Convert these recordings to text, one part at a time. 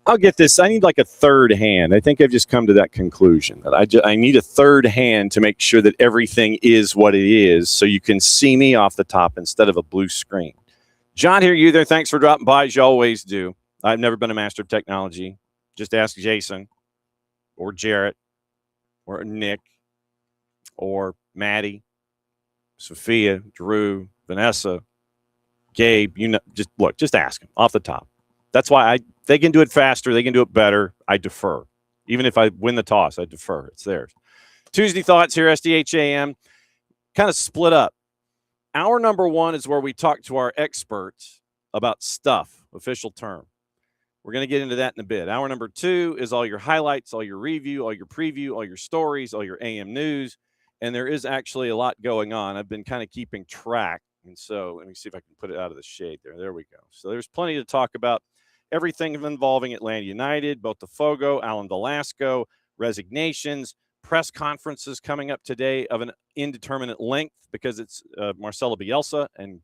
I'll get this. I need like a third hand. I think I've just come to that conclusion that I need a third hand to make sure that everything is what it is, so you can see me off the top instead of a blue screen. John, here you there. Thanks for dropping by, as you always do. I've never been a master of technology. Just ask Jason or Jarrett or Nick or Maddie, Sophia, Drew, Vanessa, Gabe. Just ask them off the top. That's why they can do it faster. They can do it better. I defer. Even if I win the toss, I defer. It's theirs. Tuesday Thoughts here, SDH AM, kind of split up. Hour number one is where we talk to our experts about stuff, official term. We're going to get into that in a bit. Hour number two is all your highlights, all your review, all your preview, all your stories, all your AM news. And there is actually a lot going on. I've been kind of keeping track. And so let me see if I can put it out of the shade there. There we go. So there's plenty to talk about. Everything involving Atlanta United, Botafogo, Alan Velasco, resignations, press conferences coming up today of an indeterminate length because it's Marcelo Bielsa, and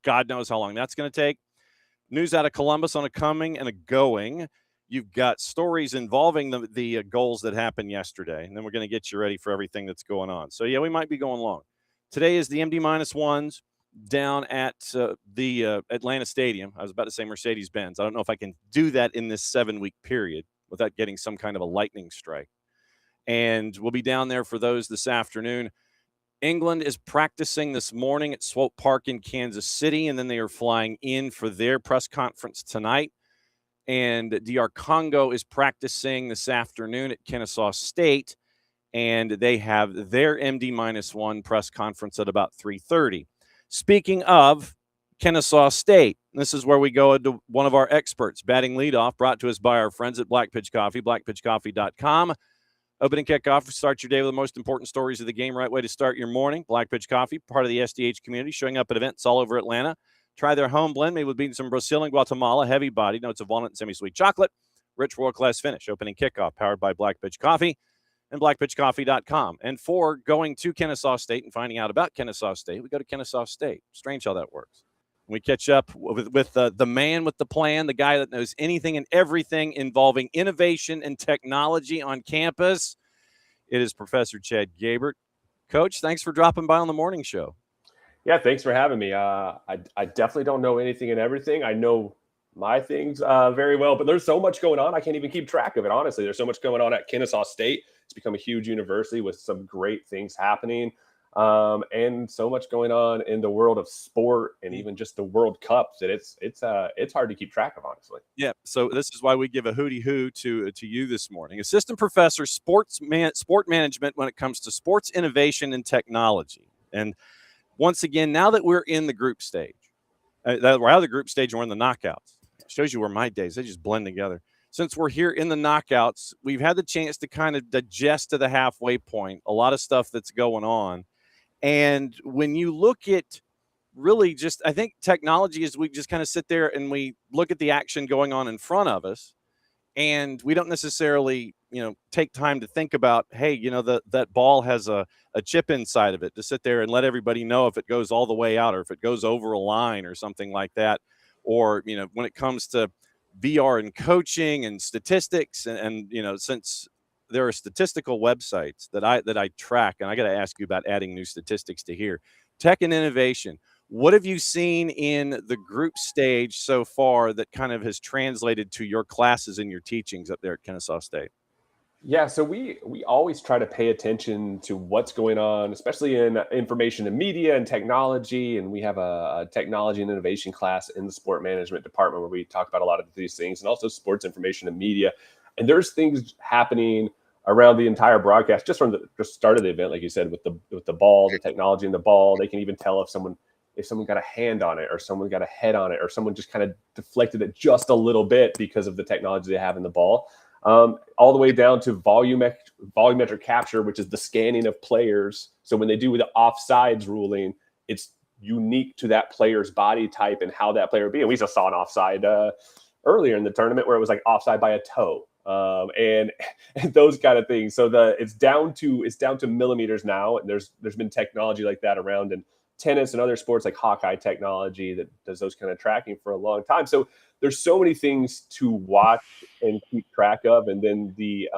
God knows how long that's going to take. News out of Columbus on a coming and a going. You've got stories involving the goals that happened yesterday, and then we're going to get you ready for everything that's going on. So, yeah, we might be going long. Today is the MD-1s down at the Atlanta Stadium. I was about to say Mercedes-Benz. I don't know if I can do that in this 7-week period without getting some kind of a lightning strike. And we'll be down there for those this afternoon. England is practicing this morning at Swope Park in Kansas City, and then they are flying in for their press conference tonight. And DR Congo is practicing this afternoon at Kennesaw State, and they have their MD-1 press conference at about 3:30. Speaking of Kennesaw State, this is where we go into one of our experts, batting leadoff, brought to us by our friends at Black Pitch Coffee, blackpitchcoffee.com. Opening kickoff, start your day with the most important stories of the game. Right way to start your morning. Black Pitch Coffee, part of the SDH community, showing up at events all over Atlanta. Try their home blend made with beans from Brazil and Guatemala. Heavy body, notes of walnut and semi-sweet chocolate. Rich world-class finish. Opening kickoff, powered by Black Pitch Coffee and blackpitchcoffee.com. And for going to Kennesaw State and finding out about Kennesaw State, we go to Kennesaw State. Strange how that works. We catch up with the man with the plan, the guy that knows anything and everything involving innovation and technology on campus. It is Professor Chad Goebert. Coach, thanks for dropping by on the morning show. Yeah, thanks for having me. I definitely don't know anything and everything. I know my things very well, but there's so much going on. I can't even keep track of it, honestly. There's so much going on at Kennesaw State. It's become a huge university with some great things happening. And so much going on in the world of sport and even just the World Cup that it's hard to keep track of, honestly. Yeah, so this is why we give a hooty-hoo to you this morning. Assistant Professor, Sport Management when it comes to sports innovation and technology. And once again, now that we're in the group stage, we're out of the group stage and we're in the knockouts. It shows you where my days, they just blend together. Since we're here in the knockouts, we've had the chance to kind of digest to the halfway point, a lot of stuff that's going on. And when you look at really just, I think technology is we just kind of sit there and we look at the action going on in front of us. And we don't necessarily, take time to think about, hey, that ball has a chip inside of it, to sit there and let everybody know if it goes all the way out or if it goes over a line or something like that. Or, when it comes to VR and coaching and statistics and since there are statistical websites that I track, and I got to ask you about adding new statistics to here. Tech and innovation. What have you seen in the group stage so far that kind of has translated to your classes and your teachings up there at Kennesaw State? Yeah, so we always try to pay attention to what's going on, especially in information and media and technology. And we have a technology and innovation class in the sport management department where we talk about a lot of these things, and also sports information and media. And there's things happening around the entire broadcast, just from the start of the event, like you said, with the ball, the technology in the ball. They can even tell if someone got a hand on it or someone got a head on it or someone just kind of deflected it just a little bit because of the technology they have in the ball. All the way down to volumetric capture, which is the scanning of players. So when they do the offsides ruling, it's unique to that player's body type and how that player would be. And we just saw an offside earlier in the tournament where it was like offside by a toe. And those kind of things. So it's down to millimeters now. And there's been technology like that around. And tennis and other sports like Hawkeye technology that does those kind of tracking for a long time. So there's so many things to watch and keep track of. And then the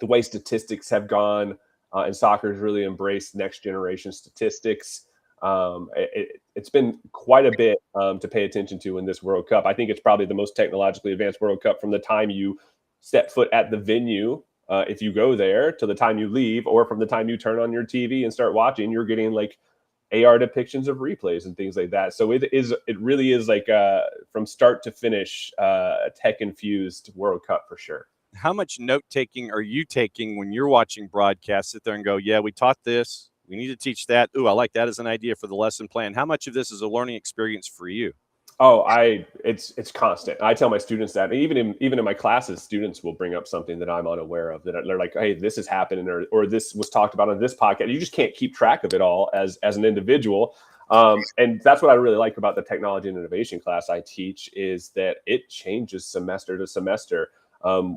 way statistics have gone, and soccer has really embraced next generation statistics. It's been quite a bit to pay attention to in this World Cup. I think it's probably the most technologically advanced World Cup from the time you set foot at the venue, if you go there, to the time you leave, or from the time you turn on your TV and start watching. You're getting like AR depictions of replays and things like that. So it really is like from start to finish, a tech infused World Cup for sure. How much note taking are you taking when you're watching broadcasts? Sit there and go, yeah, we taught this. We need to teach that. Ooh, I like that as an idea for the lesson plan. How much of this is a learning experience for you? Oh, it's constant. I tell my students that even in my classes, students will bring up something that I'm unaware of, that they're like, hey, this is happening, or this was talked about on this podcast. You just can't keep track of it all as an individual. And that's what I really like about the technology and innovation class I teach, is that it changes semester to semester.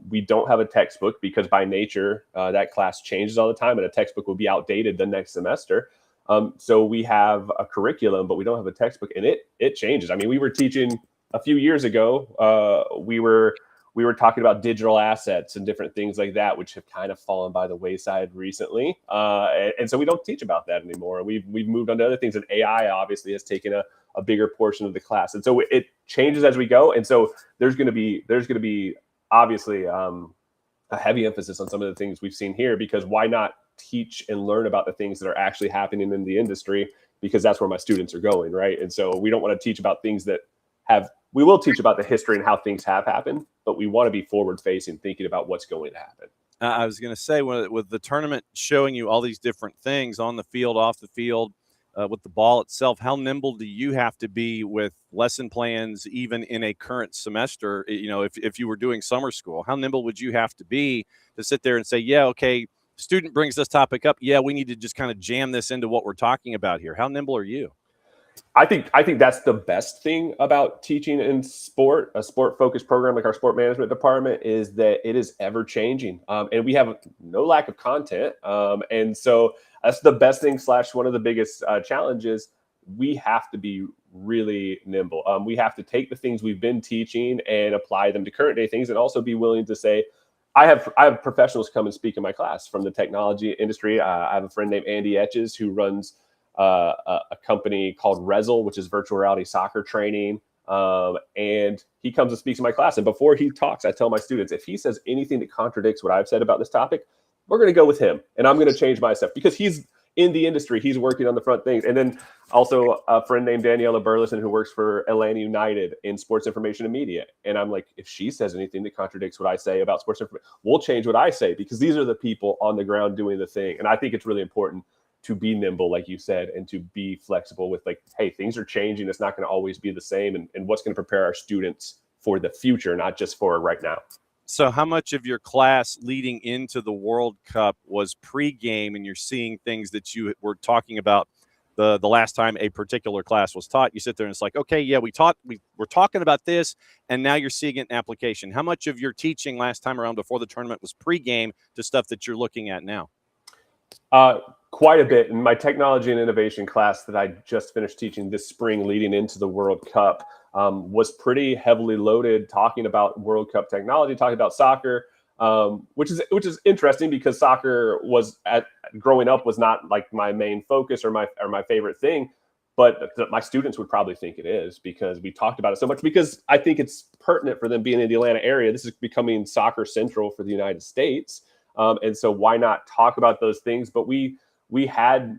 We don't have a textbook because by nature, that class changes all the time, and a textbook will be outdated the next semester. So we have a curriculum, but we don't have a textbook, and it changes. I mean, we were teaching a few years ago. We were talking about digital assets and different things like that, which have kind of fallen by the wayside recently. And so we don't teach about that anymore. We've moved on to other things, and AI obviously has taken a bigger portion of the class. And so it changes as we go. And so there's going to be obviously a heavy emphasis on some of the things we've seen here, because why not teach and learn about the things that are actually happening in the industry, because that's where my students are going, right? And so we don't want to teach about things that we will teach about the history and how things have happened, but we want to be forward facing, thinking about what's going to happen. I was going to say, with the tournament showing you all these different things on the field, off the field, with the ball itself, how nimble do you have to be with lesson plans, even in a current semester? You know, if you were doing summer school, how nimble would you have to be to sit there and say, yeah, okay, student brings this topic up, yeah, we need to just kind of jam this into what we're talking about here? How nimble are you? I think that's the best thing about teaching in sport, a sport focused program like our sport management department, is that it is ever changing, and we have no lack of content. And so that's the best thing / one of the biggest challenges. We have to be really nimble. We have to take the things we've been teaching and apply them to current day things, and also be willing to say, I have professionals come and speak in my class from the technology industry. I have a friend named Andy Etches who runs a company called Rezzle, which is virtual reality soccer training. And he comes and speaks in my class. And before he talks, I tell my students, if he says anything that contradicts what I've said about this topic, we're going to go with him, and I'm going to change my stuff, because he's in the industry. He's working on the front things. And then also a friend named Daniela Burleson, who works for Atlanta United in sports information and media. And I'm like, if she says anything that contradicts what I say about sports information, we'll change what I say, because these are the people on the ground doing the thing. And I think it's really important to be nimble, like you said, and to be flexible with, like, hey, things are changing. It's not going to always be the same. And what's going to prepare our students for the future, not just for right now. So how much of your class leading into the World Cup was pregame, and you're seeing things that you were talking about the last time a particular class was taught? You sit there and it's like, okay, yeah, we're talking about this, and now you're seeing it in application. How much of your teaching last time around before the tournament was pregame to stuff that you're looking at now? Quite a bit. In my technology and innovation class that I just finished teaching this spring leading into the World Cup, was pretty heavily loaded, talking about World Cup technology, talking about soccer, which is interesting, because soccer growing up was not like my main focus or my favorite thing, but my students would probably think it is, because we talked about it so much, because I think it's pertinent for them being in the Atlanta area. This is becoming soccer central for the United States. And so why not talk about those things? But we had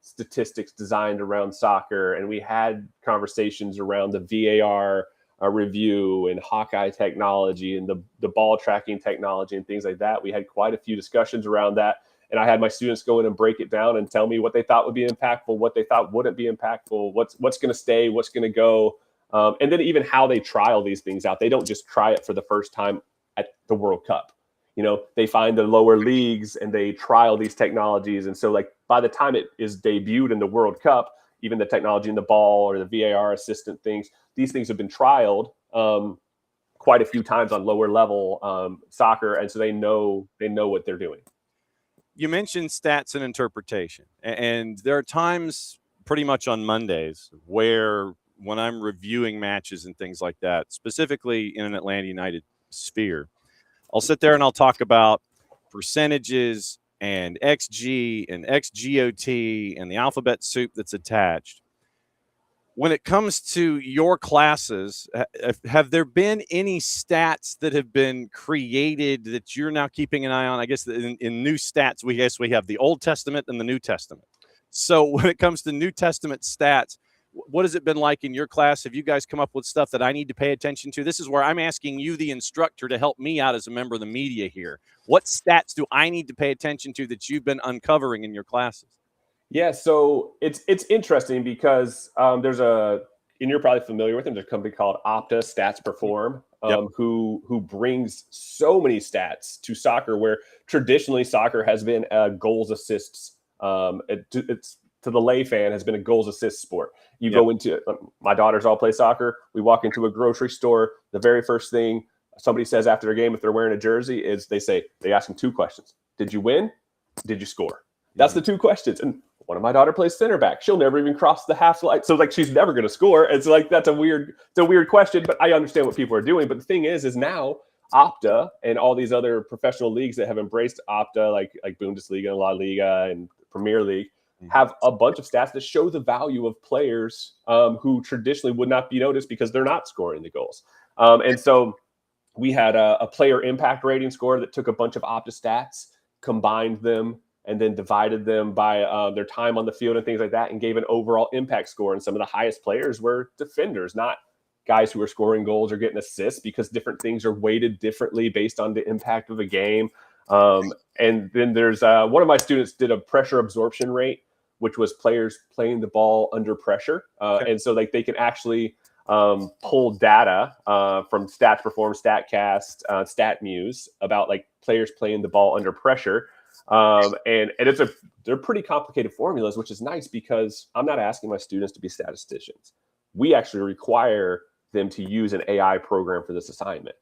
statistics designed around soccer, and we had conversations around the VAR review and Hawkeye technology and the ball tracking technology and things like that. We had quite a few discussions around that. And I had my students go in and break it down and tell me what they thought would be impactful, what they thought wouldn't be impactful, what's going to stay, what's going to go. And then even how they trial these things out. They don't just try it for the first time at the World Cup. You know, they find the lower leagues and they trial these technologies. And so, like, by the time it is debuted in the World Cup, even the technology in the ball or the VAR assistant things, these things have been trialed quite a few times on lower level soccer. And so they know what they're doing. You mentioned stats and interpretation, and there are times pretty much on Mondays, where when I'm reviewing matches and things like that, specifically in an Atlanta United sphere, I'll sit there and I'll talk about percentages and XG and XGOT and the alphabet soup that's attached. When it comes to your classes, have there been any stats that have been created that you're now keeping an eye on? I guess in new stats, we have the Old Testament and the New Testament. So when it comes to New Testament stats, what has it been like in your class? Have you guys come up with stuff that I need to pay attention to? This is where I'm asking you, the instructor, to help me out as a member of the media here. What stats do I need to pay attention to that you've been uncovering in your classes? Yeah, so it's interesting because there's and you're probably familiar with them. There's a company called Opta Stats Perform, who brings so many stats to soccer, where traditionally soccer has been goals, assists. It's to the lay fan has been a goals assist sport. You go into my daughters all play soccer. We walk into a grocery store. The very first thing somebody says after a game, if they're wearing a jersey, is they ask them two questions: Did you win? Did you score? That's the two questions. And one of my daughter plays center back. She'll never even cross the half line. So like she's never going to score. It's like that's a weird question, but I understand what people are doing. But the thing is now Opta and all these other professional leagues that have embraced Opta, like Bundesliga and La Liga and Premier League, have a bunch of stats that show the value of players who traditionally would not be noticed because they're not scoring the goals. And so we had a player impact rating score that took a bunch of Opta stats, combined them, and then divided them by their time on the field and things like that, and gave an overall impact score. And some of the highest players were defenders, not guys who are scoring goals or getting assists, because different things are weighted differently based on the impact of a game. And then there's one of my students did a pressure absorption rate, which was players playing the ball under pressure. And so like they can actually pull data from Stats Perform, StatCast, StatMuse about like players playing the ball under pressure. And they're pretty complicated formulas, which is nice because I'm not asking my students to be statisticians. We actually require them to use an AI program for this assignment.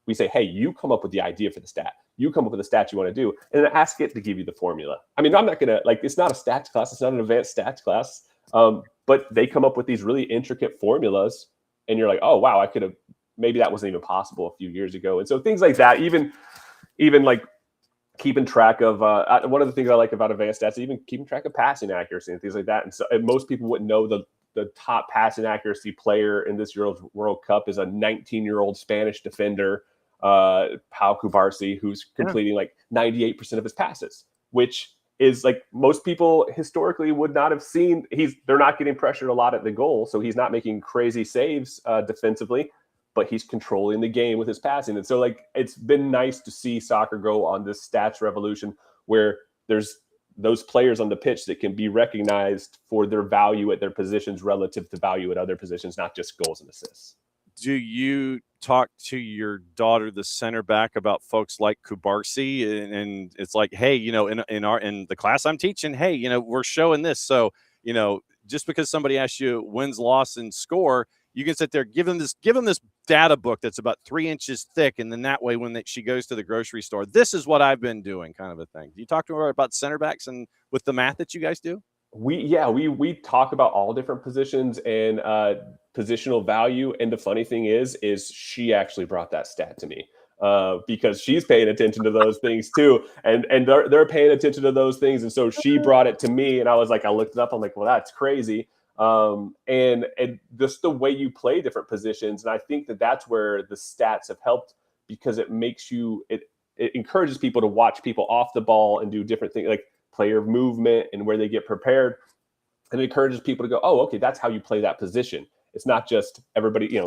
We say, hey, you come up with the idea for the stat. You come up with the stat you want to do, and then ask it to give you the formula. I mean, I'm not going to, like, it's not a stats class. It's not an advanced stats class. But they come up with these really intricate formulas, and you're like, oh, wow, maybe that wasn't even possible a few years ago. And so things like that, even like, keeping track of one of the things I like about advanced stats is even keeping track of passing accuracy and things like that. And most people wouldn't know the top passing accuracy player in this year's World Cup is a 19-year-old Spanish defender, Pau Cubarsí, who's completing like 98% of his passes, which is like most people historically would not have seen. They're not getting pressured a lot at the goal, so he's not making crazy saves defensively, but he's controlling the game with his passing. And so like, it's been nice to see soccer go on this stats revolution where there's those players on the pitch that can be recognized for their value at their positions relative to value at other positions, not just goals and assists. Do you talk to your daughter, the center back, about folks like Cubarsí? And it's like, hey, in the class I'm teaching, hey, we're showing this. So, just because somebody asks you wins, loss, and score, you can sit there, give them this data book that's about 3 inches thick, and then that way, when she goes to the grocery store, this is what I've been doing, kind of a thing. Do you talk to her about center backs and with the math that you guys do? We talk about all different positions and positional value. And the funny thing is she actually brought that stat to me because she's paying attention to those things too, and they're paying attention to those things. And so she brought it to me, and I was like, I looked it up. I'm like, well, that's crazy. And just the way you play different positions. And I think that's where the stats have helped, because it makes it encourages people to watch people off the ball and do different things, like player movement and where they get prepared. And it encourages people to go, oh, okay, that's how you play that position. It's not just everybody,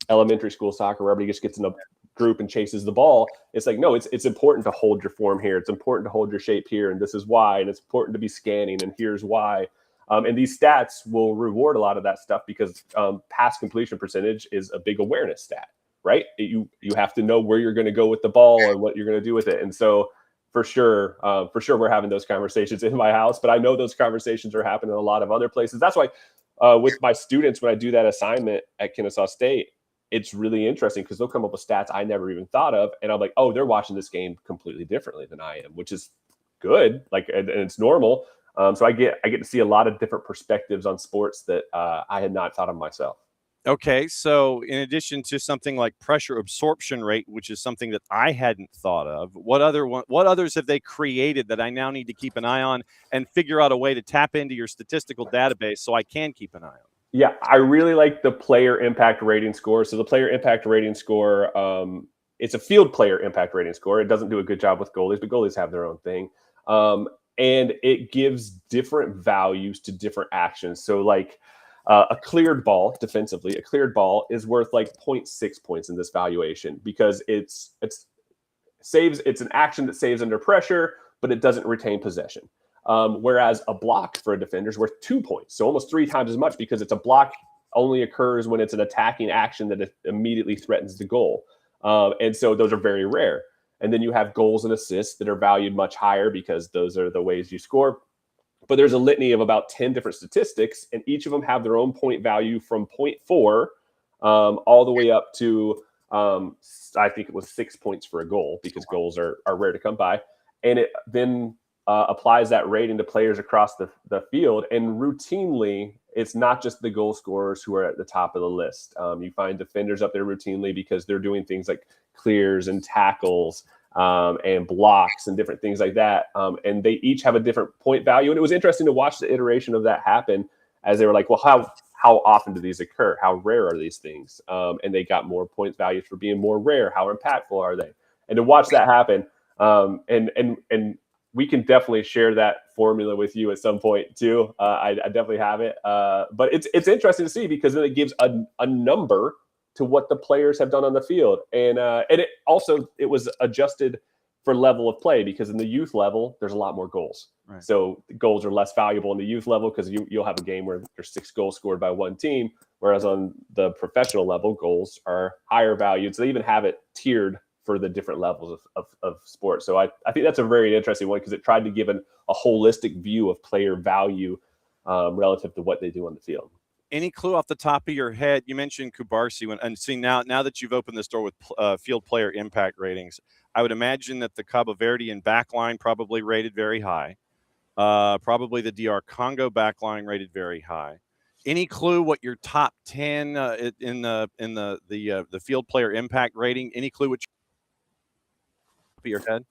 elementary school soccer where everybody just gets in a group and chases the ball. It's like, no, it's important to hold your form here. It's important to hold your shape here. And this is why. And it's important to be scanning. And here's why. And these stats will reward a lot of that stuff because pass completion percentage is a big awareness stat, right? You have to know where you're going to go with the ball and what you're going to do with it. And so for sure, we're having those conversations in my house, but I know those conversations are happening in a lot of other places. That's why with my students, when I do that assignment at Kennesaw State, it's really interesting because they'll come up with stats I never even thought of. And I'm like, oh, they're watching this game completely differently than I am, which is good. Like, and it's normal. So I get to see a lot of different perspectives on sports that I had not thought of myself. Okay, so in addition to something like pressure absorption rate, which is something that I hadn't thought of, what others have they created that I now need to keep an eye on and figure out a way to tap into your statistical database so I can keep an eye on? Yeah, I really like the player impact rating score. So the player impact rating score, it's a field player impact rating score. It doesn't do a good job with goalies, but goalies have their own thing. And it gives different values to different actions. So like a cleared ball defensively, a cleared ball is worth like 0.6 points in this valuation because it's an action that saves under pressure, but it doesn't retain possession. Whereas a block for a defender is worth 2 points, so almost 3 times as much because it's a block only occurs when it's an attacking action that immediately threatens the goal. And so those are very rare. And then you have goals and assists that are valued much higher because those are the ways you score. But there's a litany of about 10 different statistics, and each of them have their own point value from 0.4 all the way up to, I think it was 6 points for a goal because goals are rare to come by. And it then applies that rating to players across the field. And routinely, it's not just the goal scorers who are at the top of the list. You find defenders up there routinely because they're doing things like clears and tackles and blocks and different things like that. And they each have a different point value. And it was interesting to watch the iteration of that happen as they were like, well, how often do these occur? How rare are these things? And they got more point values for being more rare. How impactful are they? And to watch that happen, and we can definitely share that formula with you at some point too. I definitely have it. But it's interesting to see because then it gives a number to what the players have done on the field. And it was adjusted for level of play because in the youth level, there's a lot more goals. Right. So the goals are less valuable in the youth level because you'll have a game where there's 6 goals scored by one team, whereas on the professional level, goals are higher valued. So they even have it tiered for the different levels of sports. So I think that's a very interesting one because it tried to give a holistic view of player value relative to what they do on the field. Any clue off the top of your head? You mentioned Kubarsi, and see now that you've opened this door with field player impact ratings, I would imagine that the Cabo Verdean backline probably rated very high. Probably the DR Congo backline rated very high. Any clue what your top 10 in the field player impact rating? Any clue what your head?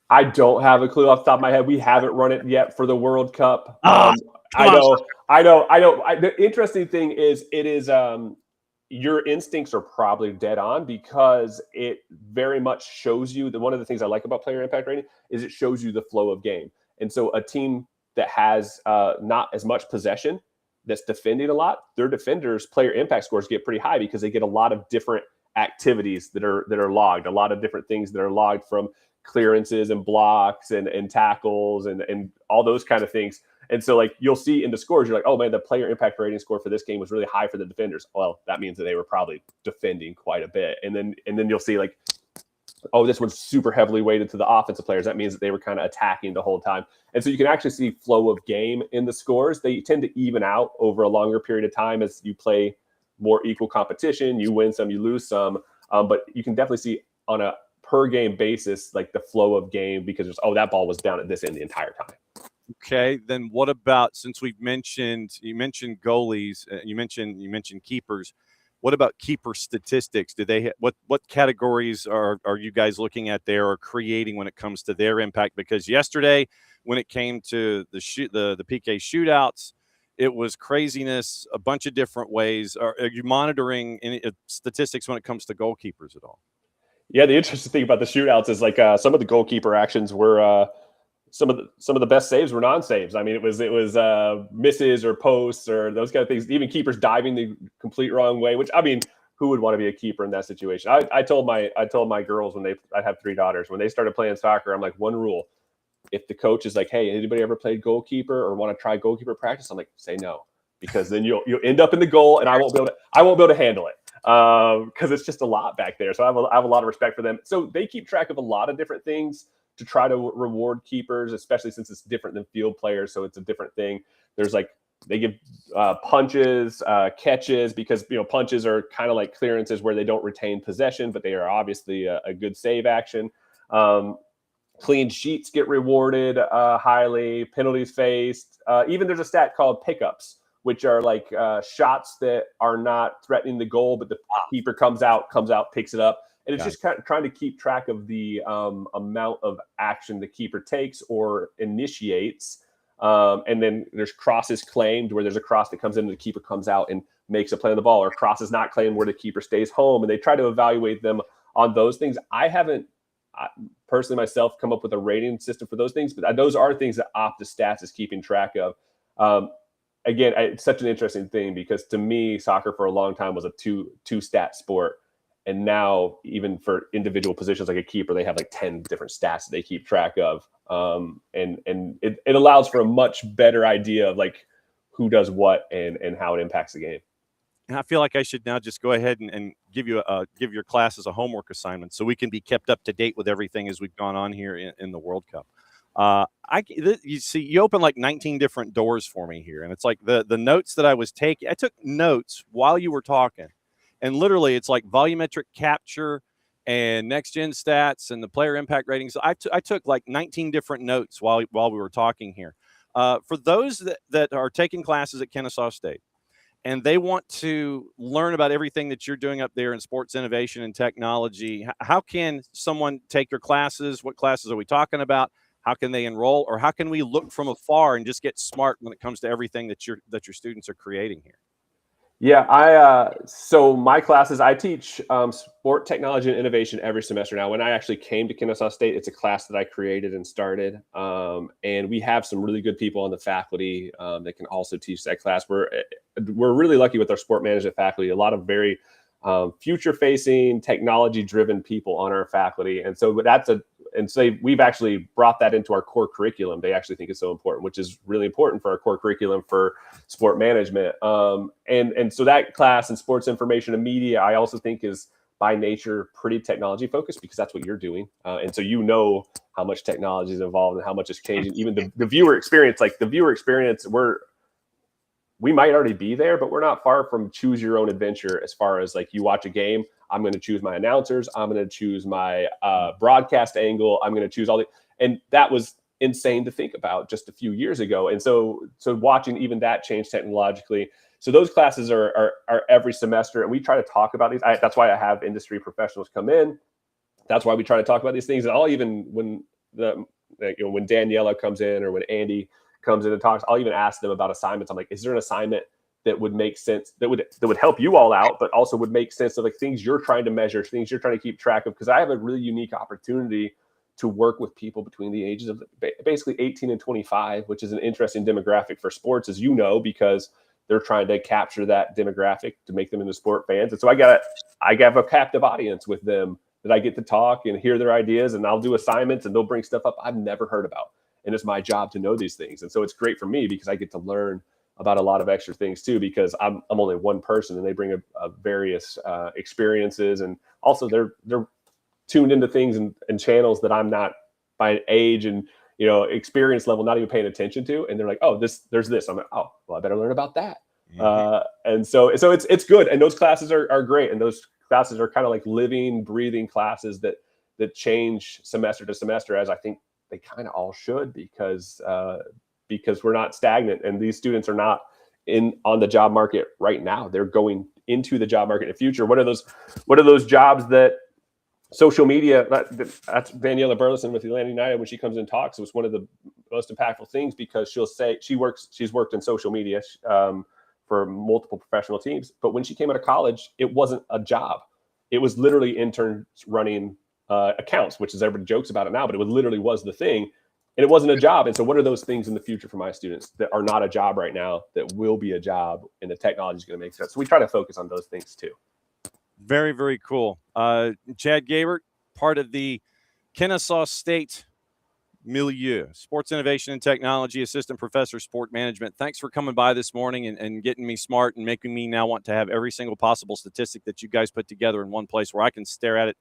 I don't have a clue off the top of my head. We haven't run it yet for the World Cup. I know. The interesting thing is your instincts are probably dead on because it very much shows you that one of the things I like about player impact rating is it shows you the flow of game. And so a team that has not as much possession, that's defending a lot, their defenders' player impact scores get pretty high because they get a lot of different activities that are logged, a lot of different things that are logged from clearances and blocks and tackles and all those kind of things. And so like you'll see in the scores, you're like, oh man, the player impact rating score for this game was really high for the defenders. Well, that means that they were probably defending quite a bit. And then you'll see like, oh, this one's super heavily weighted to the offensive players. That means that they were kind of attacking the whole time. And so you can actually see flow of game in the scores. They tend to even out over a longer period of time as you play more equal competition. You win some, you lose some. But you can definitely see on a per game basis, like the flow of game because that ball was down at this end the entire time. Okay, then what about, since you mentioned goalies, you mentioned keepers. What about keeper statistics? Do they what categories are you guys looking at there or creating when it comes to their impact? Because yesterday, when it came to the PK shootouts, it was craziness a bunch of different ways. Are you monitoring any statistics when it comes to goalkeepers at all? Yeah, the interesting thing about the shootouts is like some of the goalkeeper actions were some of the best saves were non-saves. I mean, it was misses or posts or those kind of things. Even keepers diving the complete wrong way. Which I mean, who would want to be a keeper in that situation? I told my girls I have 3 daughters when they started playing soccer. I'm like, one rule: if the coach is like, hey, anybody ever played goalkeeper or want to try goalkeeper practice? I'm like, say no, because then you'll end up in the goal and I won't be able to handle it. Because it's just a lot back there. So I have a lot of respect for them. So they keep track of a lot of different things to try to reward keepers, especially since it's different than field players. So it's a different thing. There's like, they give punches, catches, because, punches are kind of like clearances where they don't retain possession, but they are obviously a good save action. clean sheets get rewarded highly, penalties faced. Even there's a stat called pickups, which are like shots that are not threatening the goal, but the keeper comes out, picks it up. And it's just kind of trying to keep track of the amount of action the keeper takes or initiates. And then there's crosses claimed, where there's a cross that comes in and the keeper comes out and makes a play on the ball, or crosses not claimed where the keeper stays home. And they try to evaluate them on those things. I haven't personally myself come up with a rating system for those things, but those are things that Opta Stats is keeping track of. Again, it's such an interesting thing, because to me, soccer for a long time was a two stat sport. And now, even for individual positions like a keeper, they have like 10 different stats that they keep track of. And it allows for a much better idea of like who does what and how it impacts the game. And I feel like I should now just go ahead and give your classes a homework assignment, so we can be kept up to date with everything as we've gone on here in the World Cup. You see, you open like 19 different doors for me here, and it's like the notes that I was taking. I took notes while you were talking. And literally, it's like volumetric capture and next gen stats and the player impact ratings. So I took like 19 different notes while we were talking here. For those that are taking classes at Kennesaw State and they want to learn about everything that you're doing up there in sports innovation and technology, how can someone take your classes? What classes are we talking about? How can they enroll, or how can we look from afar and just get smart when it comes to everything that your students are creating here? Yeah, so my classes, I teach sport technology and innovation every semester now. When I actually came to Kennesaw State, it's a class that I created and started. And we have some really good people on the faculty that can also teach that class. We're really lucky with our sport management faculty, a lot of very future-facing, technology-driven people on our faculty. And so we've actually brought that into our core curriculum. They actually think it's so important, which is really important for our core curriculum for sport management. And so that class in sports information and media, I also think is by nature pretty technology focused, because that's what you're doing. And so how much technology is involved and how much is changing. Even the viewer experience, we might already be there, but we're not far from choose your own adventure. As far as like, you watch a game, I'm going to choose my announcers, I'm going to choose my broadcast angle, I'm going to choose and that was insane to think about just a few years ago. And so watching even that change technologically. So those classes are every semester, and we try to talk about these. That's why I have industry professionals come in. That's why we try to talk about these things. And I'll even, when Daniela comes in, or when Andy comes in and talks, I'll even ask them about assignments. I'm like, is there an assignment that would make sense, that would help you all out, but also would make sense of like things you're trying to measure, things you're trying to keep track of? Because I have a really unique opportunity to work with people between the ages of basically 18 and 25, which is an interesting demographic for sports, as you know, because they're trying to capture that demographic to make them into sport fans. And so I have a captive audience with them that I get to talk and hear their ideas, and I'll do assignments and they'll bring stuff up I've never heard about. And it's my job to know these things. And so it's great for me, because I get to learn about a lot of extra things too, because I'm only one person, and they bring a various experiences. And also they're tuned into things and channels that I'm not, by age and experience level, not even paying attention to. And they're like, oh, there's this. I'm like, oh, well, I better learn about that. Mm-hmm. And so it's good. And those classes are great. And those classes are kind of like living, breathing classes that change semester to semester, as I think they kind of all should, because we're not stagnant, and these students are not on the job market right now. They're going into the job market in the future. What are those jobs that social media? That's Daniela Burleson with Atlanta United, when she comes and talks, it was one of the most impactful things, because she'll say she's worked in social media for multiple professional teams, but when she came out of college, it wasn't a job. It was literally interns running accounts, which is, everybody jokes about it now, but it literally was the thing, and it wasn't a job. And so what are those things in the future for my students that are not a job right now that will be a job, and the technology is going to make sense? So we try to focus on those things too. Very, very cool. Chad Goebert, part of the Kennesaw State milieu, sports innovation and technology, assistant professor, sport management. Thanks for coming by this morning and getting me smart and making me now want to have every single possible statistic that you guys put together in one place where I can stare at it.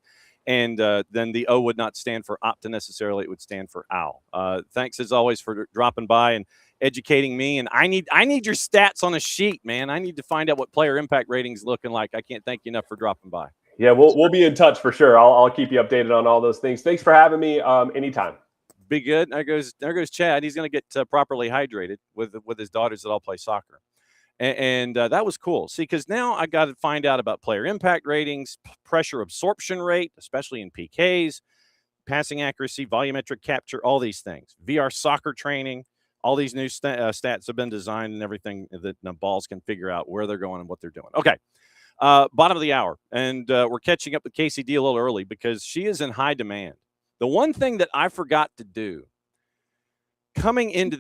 And then the O would not stand for Opta necessarily. It would stand for OWL. Thanks, as always, for dropping by and educating me. And I need your stats on a sheet, man. I need to find out what player impact ratings looking like. I can't thank you enough for dropping by. Yeah, we'll be in touch for sure. I'll keep you updated on all those things. Thanks for having me. Anytime. be good. There goes Chad. He's going to get properly hydrated with his daughters that all play soccer. And that was cool. See, because now I got to find out about player impact ratings, pressure absorption rate, especially in PKs, passing accuracy, volumetric capture, all these things. VR soccer training, all these new stats have been designed and everything that the balls can figure out where they're going and what they're doing. Okay, bottom of the hour. And we're catching up with Kacey D a little early because she is in high demand. The one thing that I forgot to do coming into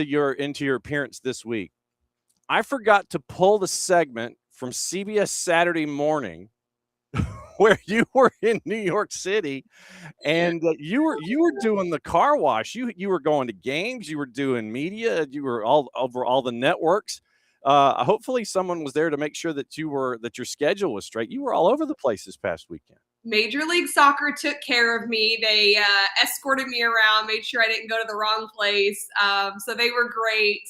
your appearance this week, I forgot to pull the segment from CBS Saturday Morning where you were in New York City and you were doing the car wash. You were going to games, you were doing media, you were all over all the networks. Hopefully someone was there to make sure that your schedule was straight. You were all over the place this past weekend. Major League Soccer took care of me. They escorted me around, made sure I didn't go to the wrong place. So they were great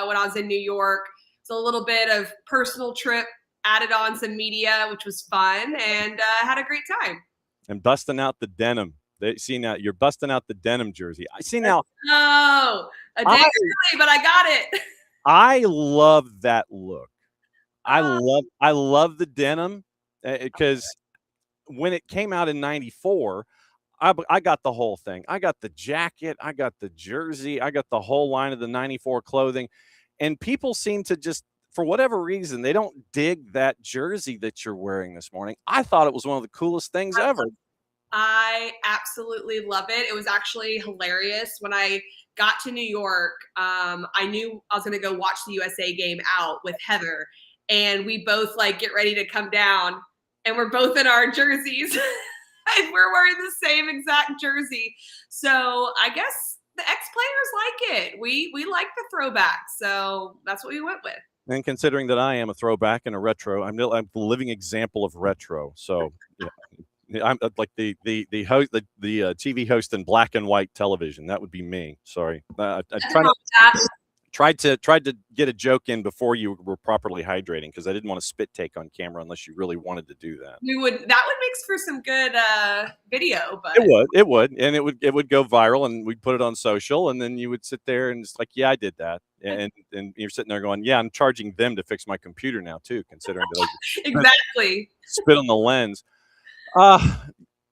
when I was in New York. It's a little bit of personal trip, added on some media, which was fun, and had a great time. And busting out the denim. See, now you're busting out the denim jersey. I see now. Oh, a day early, but I got it. I love that look. I love the denim because when it came out in '94, I got the whole thing. I got the jacket, I got the jersey, I got the whole line of the '94 clothing. And people seem to just, for whatever reason, they don't dig that jersey that you're wearing this morning. I thought it was one of the coolest things ever. I absolutely love it. It was actually hilarious. When I got to New York, I knew I was going to go watch the USA game out with Heather. And we both get ready to come down. And we're both in our jerseys. And we're wearing the same exact jersey. So I guess the ex-players like it. We like the throwback. So that's what we went with. And considering that I am a throwback and a retro, I'm the living example of retro. So yeah, I'm like the host, the TV host in black and white television. That would be me. Sorry, I tried to get a joke in before you were properly hydrating because I didn't want to spit take on camera unless you really wanted to do that. That would make for some good video, but it would, and it would go viral, and we'd put it on social, and then you would sit there and it's like, yeah, I did that, and you're sitting there going, yeah, I'm charging them to fix my computer now too, considering that exactly spit on the lens.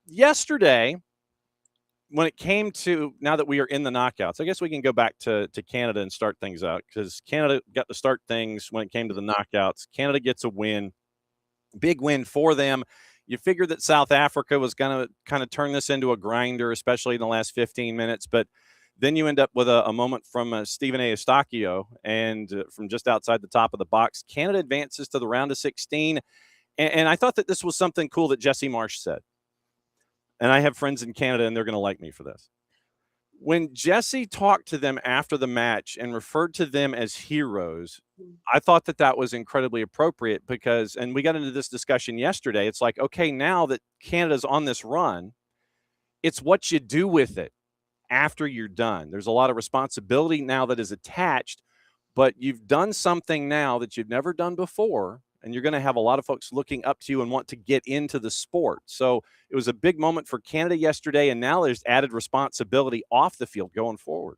Yesterday, when it came to, now that we are in the knockouts, I guess we can go back to Canada and start things out because Canada got to start things when it came to the knockouts. Canada gets a win, big win for them. You figured that South Africa was going to kind of turn this into a grinder, especially in the last 15 minutes. But then you end up with a moment from Stephen A. Eustachio, and from just outside the top of the box, Canada advances to the round of 16. And I thought that this was something cool that Jesse Marsh said. And I have friends in Canada, and they're going to like me for this. When Jesse talked to them after the match and referred to them as heroes, I thought that was incredibly appropriate because, and we got into this discussion yesterday, it's like, okay, now that Canada's on this run, it's what you do with it after you're done. There's a lot of responsibility now that is attached, but you've done something now that you've never done before. And you're going to have a lot of folks looking up to you and want to get into the sport. So it was a big moment for Canada yesterday, and now there's added responsibility off the field going forward.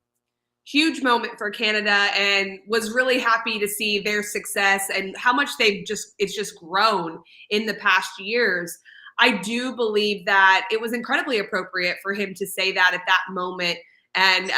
Huge moment for Canada, and was really happy to see their success and how much it's just grown in the past years. I do believe that it was incredibly appropriate for him to say that at that moment. And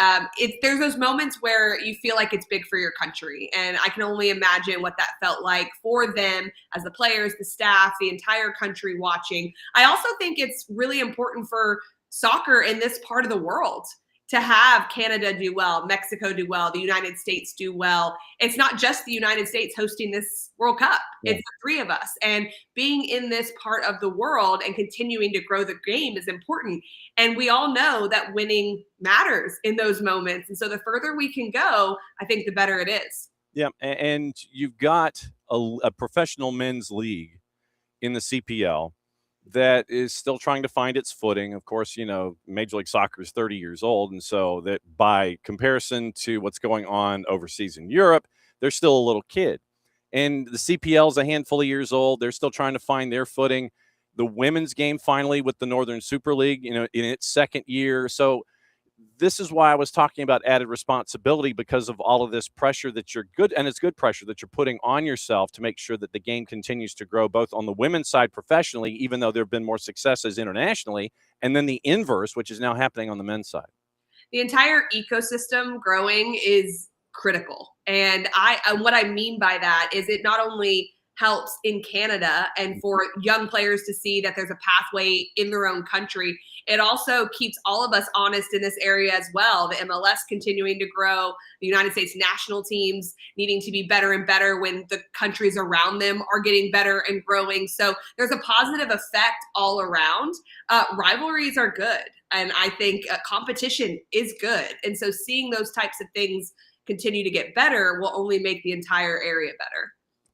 there's those moments where you feel like it's big for your country. And I can only imagine what that felt like for them as the players, the staff, the entire country watching. I also think it's really important for soccer in this part of the world to have Canada do well, Mexico do well, the United States do well. It's not just the United States hosting this World Cup. Yeah. It's the three of us. And being in this part of the world and continuing to grow the game is important. And we all know that winning matters in those moments. And so the further we can go, I think the better it is. Yeah, and you've got a professional men's league in the CPL that is still trying to find its footing. Of course, Major League Soccer is 30 years old. And so that by comparison to what's going on overseas in Europe, they're still a little kid. And the CPL is a handful of years old. They're still trying to find their footing. the women's game finally with the Northern Super League, in its second year. So this is why I was talking about added responsibility, because of all of this pressure that it's good pressure that you're putting on yourself to make sure that the game continues to grow, both on the women's side professionally, even though there have been more successes internationally, and then the inverse, which is now happening on the men's side. The entire ecosystem growing is critical. And what I mean by that is it not only helps in Canada and for young players to see that there's a pathway in their own country, it also keeps all of us honest in this area as well. The MLS continuing to grow, the United States national teams needing to be better and better when the countries around them are getting better and growing. So there's a positive effect all around. Rivalries are good. And I think competition is good. And so seeing those types of things continue to get better will only make the entire area better.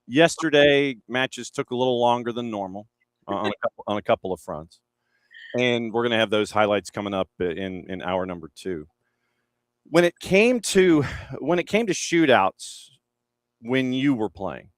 Yesterday, matches took a little longer than normal on a couple of fronts. And we're going to have those highlights coming up in hour number 2. When it came to shootouts, when you were playing,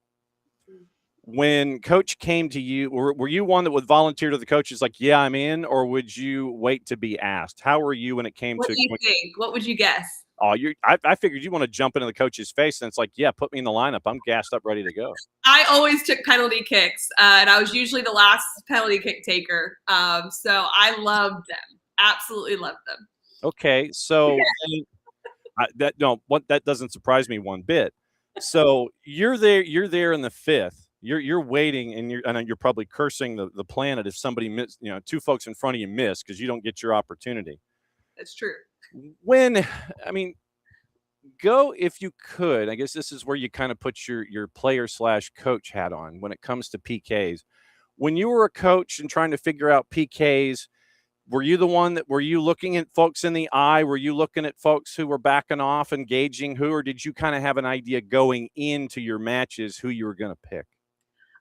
when coach came to you, were you one that would volunteer to the coaches like, yeah, I'm in, or would you wait to be asked? How were you when it came What to? do you think? What would you guess? Oh, I figured you want to jump into the coach's face, and it's like, yeah, put me in the lineup. I'm gassed up, ready to go. I always took penalty kicks, and I was usually the last penalty kick taker. So I loved them. Absolutely loved them. Okay, so that doesn't surprise me one bit. So you're there in the 5th. You're waiting, and you're probably cursing the planet if somebody missed, 2 folks in front of you miss because you don't get your opportunity. That's true. Go if you could. I guess this is where you kind of put your player/coach hat on when it comes to PKs. When you were a coach and trying to figure out PKs, were you looking at folks in the eye? Were you looking at folks who were backing off, engaging who, or did you kind of have an idea going into your matches who you were going to pick?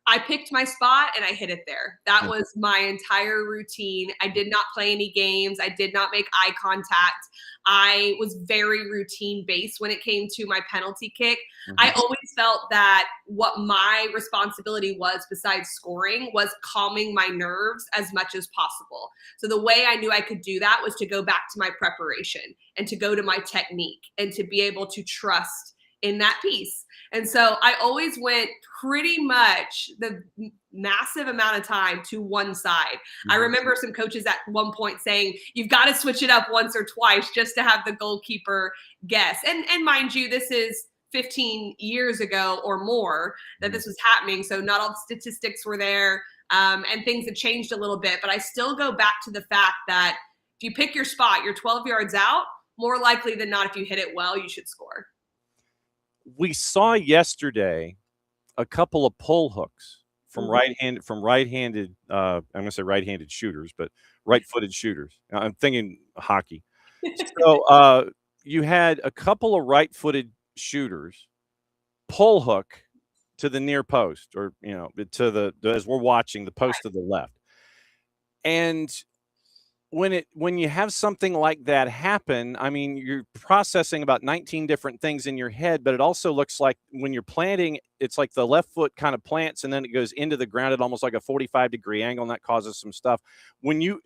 I picked my spot and I hit it there. That was my entire routine. I did not play any games. I did not make eye contact. I was very routine based when it came to my penalty kick. I always felt that what my responsibility was, besides scoring, was calming my nerves as much as possible. So the way I knew I could do that was to go back to my preparation and to go to my technique and to be able to trust in that piece. And so I always went pretty much the massive amount of time to one side. I remember some coaches at one point saying, you've got to switch it up once or twice just to have the goalkeeper guess. And mind you, this is 15 years ago or more that this was happening. So not all the statistics were there, and things had changed a little bit. But I still go back to the fact that if you pick your spot, you're 12 yards out, more likely than not, if you hit it well, you should score. We saw yesterday a couple of pull hooks from right-handed. I'm going to say right-handed shooters, but right-footed shooters. I'm thinking hockey. So you had a couple of right-footed shooters pull hook to the near post, or to the as we're watching the post to the left, and when you have something like that happen, I mean, you're processing about 19 different things in your head, but it also looks like when you're planting, it's like the left foot kind of plants and then it goes into the ground at almost like a 45-degree angle, and that causes some stuff. When you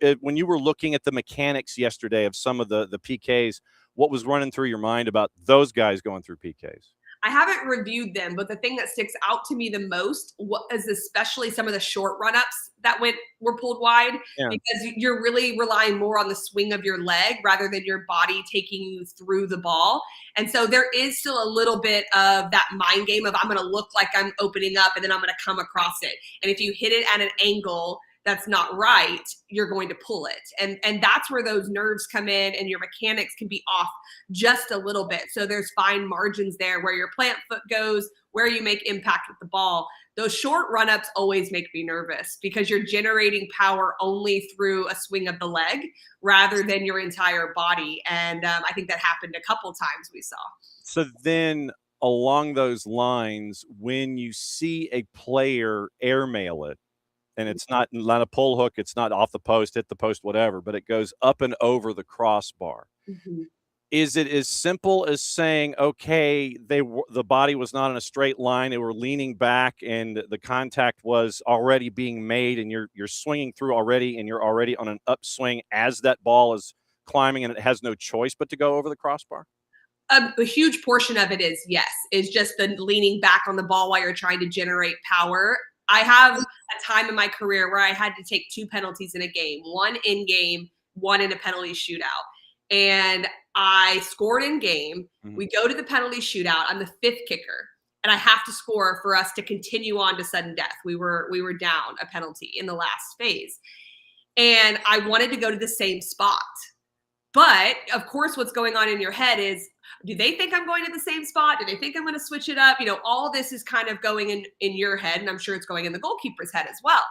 were looking at the mechanics yesterday of some of the PKs, what was running through your mind about those guys going through PKs? I haven't reviewed them, but the thing that sticks out to me the most is especially some of the short run-ups that were pulled wide, because you're really relying more on the swing of your leg rather than your body taking you through the ball. And so there is still a little bit of that mind game of I'm going to look like I'm opening up and then I'm going to come across it. And if you hit it at an angle that's not right, you're going to pull it. And that's where those nerves come in, and your mechanics can be off just a little bit. So there's fine margins there where your plant foot goes, where you make impact with the ball. Those short run-ups always make me nervous because you're generating power only through a swing of the leg rather than your entire body. And I think that happened a couple times we saw. So then along those lines, when you see a player airmail it, and it's not a pull hook, it's not off the post, hit the post, whatever, but it goes up and over the crossbar. Is it as simple as saying, okay, the body was not in a straight line, they were leaning back, and the contact was already being made, and you're swinging through already, and you're already on an upswing as that ball is climbing, and it has no choice but to go over the crossbar? A huge portion of it is just the leaning back on the ball while you're trying to generate power. I have a time in my career where I had to take 2 penalties in a game, one in game, one in a penalty shootout. And I scored in game. Mhm. We go to the penalty shootout. I'm the 5th kicker, and I have to score for us to continue on to sudden death. We were down a penalty in the last phase, and I wanted to go to the same spot. But of course, what's going on in your head is, do they think I'm going to the same spot? Do they think I'm going to switch it up? All this is kind of going in your head, and I'm sure it's going in the goalkeeper's head as well.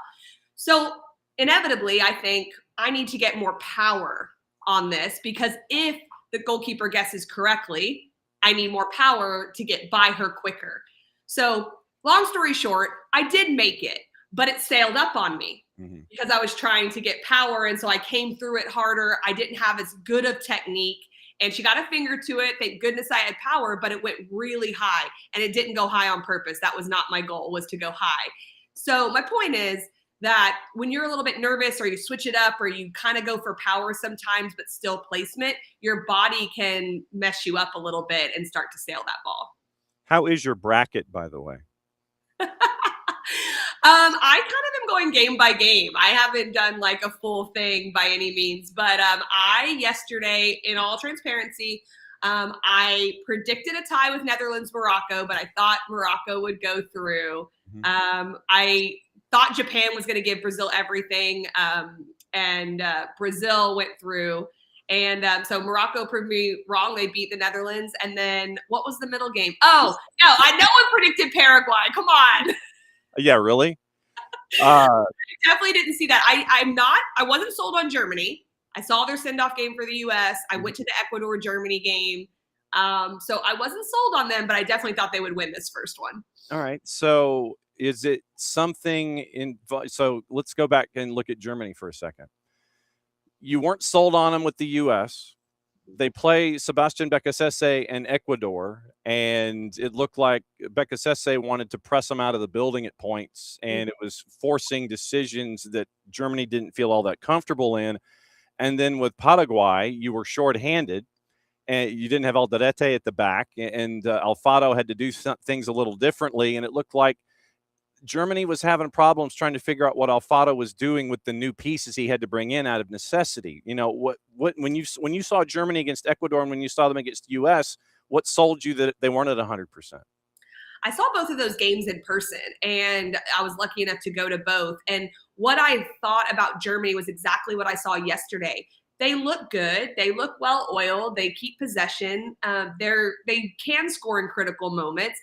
So inevitably, I think I need to get more power on this, because if the goalkeeper guesses correctly, I need more power to get by her quicker. So long story short, I did make it, but it sailed up on me because I was trying to get power. And so I came through it harder. I didn't have as good of technique, and she got a finger to it. Thank goodness I had power, but it went really high, and it didn't go high on purpose. That was not my goal, was to go high. So my point is that when you're a little bit nervous, or you switch it up, or you kind of go for power sometimes, but still placement, your body can mess you up a little bit and start to sail that ball. How is your bracket, by the way? I kind of am going game by game. I haven't done like a full thing by any means, but I yesterday, in all transparency, I predicted a tie with Netherlands-Morocco, but I thought Morocco would go through. I thought Japan was going to give Brazil everything, and Brazil went through. And so Morocco proved me wrong. They beat the Netherlands. And then what was the middle game? Oh, no, no one predicted Paraguay. Come on. Yeah, really? Definitely didn't see that. I wasn't sold on Germany. I saw their send-off game for the U.S. I went to the Ecuador-Germany game. So I wasn't sold on them, but I definitely thought they would win this first one. All right. So is it something so let's go back and look at Germany for a second. You weren't sold on them with the U.S. They play Sebastian Becasese and Ecuador, and it looked like Becasese wanted to press them out of the building at points, and it was forcing decisions that Germany didn't feel all that comfortable in. And then with Paraguay, you were shorthanded, and you didn't have Alderete at the back, and Alfaro had to do things a little differently, and it looked like Germany was having problems trying to figure out what Alfaro was doing with the new pieces he had to bring in out of necessity. When you saw Germany against Ecuador and when you saw them against the U.S., what sold you that they weren't at 100%? I saw both of those games in person, and I was lucky enough to go to both. And what I thought about Germany was exactly what I saw yesterday. They look good. They look well-oiled. They keep possession. They can score in critical moments,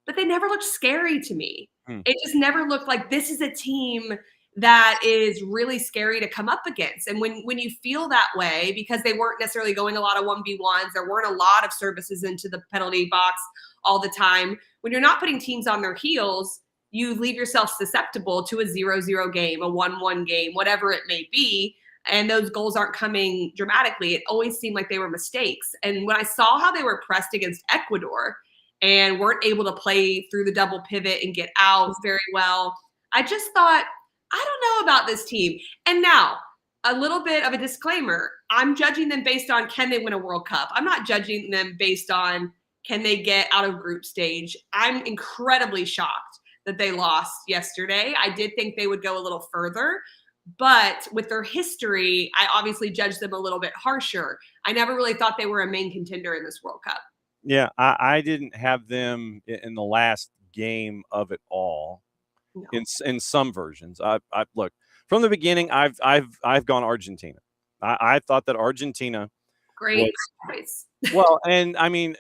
but they never looked scary to me. It just never looked like this is a team that is really scary to come up against. And when you feel that way, because they weren't necessarily going a lot of 1v1s, there weren't a lot of services into the penalty box all the time. When you're not putting teams on their heels, you leave yourself susceptible to a 0-0 game, a 1-1 game, whatever it may be. And those goals aren't coming dramatically. It always seemed like they were mistakes. And when I saw how they were pressed against Ecuador and weren't able to play through the double pivot and get out very well, I just thought, I don't know about this team. And now, a little bit of a disclaimer. I'm judging them based on, can they win a World Cup? I'm not judging them based on, can they get out of group stage? I'm incredibly shocked that they lost yesterday. I did think they would go a little further, but with their history, I obviously judged them a little bit harsher. I never really thought they were a main contender in this World Cup. Yeah, I didn't have them in the last game of it all. No. In some versions, I look from the beginning. I've gone Argentina. I thought that Argentina, great choice. Well, and I mean,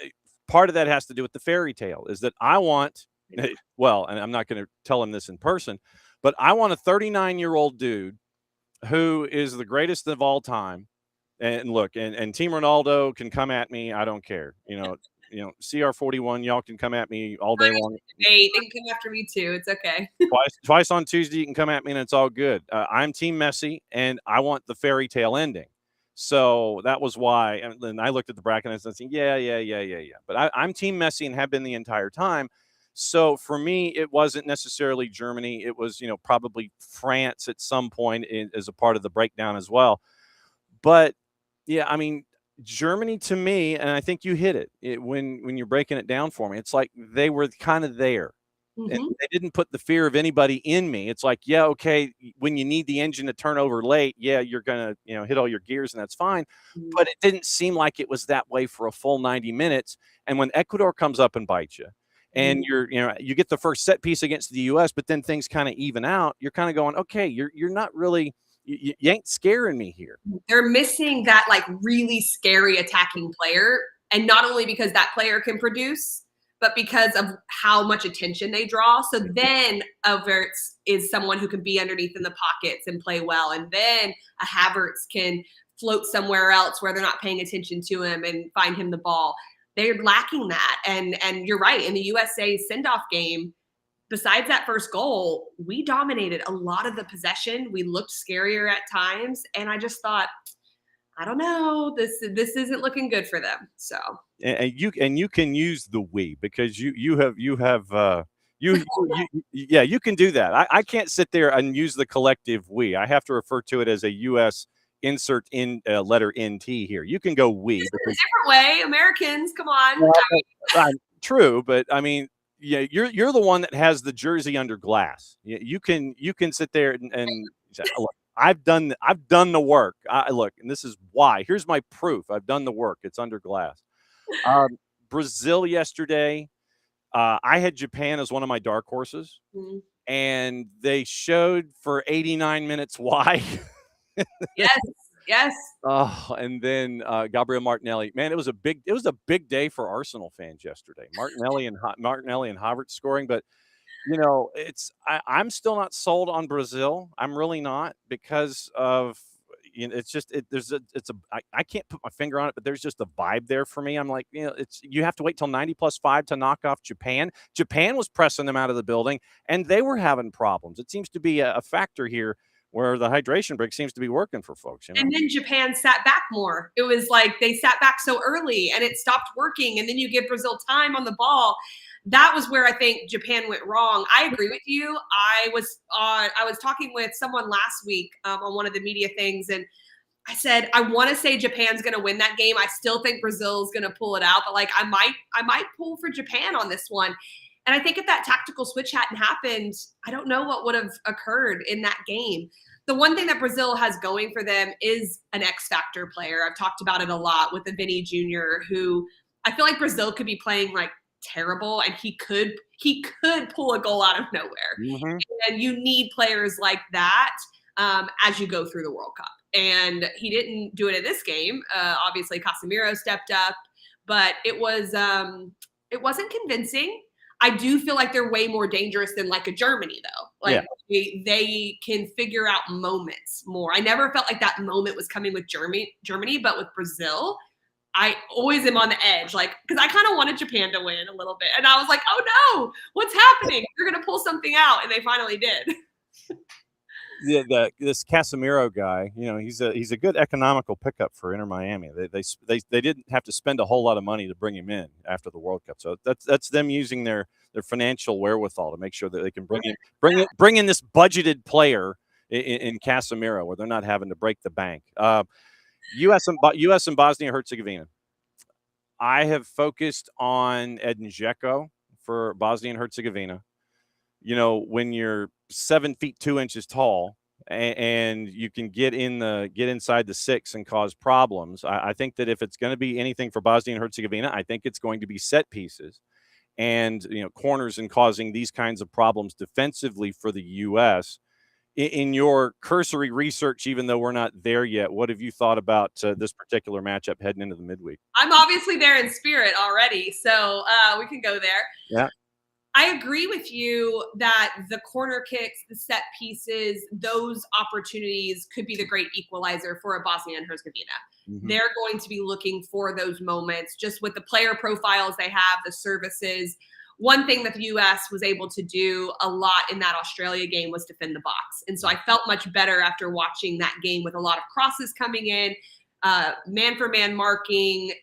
part of that has to do with the fairy tale. Is that I want, well, and I'm not going to tell him this in person, but I want a 39-year-old dude who is the greatest of all time. And look, and Team Ronaldo can come at me. I don't care. CR41, y'all can come at me all day long. They can come after me too. It's okay. twice on Tuesday, you can come at me and it's all good. I'm Team Messi, and I want the fairy tale ending. So that was why. And then I looked at the bracket and I was saying, yeah. But I'm Team Messi and have been the entire time. So for me, it wasn't necessarily Germany. It was, probably France at some point as a part of the breakdown as well. But yeah, I mean, Germany to me, and I think you hit it, when you're breaking it down for me, it's like they were kind of there. And Mhm. they didn't put the fear of anybody in me. It's like, yeah, okay, when you need the engine to turn over late, yeah, you're gonna, hit all your gears and that's fine. Mhm. But it didn't seem like it was that way for a full 90 minutes. And when Ecuador comes up and bites you, and you get the first set piece against the US, but then things kind of even out, you're kind of going, okay, you're not really you ain't scaring me here. They're missing that like really scary attacking player. And not only because that player can produce, but because of how much attention they draw. So then Havertz is someone who can be underneath in the pockets and play well. And then a Havertz can float somewhere else where they're not paying attention to him and find him the ball. They're lacking that. And you're right. In the USA send-off game, besides that first goal, we dominated a lot of the possession. We looked scarier at times. And I just thought, I don't know, this isn't looking good for them. So And you can use the we because you have you can do that. I can't sit there and use the collective we. I have to refer to it as a U.S. insert in letter NT here. You can go we just in a because different way. Americans, come on. true, but I mean, yeah, you're the one that has the jersey under glass. You can sit there and say, look, I've done the work. Look, and this is why. Here's my proof. I've done the work. It's under glass. Brazil yesterday. I had Japan as one of my dark horses, and they showed for 89 minutes why. Yes. Oh, and then Gabriel Martinelli. Man, it was a big day for Arsenal fans yesterday. Martinelli and Havertz scoring, but I'm still not sold on Brazil. I'm really not because of it's just I can't put my finger on it, but there's just a vibe there for me. I'm like, you have to wait till 90+5 to knock off Japan. Japan was pressing them out of the building, and they were having problems. It seems to be a factor here where the hydration break seems to be working for folks. And then Japan sat back more. It was like they sat back so early and it stopped working. And then you give Brazil time on the ball. That was where I think Japan went wrong. I agree with you. I was talking with someone last week on one of the media things, and I said, I want to say Japan's going to win that game. I still think Brazil's going to pull it out, but like I might pull for Japan on this one. And I think if that tactical switch hadn't happened, I don't know what would have occurred in that game. The one thing that Brazil has going for them is an X factor player. I've talked about it a lot with the Vinny Jr., who I feel like Brazil could be playing like terrible and he could pull a goal out of nowhere. Mm-hmm. And you need players like that as you go through the World Cup. And he didn't do it in this game. Obviously, Casemiro stepped up, but it wasn't convincing. I do feel like they're way more dangerous than like a Germany, though. Like they can figure out moments more. I never felt like that moment was coming with Germany, but with Brazil, I always am on the edge, like because I kind of wanted Japan to win a little bit, and I was like, oh no, what's happening? They're gonna pull something out, and they finally did. Yeah, this Casemiro guy, he's a good economical pickup for Inter Miami. They didn't have to spend a whole lot of money to bring him in after the World Cup, so that's them using their financial wherewithal to make sure that they can bring in this budgeted player in Casemiro, where they're not having to break the bank. U.S. and Bosnia Herzegovina. I have focused on Edin Dzeko for Bosnia and Herzegovina. When you're 7 feet 2 inches tall and you can get inside the 6 and cause problems, I think that if it's going to be anything for Bosnia and Herzegovina, I think it's going to be set pieces and corners and causing these kinds of problems defensively for the U.S. In your cursory research, even though we're not there yet, what have you thought about this particular matchup heading into the midweek? I'm obviously there in spirit already, so we can go there. Yeah. I agree with you that the corner kicks, the set pieces, those opportunities could be the great equalizer for a Bosnia and Herzegovina. Mm-hmm. They're going to be looking for those moments just with the player profiles they have, the services. One thing that the U.S. was able to do a lot in that Australia game was defend the box. And so I felt much better after watching that game with a lot of crosses coming in. man-for-man marking.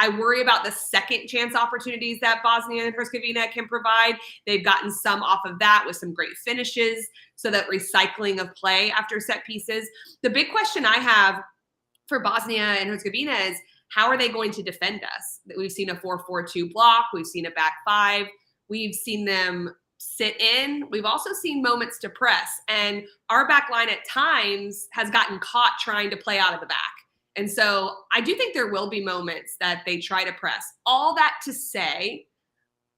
I worry about the second chance opportunities that Bosnia and Herzegovina can provide. They've gotten some off of that with some great finishes, so that recycling of play after set pieces. The big question I have for Bosnia and Herzegovina is, how are they going to defend us? We've seen a 4-4-2 block. We've seen a back five. We've seen them sit in. We've also seen moments to press. And our back line at times has gotten caught trying to play out of the back. And so I do think there will be moments that they try to press. All that to say,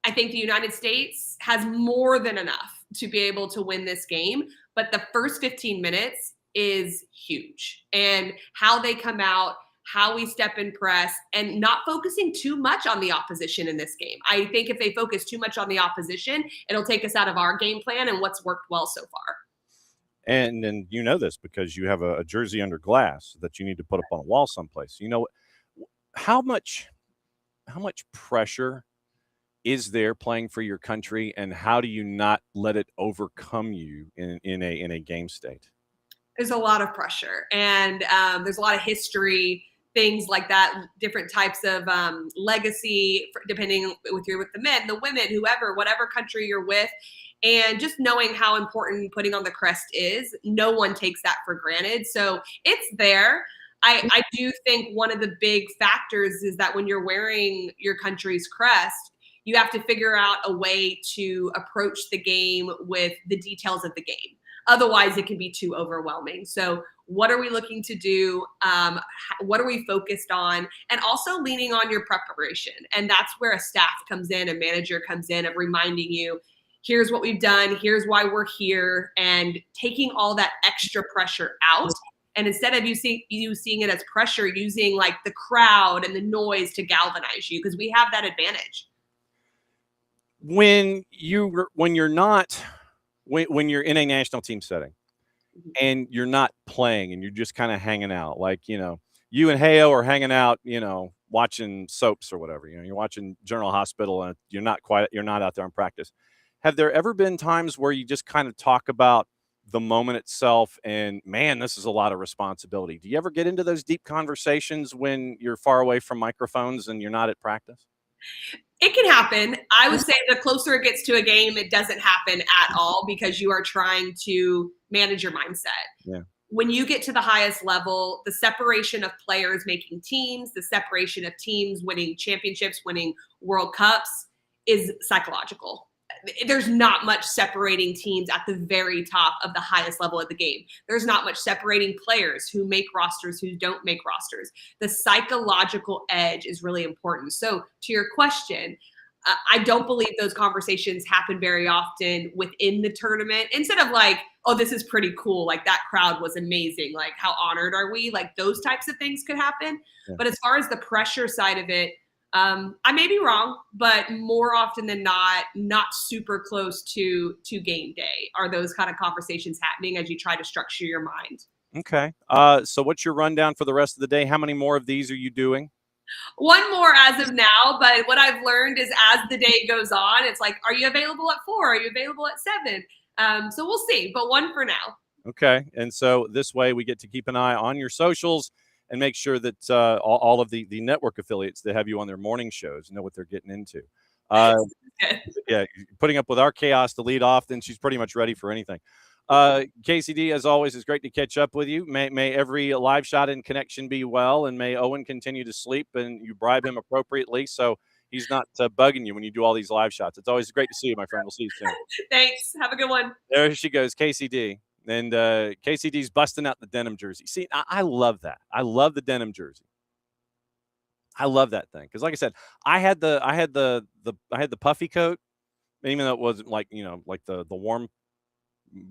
I think the United States has more than enough to be able to win this game. But the first 15 minutes is huge. And how they come out, how we step in press, and not focusing too much on the opposition in this game. I think if they focus too much on the opposition, it'll take us out of our game plan and what's worked well so far. And then you know this because you have a jersey under glass that you need to put up on a wall someplace. You know, how much pressure is there playing for your country, and how do you not let it overcome you in a game state? There's a lot of pressure, and there's a lot of history, things like that, different types of legacy, depending if you're with the men, the women, whoever, whatever country you're with. And just knowing how important putting on the crest is, no one takes that for granted. So it's there. I do think one of the big factors is that when you're wearing your country's crest, you have to figure out a way to approach the game with the details of the game. Otherwise, it can be too overwhelming. So what are we looking to do? What are we focused on? And also leaning on your preparation. And that's where a staff comes in, a manager comes in, of reminding you, here's what we've done, here's why we're here, and taking all that extra pressure out. And instead of you seeing it as pressure, using like the crowd and the noise to galvanize you, because we have that advantage. When you're in a national team setting and you're not playing and you're just kind of hanging out, like, you know, you and Heyo are hanging out, you know, watching soaps or whatever, you know, you're watching General Hospital and you're not out there in practice. Have there ever been times where you just kind of talk about the moment itself and, man, this is a lot of responsibility? Do you ever get into those deep conversations when you're far away from microphones and you're not at practice? It can happen. I would say the closer it gets to a game, it doesn't happen at all, because you are trying to manage your mindset. Yeah. When you get to the highest level, the separation of players making teams, the separation of teams winning championships, winning World Cups is psychological. There's not much separating teams at the very top of the highest level of the game. There's not much separating players who make rosters, who don't make rosters. The psychological edge is really important. So to your question, I don't believe those conversations happen very often within the tournament. Instead of like, oh, this is pretty cool, like that crowd was amazing, like how honored are we? Like those types of things could happen. Yeah. But as far as the pressure side of it, I may be wrong, but more often than not super close to game day are those kind of conversations happening as you try to structure your mind. Okay. So what's your rundown for the rest of the day? How many more of these are you doing? One more as of now, but what I've learned is as the day goes on, it's like, are you available at 4? Are you available at 7? So we'll see, but one for now. Okay. And so this way we get to keep an eye on your socials and make sure that all of the network affiliates that have you on their morning shows know what they're getting into. Yeah, putting up with our chaos to lead off, then she's pretty much ready for anything. Kacey D, as always, is great to catch up with you. May every live shot and connection be well, and may Owen continue to sleep and you bribe him appropriately so he's not bugging you when you do all these live shots. It's always great to see you, my friend. We'll see you soon. Thanks. Have a good one. There she goes, Kacey D. And Kacey D's busting out the denim jersey. See, I love that. I love the denim jersey. I love that thing because, like I said, I had the puffy coat, even though it wasn't like, you know, like the warm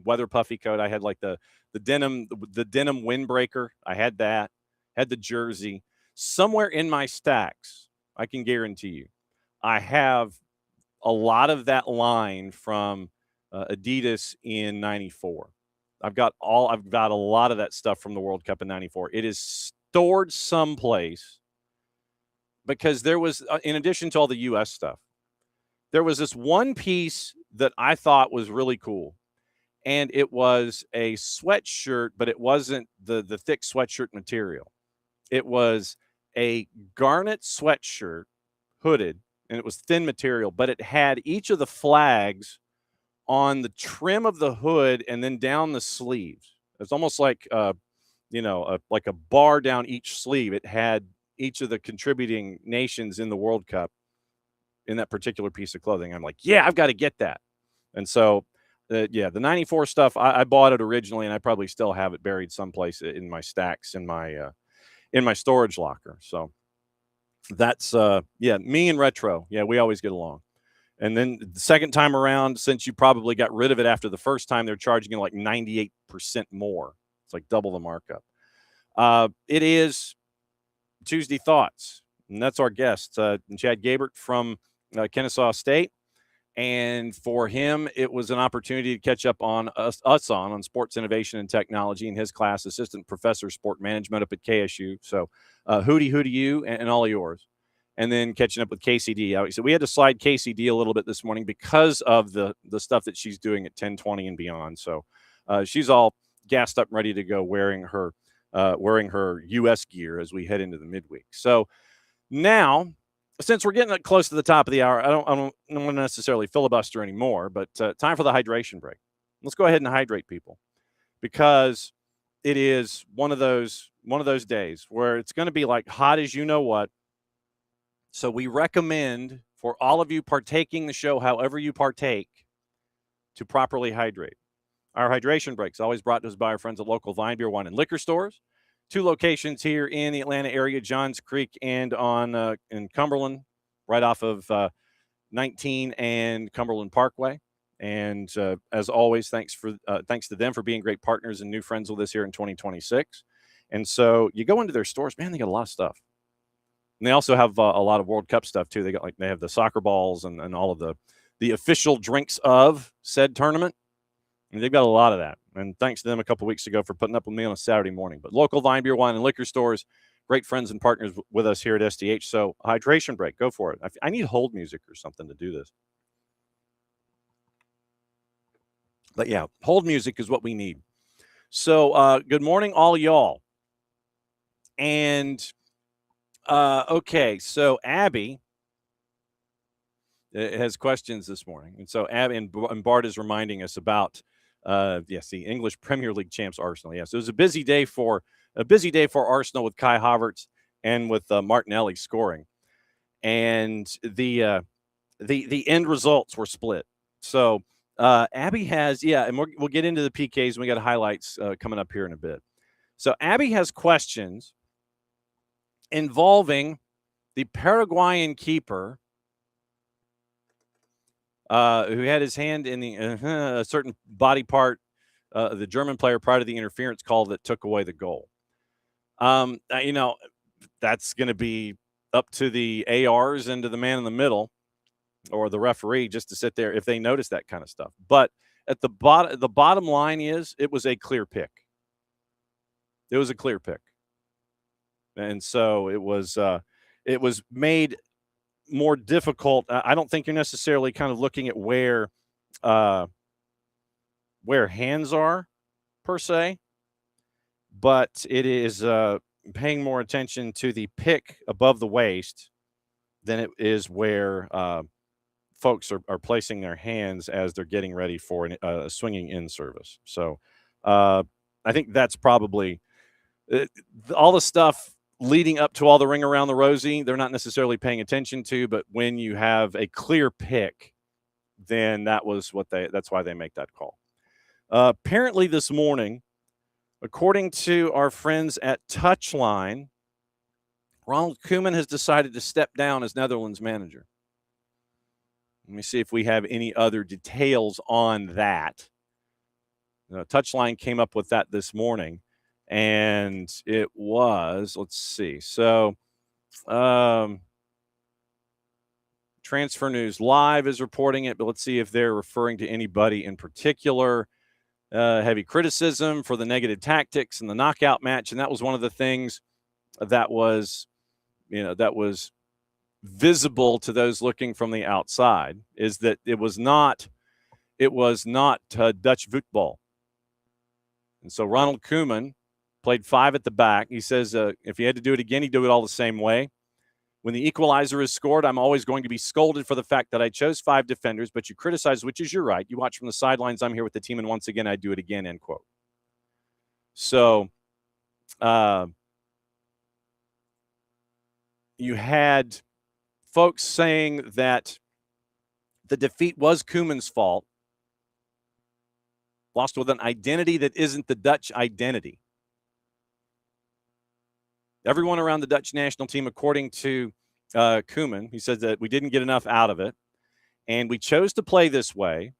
weather puffy coat. I had like the denim windbreaker. I had that. Had the jersey. Somewhere in my stacks, I can guarantee you, I have a lot of that line from Adidas in '94. I've got a lot of that stuff from the World Cup in '94. It is stored someplace because there was, in addition to all the U.S. stuff, there was this one piece that I thought was really cool. And it was a sweatshirt, but it wasn't the thick sweatshirt material. It was a garnet sweatshirt, hooded, and it was thin material, but it had each of the flags on the trim of the hood and then down the sleeves. It's almost like like a bar down each sleeve. It had each of the contributing nations in the World Cup in that particular piece of clothing. I'm like, yeah, I've got to get that. And so, the 94 stuff, I bought it originally, and I probably still have it buried someplace in my stacks in my storage locker. So that's me and retro. Yeah, we always get along. And then the second time around, since you probably got rid of it after the first time, they're charging you like 98% more. It's like double the markup. It is Tuesday Thoughts, and that's our guest, Chad Goebert from Kennesaw State. And for him, it was an opportunity to catch up on us on sports innovation and technology in his class, assistant professor of sport management up at KSU. So hooty you and all yours. And then catching up with Kacey D. So we had to slide Kacey D a little bit this morning because of the stuff that she's doing at 10:20 and beyond. So she's all gassed up and ready to go wearing her U.S. gear as we head into the midweek. So now, since we're getting close to the top of the hour, I don't want to necessarily filibuster anymore, but time for the hydration break. Let's go ahead and hydrate people, because it is one of those days where it's going to be like hot as you know what. So we recommend for all of you partaking the show, however you partake, to properly hydrate. Our hydration break is always brought to us by our friends at local Vine Beer, Wine, and Liquor stores. 2 locations here in the Atlanta area, Johns Creek and in Cumberland, right off of 19 and Cumberland Parkway. And as always, thanks to them for being great partners and new friends with us here in 2026. And so you go into their stores, man, they got a lot of stuff. And they also have a lot of World Cup stuff too. They have the soccer balls and all of the official drinks of said tournament. And they've got a lot of that. And thanks to them a couple weeks ago for putting up with me on a Saturday morning. But local Vine Beer, Wine, and Liquor stores, great friends and partners with us here at SDH. So hydration break, go for it. I need hold music or something to do this. But yeah, hold music is what we need. So good morning, all y'all. And okay, so Abby has questions this morning. And so Abby and Bart is reminding us about the English Premier League champs Arsenal. Yes, it was a busy day for Arsenal with Kai Havertz and with Martinelli scoring, and the end results were split. So Abby has and we'll get into the PKs, and we got highlights coming up here in a bit. So Abby has questions involving the Paraguayan keeper who had his hand in a certain body part, the German player, prior to the interference call that took away the goal. That's going to be up to the ARs and to the man in the middle or the referee just to sit there if they notice that kind of stuff. But at the bottom line is it was a clear pick. It was a clear pick. And so it was made more difficult. I don't think you're necessarily kind of looking at where hands are per se, but it is paying more attention to the pick above the waist than it is where folks are placing their hands as they're getting ready for a swinging in service. So I think that's probably all the stuff leading up to all the ring around the rosy, they're not necessarily paying attention to, but when you have a clear pick, then that's why they make that call. Apparently this morning, according to our friends at Touchline, Ronald Koeman has decided to step down as Netherlands manager. Let me see if we have any other details on that. Touchline came up with that this morning. And it was, let's see. So, Transfer News Live is reporting it, but let's see if they're referring to anybody in particular. Heavy criticism for the negative tactics in the knockout match. And that was one of the things that was visible to those looking from the outside, is that it was not Dutch football. And so Ronald Koeman played 5 at the back. He says if he had to do it again, he'd do it all the same way. When the equalizer is scored, I'm always going to be scolded for the fact that I chose 5 defenders, but you criticize, which is your right. You watch from the sidelines. I'm here with the team, and once again, I do it again, end quote. So you had folks saying that the defeat was Koeman's fault, lost with an identity that isn't the Dutch identity. Everyone around the Dutch national team, according to Koeman, he said that we didn't get enough out of it, and we chose to play this way.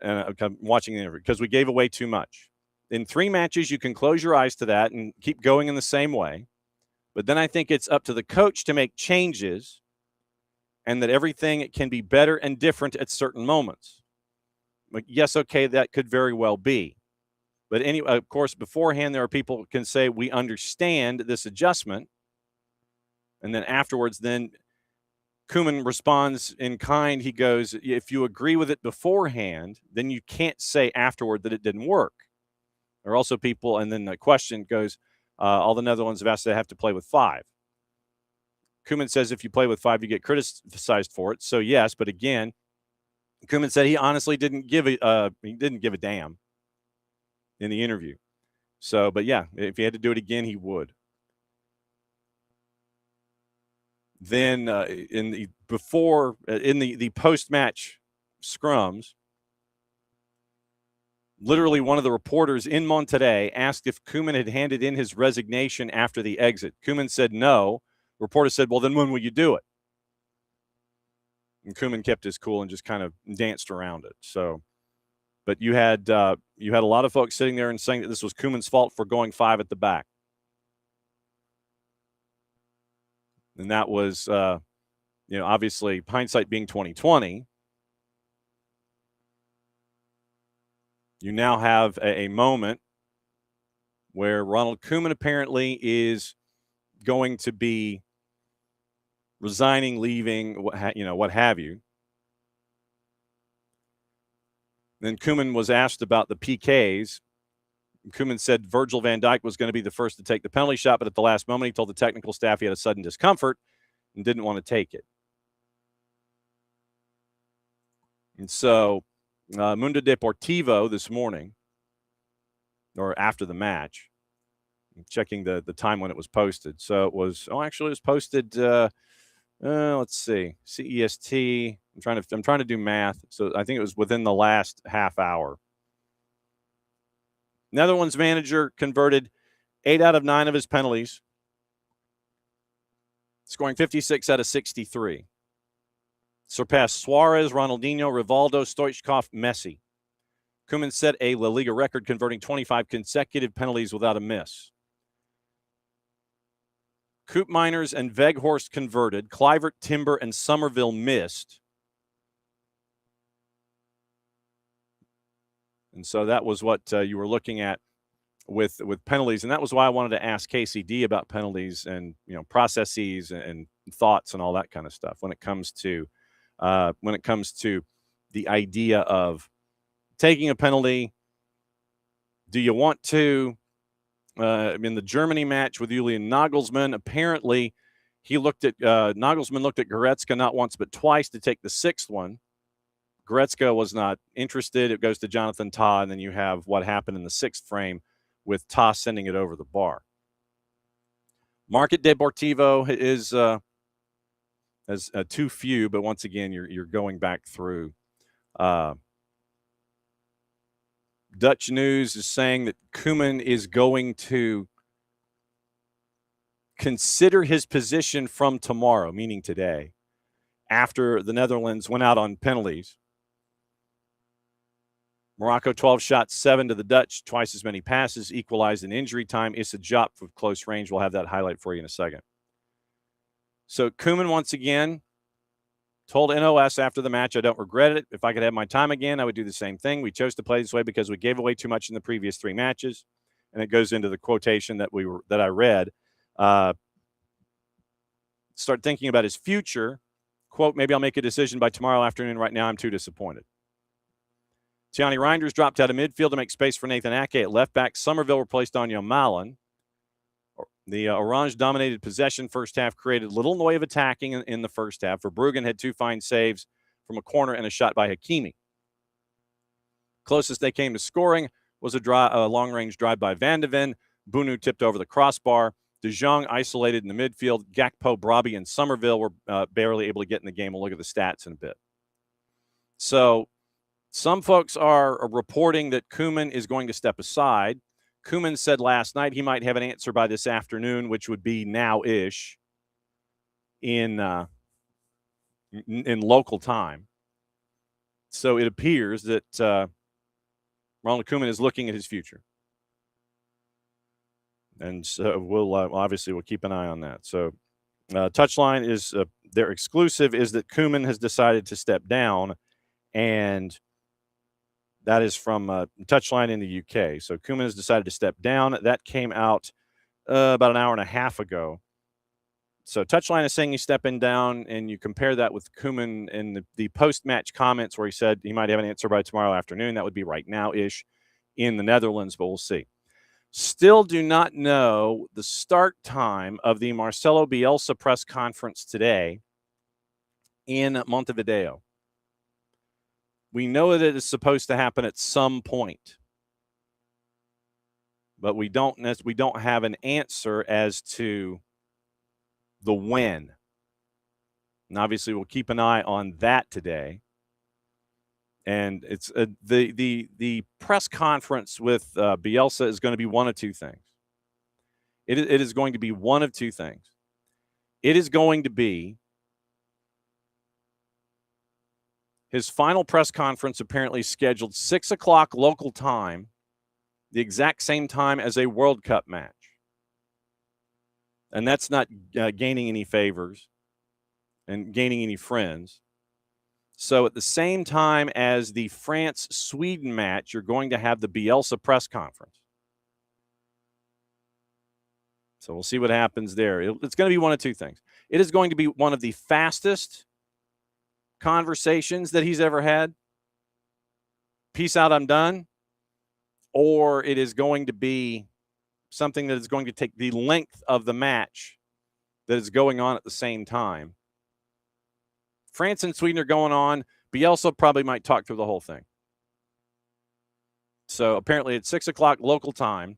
I'm watching the interview because we gave away too much. In 3 matches, you can close your eyes to that and keep going in the same way. But then I think it's up to the coach to make changes, and that everything can be better and different at certain moments. But yes, okay, that could very well be. But anyway, of course, beforehand, there are people who can say, we understand this adjustment. And then afterwards, then Koeman responds in kind. He goes, if you agree with it beforehand, then you can't say afterward that it didn't work. There are also people, and then the question goes, all the Netherlands have asked they have to play with 5. Koeman says if you play with 5, you get criticized for it. So yes, but again, Koeman said he honestly didn't give a damn in the interview. So, but yeah, if he had to do it again, he would. Then in the post-match scrums, literally one of the reporters in Monterrey asked if Koeman had handed in his resignation after the exit. Koeman said no. The reporter said, well, then when will you do it? And Koeman kept his cool and just kind of danced around it. So, but you had a lot of folks sitting there and saying that this was Koeman's fault for going 5 at the back. And that was, obviously hindsight being 2020. You now have a moment where Ronald Koeman apparently is going to be resigning, leaving, what have you. Then Koeman was asked about the PKs. Koeman said Virgil van Dijk was going to be the first to take the penalty shot, but at the last moment he told the technical staff he had a sudden discomfort and didn't want to take it. And so Mundo Deportivo this morning, or after the match, checking the time when it was posted. So it was, it was posted, let's see, CEST. I'm trying to do math. So I think it was within the last half hour. Netherlands manager converted 8 out of 9 of his penalties, scoring 56 out of 63. Surpassed Suarez, Ronaldinho, Rivaldo, Stoichkov, Messi. Koeman set a La Liga record, converting 25 consecutive penalties without a miss. Koopmeiners and Weghorst converted. Kluivert, Timber, and Somerville missed. And so that was what you were looking at with penalties. And that was why I wanted to ask Kacey D about penalties and, processes and thoughts and all that kind of stuff when it comes to the idea of taking a penalty. Do you want to? In the Germany match with Julian Nagelsmann, apparently Nagelsmann looked at Goretzka not once but twice to take the 6th one. Goretzka was not interested. It goes to Jonathan Tah, and then you have what happened in the 6th frame with Tah sending it over the bar. Market Deportivo is as too few, but once again, you're going back through. Dutch News is saying that Koeman is going to consider his position from tomorrow, meaning today, after the Netherlands went out on penalties. Morocco 12 shots, 7 to the Dutch, twice as many passes, equalized in injury time. Issa Diop for close range. We'll have that highlight for you in a second. So Koeman, once again, told NOS after the match, I don't regret it. If I could have my time again, I would do the same thing. We chose to play this way because we gave away too much in the previous 3 matches. And it goes into the quotation that I read. Start thinking about his future. Quote, maybe I'll make a decision by tomorrow afternoon. Right now, I'm too disappointed. Tiani Reinders dropped out of midfield to make space for Nathan Ake at left back. Somerville replaced Anya Mallon. The Orange-dominated possession first half created little in the way of attacking in the first half. Verbruggen had 2 fine saves from a corner and a shot by Hakimi. Closest they came to scoring was a long-range drive by Van de Ven. Bunu tipped over the crossbar. De Jong isolated in the midfield. Gakpo, Brabi, and Somerville were barely able to get in the game. We'll look at the stats in a bit. So some folks are reporting that Koeman is going to step aside. Koeman said last night he might have an answer by this afternoon, which would be now-ish in local time. So it appears that Ronald Koeman is looking at his future. And so we'll keep an eye on that. So Touchline is their exclusive is that Koeman has decided to step down, and that is from Touchline in the UK. So Koeman has decided to step down. That came out about an hour and a half ago. So Touchline is saying he's stepping down, and you compare that with Koeman in the post-match comments where he said he might have an answer by tomorrow afternoon. That would be right now-ish in the Netherlands, but we'll see. Still do not know the start time of the Marcelo Bielsa press conference today in Montevideo. We know that it is supposed to happen at some point, but we don't have an answer as to the when. And obviously, we'll keep an eye on that today. And it's the press conference with Bielsa is going to be one of two things. It is going to be one of two things. It is going to be his final press conference, apparently scheduled 6 o'clock local time, the exact same time as a World Cup match. And that's not gaining any favors and gaining any friends. So at the same time as the France-Sweden match, you're going to have the Bielsa press conference. So we'll see what happens there. It's going to be one of two things. It is going to be one of the fastest conversations that he's ever had. Peace out, I'm done. Or it is going to be something that is going to take the length of the match that is going on at the same time. France and Sweden are going on. Bielsa probably might talk through the whole thing. So apparently at 6 o'clock local time,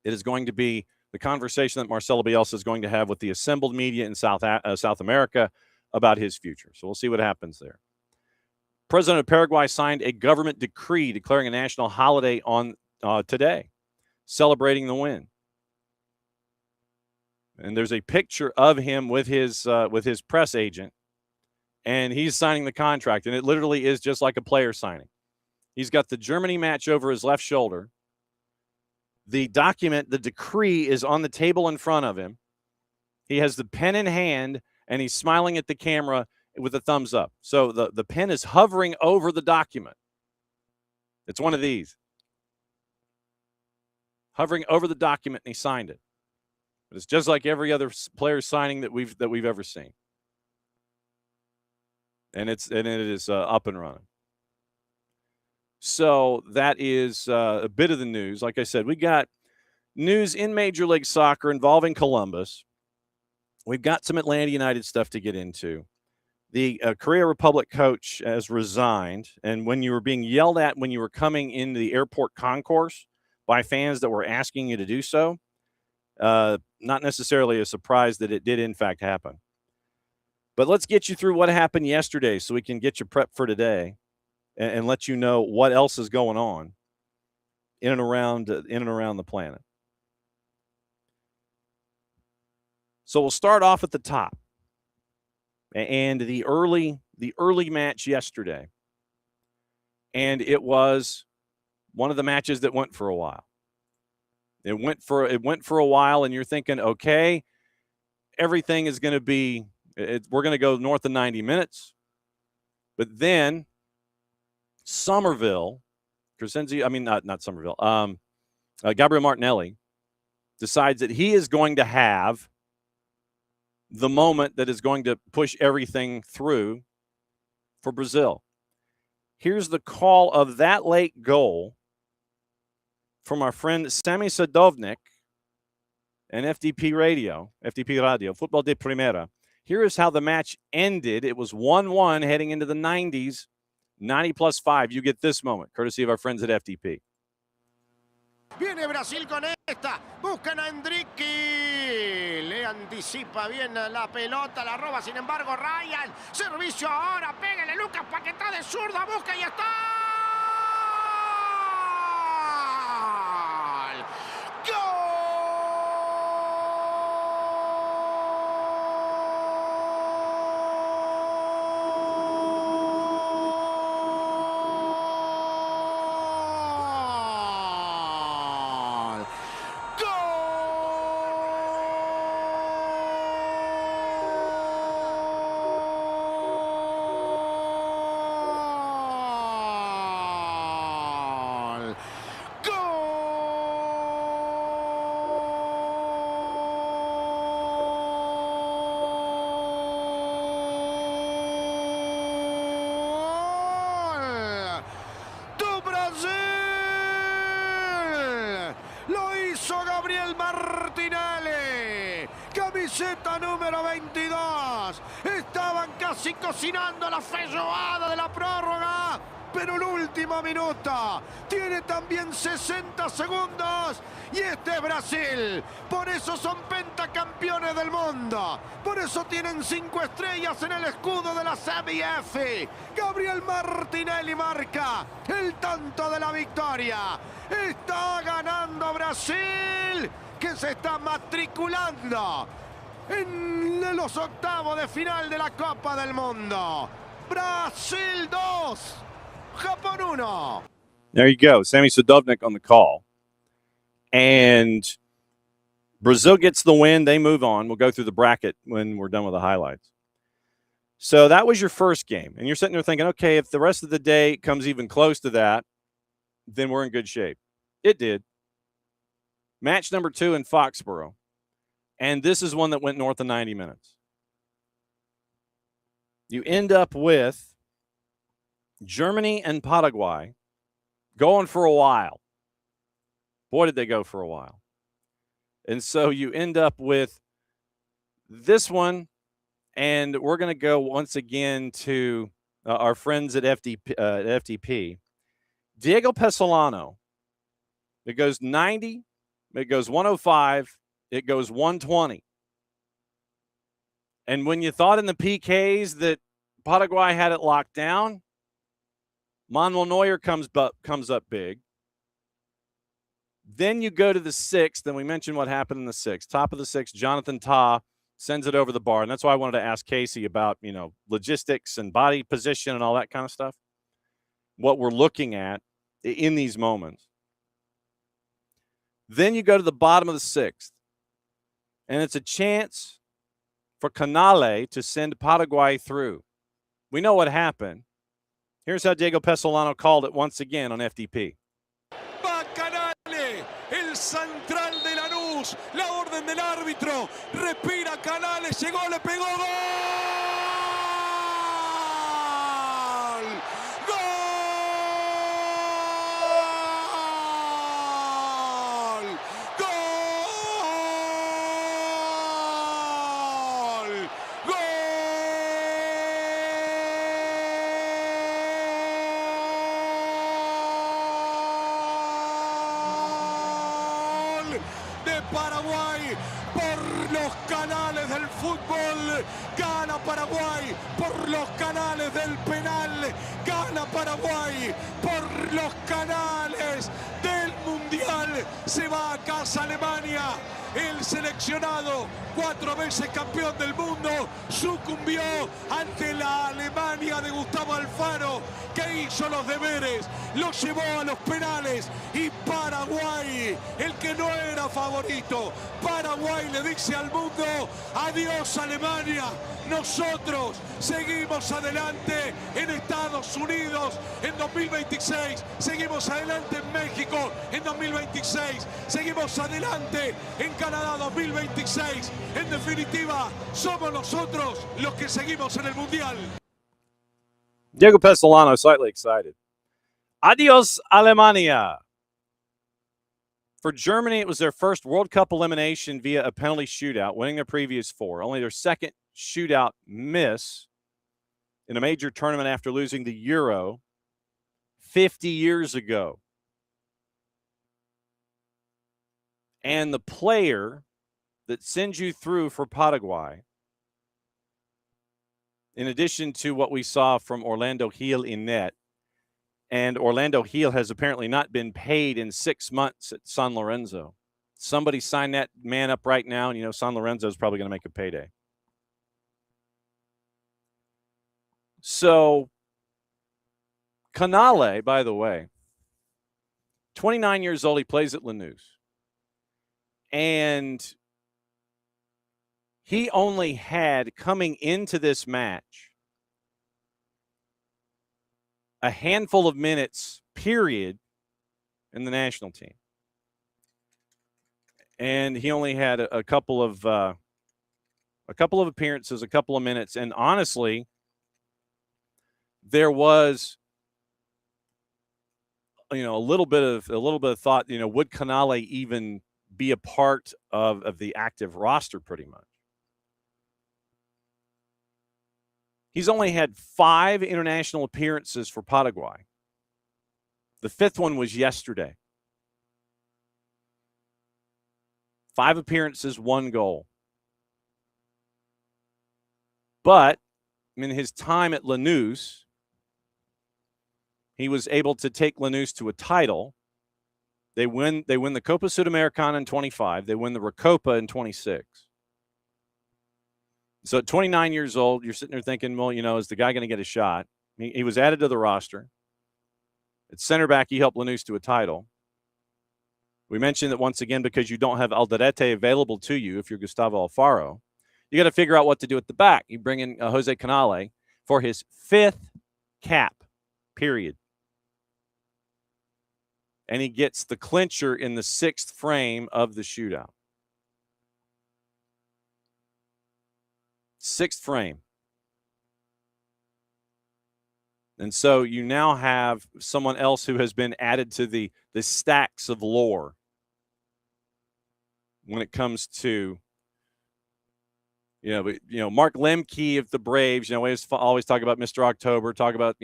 it is going to be the conversation that Marcelo Bielsa is going to have with the assembled media in South America about his future. So we'll see what happens there. President of Paraguay signed a government decree declaring a national holiday on today, celebrating the win. And there's a picture of him with his press agent, and he's signing the contract. And it literally is just like a player signing. He's got the Germany match over his left shoulder. The document, the decree, is on the table in front of him. He has the pen in hand, and he's smiling at the camera with a thumbs up. So the pen is hovering over the document. It's one of these. Hovering over the document, and he signed it. But it's just like every other player signing that we've ever seen. And it is up and running. So that is a bit of the news. Like I said, we got news in Major League Soccer involving Columbus. We've got some Atlanta United stuff to get into. The Korea Republic coach has resigned. And when you were being yelled at when you were coming into the airport concourse by fans that were asking you to do so, not necessarily a surprise that it did, in fact, happen. But let's get you through what happened yesterday so we can get you prepped for today and let you know what else is going on in and around the planet. So we'll start off at the top. And the early match yesterday. And it was one of the matches that went for a while. It went for a while, and you're thinking, okay, everything is going to be we're going to go north of 90 minutes. But then Somerville, not Somerville, Gabriel Martinelli decides that he is going to have the moment that is going to push everything through for Brazil. Here's the call of that late goal from our friend Sami Sadovnik and FDP Radio, Football de Primera. Here is how the match ended. It was 1-1 heading into the 90s, 90+5. You get this moment, courtesy of our friends at FDP. Viene Brasil con esta, buscan a Endricky, le anticipa bien la pelota, la roba, sin embargo Ryan, servicio ahora, pégale Lucas Paquetá de zurda, busca y está. Camiseta número 22. Estaban casi cocinando la feijoada de la prórroga, pero el último minuto tiene también 60 segundos y este es Brasil. Por eso son pentacampeones del mundo. Por eso tienen 5 estrellas en el escudo de la SDH. Gabriel Martinelli marca el tanto de la victoria. Está ganando Brasil, que se está matriculando en los octavos de final de la Copa del Mundo. Brasil 2, Japón 1. There you go. Sami Sadovnik on the call. And Brazil gets the win. They move on. We'll go through the bracket when we're done with the highlights. So that was your first game. And you're sitting there thinking, okay, if the rest of the day comes even close to that, then we're in good shape. It did. Match number 2 in Foxborough. And this is one that went north of 90 minutes. You end up with Germany and Paraguay going for a while. Boy, did they go for a while. And so you end up with this one, and we're going to go once again to our friends at FDP. Diego Pesolano. It goes 90. It goes 105. It goes 120. And when you thought in the PKs that Paraguay had it locked down, Manuel Neuer comes up big. Then you go to the 6th, and we mentioned what happened in the 6th. Top of the 6th, Jonathan Tah sends it over the bar. And that's why I wanted to ask Kacey about, logistics and body position and all that kind of stuff. What we're looking at in these moments. Then you go to the bottom of the 6th, and it's a chance for Canale to send Paraguay through. We know what happened. Here's how Diego Pesolano called it once again on FDP. Va Canale, el central de Lanús, la orden del árbitro, respira Canale, llegó, le pegó, ¡gol! Paraguay por los canales del fútbol, gana Paraguay por los canales del penal, gana Paraguay por los canales del mundial, se va a casa Alemania. El seleccionado, 4 veces campeón del mundo, sucumbió ante la Alemania de Gustavo Alfaro, que hizo los deberes, lo llevó a los penales y Paraguay, el que no era favorito, Paraguay le dice al mundo, adiós Alemania, nosotros seguimos adelante en Estados Unidos en 2026, seguimos adelante en México en 2026, seguimos adelante en Canadá 2026. En definitiva, somos nosotros los que seguimos en el Mundial. Diego Pesolano, slightly excited. Adios, Alemania. For Germany, it was their first World Cup elimination via a penalty shootout, winning their previous 4. Only their second shootout miss in a major tournament after losing the Euro 50 years ago. And the player that sends you through for Paraguay, in addition to what we saw from Orlando Gil in net, and Orlando Gil has apparently not been paid in 6 months at San Lorenzo. Somebody sign that man up right now, and San Lorenzo is probably going to make a payday. So, Canale, by the way, 29 years old, he plays at Lanús. And he only had, coming into this match, a handful of minutes, period, in the national team. And he only had a couple of appearances, a couple of minutes. And honestly, there was a little bit of thought, would Canale even be a part of the active roster pretty much? He's only had 5 international appearances for Paraguay. The 5th one was yesterday. 5 appearances, 1 goal. But in his time at Lanús, he was able to take Lanús to a title. They win the Copa Sudamericana in 25. They win the Recopa in 26. So at 29 years old, you're sitting there thinking, well, is the guy going to get a shot? He was added to the roster. At center back, he helped Lanús to a title. We mentioned that once again, because you don't have Alderete available to you if you're Gustavo Alfaro, you got to figure out what to do at the back. You bring in Jose Canale for his 5th cap, period. And he gets the clincher in the 6th frame of the shootout. 6th frame. And so you now have someone else who has been added to the stacks of lore when it comes to, Mark Lemke of the Braves. We always talk about Mr. October, talk about,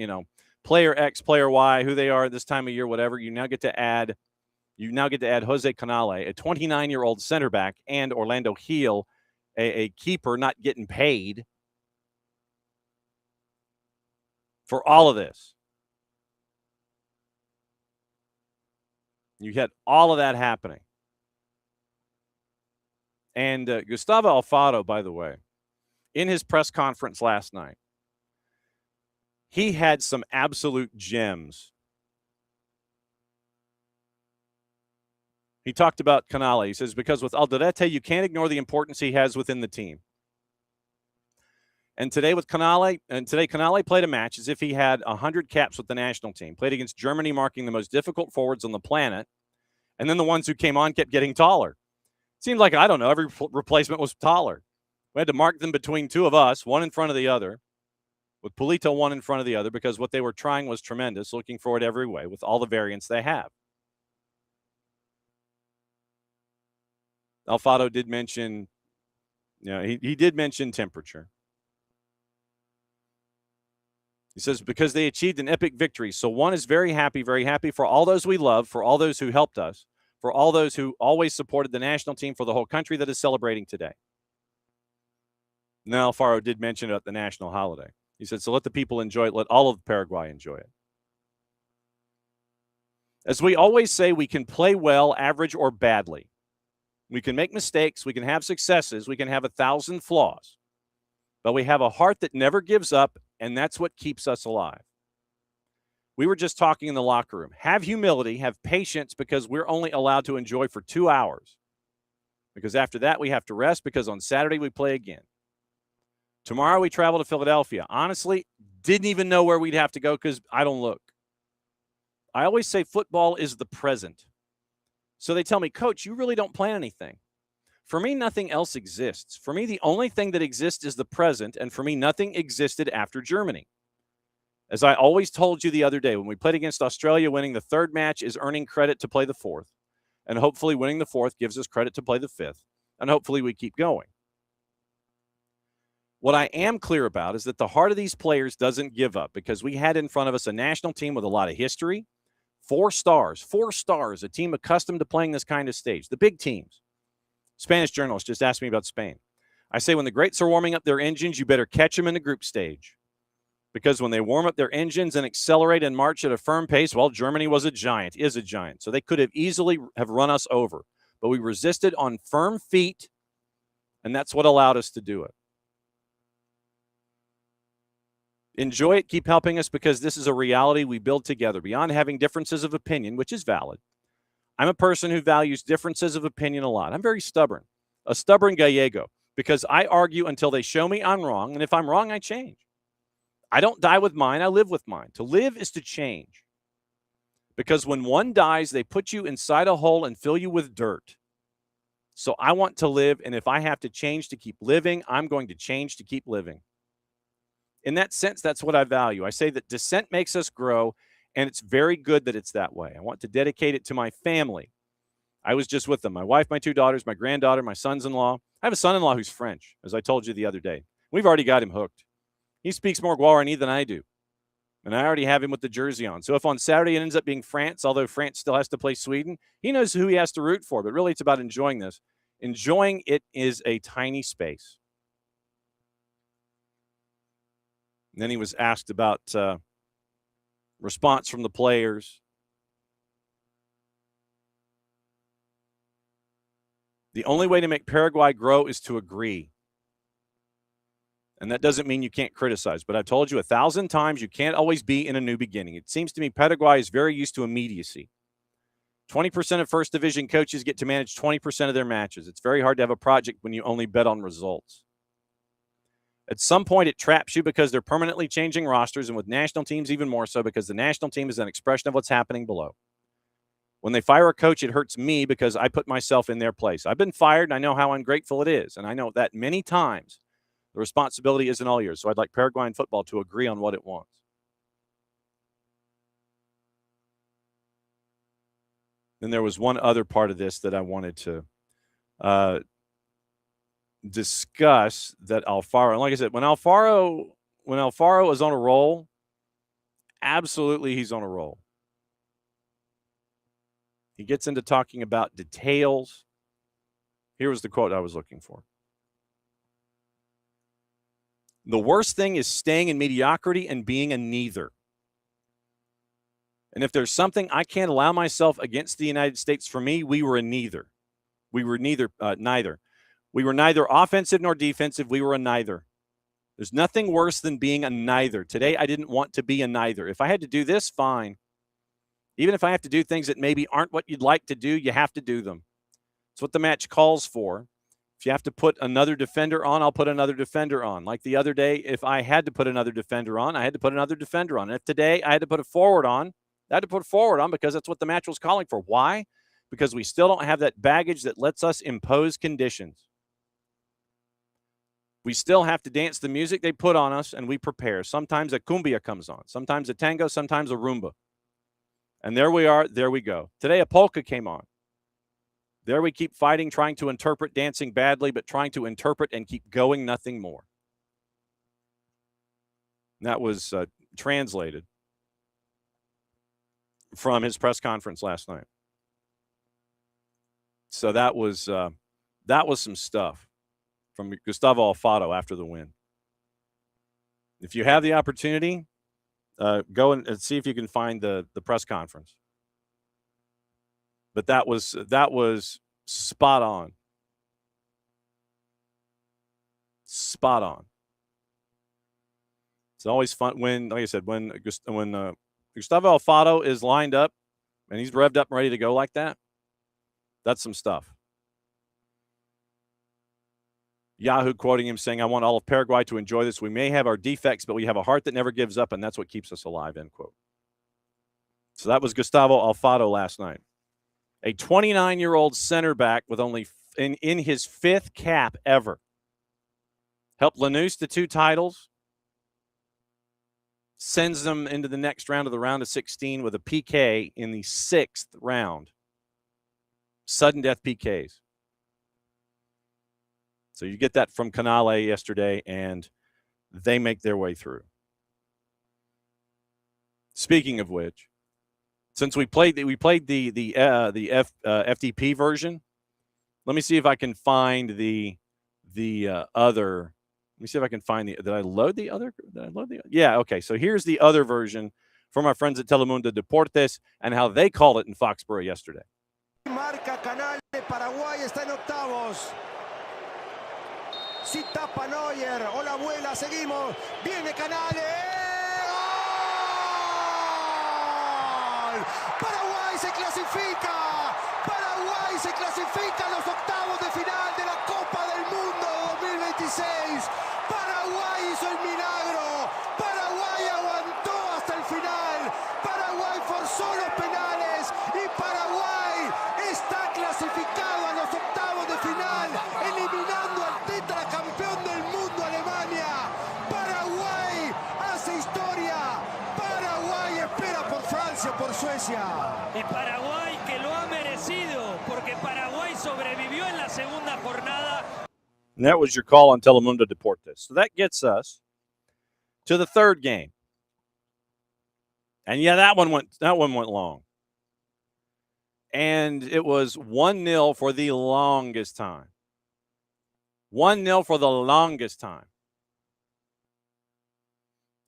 player X, player Y, who they are this time of year, whatever. You now get to add Jose Canale, a 29-year-old center back, and Orlando Gil, a keeper not getting paid for all of this. You had all of that happening. And Gustavo Alfaro, by the way, in his press conference last night, he had some absolute gems. He talked about Canale. He says, because with Alderete, you can't ignore the importance he has within the team. And today Canale played a match as if he had 100 caps with the national team, played against Germany, marking the most difficult forwards on the planet. And then the ones who came on kept getting taller. It seemed like, every replacement was taller. We had to mark them between 2 of us, one in front of the other, with Polito one in front of the other, because what they were trying was tremendous, looking for it every way with all the variants they have. Alfaro did mention, he did mention temperature. He says, because they achieved an epic victory. So one is very happy for all those we love, for all those who helped us, for all those who always supported the national team, for the whole country that is celebrating today. Now, Alfaro did mention it at the national holiday. He said, so let the people enjoy it. Let all of Paraguay enjoy it. As we always say, we can play well, average, or badly. We can make mistakes. We can have successes. We can have 1,000 flaws. But we have a heart that never gives up, and that's what keeps us alive. We were just talking in the locker room. Have humility, have patience, because we're only allowed to enjoy for 2 hours. Because after that, we have to rest, because on Saturday we play again. Tomorrow we travel to Philadelphia. Honestly, didn't even know where we'd have to go because I don't look. I always say football is the present. So they tell me, Coach, you really don't plan anything. For me, nothing else exists. For me, the only thing that exists is the present, and for me, nothing existed after Germany. As I always told you the other day, when we played against Australia, winning the third match is earning credit to play the fourth. And hopefully winning the fourth gives us credit to play the fifth. And hopefully we keep going. What I am clear about is that the heart of these players doesn't give up, because we had in front of us a national team with a lot of history. 4 stars, a team accustomed to playing this kind of stage, the big teams. Spanish journalist just asked me about Spain. I say, when the greats are warming up their engines, you better catch them in the group stage. Because when they warm up their engines and accelerate and march at a firm pace, well, Germany is a giant. So they could have easily have run us over. But we resisted on firm feet, and that's what allowed us to do it. Enjoy it. Keep helping us, because this is a reality we build together. Beyond having differences of opinion, which is valid, I'm a person who values differences of opinion a lot. I'm very stubborn, a stubborn Gallego, because I argue until they show me I'm wrong, and if I'm wrong, I change. I don't die with mine. I live with mine. To live is to change. Because when one dies, they put you inside a hole and fill you with dirt. So I want to live, and if I have to change to keep living, I'm going to change to keep living. In that sense, that's what I value. I say that dissent makes us grow, and it's very good that it's that way. I want to dedicate it to my family. I was just with them. My wife, my 2 daughters, my granddaughter, my sons-in-law. I have a son-in-law who's French, as I told you the other day. We've already got him hooked. He speaks more Guarani than I do. And I already have him with the jersey on. So if on Saturday it ends up being France, although France still has to play Sweden, he knows who he has to root for. But really, it's about enjoying this. Enjoying it is a tiny space. And then he was asked about response from the players. The only way to make Paraguay grow is to agree. And that doesn't mean you can't criticize. But I've told you 1,000 times, you can't always be in a new beginning. It seems to me Paraguay is very used to immediacy. 20% of first division coaches get to manage 20% of their matches. It's very hard to have a project when you only bet on results. At some point, it traps you because they're permanently changing rosters, and with national teams even more so, because the national team is an expression of what's happening below. When they fire a coach, it hurts me because I put myself in their place. I've been fired, and I know how ungrateful it is, and I know that many times the responsibility isn't all yours. So I'd like Paraguayan football to agree on what it wants. Then there was one other part of this that I wanted to discuss, that Alfaro, and like I said, when Alfaro is on a roll, absolutely he's on a roll. He gets into talking about details. Here was the quote I was looking for. The worst thing is staying in mediocrity and being a neither. And if there's something I can't allow myself against the United States, for me, we were a neither. We were neither. We were neither offensive nor defensive. We were a neither. There's nothing worse than being a neither. Today, I didn't want to be a neither. If I had to do this, fine. Even if I have to do things that maybe aren't what you'd like to do, you have to do them. It's what the match calls for. If you have to put another defender on, I'll put another defender on. Like the other day, if I had to put another defender on, I had to put another defender on. And if today I had to put a forward on, I had to put a forward on because that's what the match was calling for. Why? Because we still don't have that baggage that lets us impose conditions. We still have to dance the music they put on us, and we prepare. Sometimes a cumbia comes on. Sometimes a tango, sometimes a rumba. And there we are. There we go. Today a polka came on. There we keep fighting, trying to interpret dancing badly, but trying to interpret and keep going, nothing more. And that was translated from his press conference last night. So that was some stuff from Gustavo Alfaro after the win. If you have the opportunity, go and see if you can find the press conference. But that was spot on. Spot on. It's always fun when, like I said, when Gustavo Alfaro is lined up and he's revved up and ready to go like that. That's some stuff. Yahoo quoting him saying, "I want all of Paraguay to enjoy this. We may have our defects, but we have a heart that never gives up, and that's what keeps us alive," end quote. So that was Gustavo Alfaro last night. A 29-year-old center back with only in his 5th cap ever. Helped Lanús to 2 titles. sends them into the next round of the round of 16 with a PK in the 6th round. Sudden death PKs. So you get that from Canale yesterday, and they make their way through. Speaking of which, since we played the FTP version, let me see if I can find the other. Let me see if I can find the. Did I load the other? Yeah. Okay. So here's the other version from our friends at Telemundo Deportes and how they called it in Foxborough yesterday. Marca Canale, Paraguay está en octavos. Si tapa Neuer, o la abuela, seguimos. Viene Canale. ¡Gol! Paraguay se clasifica. Paraguay se clasifica a los octavos de final de la Copa del Mundo 2026. Paraguay hizo el milagro. Paraguay aguantó hasta el final. Paraguay forzó los penales y Paraguay está clasificado a los octavos de final, eliminando al tetracampeón del mundo, Alemania. Paraguay hace historia. Paraguay espera por Francia, por Suecia. Y Paraguay que lo ha merecido, porque Paraguay sobrevivió en la segunda jornada. And that was your call on Telemundo Deportes. So that gets us to the third game. And yeah, that one went long. And it was 1-0 for the longest time. 1-0 for the longest time.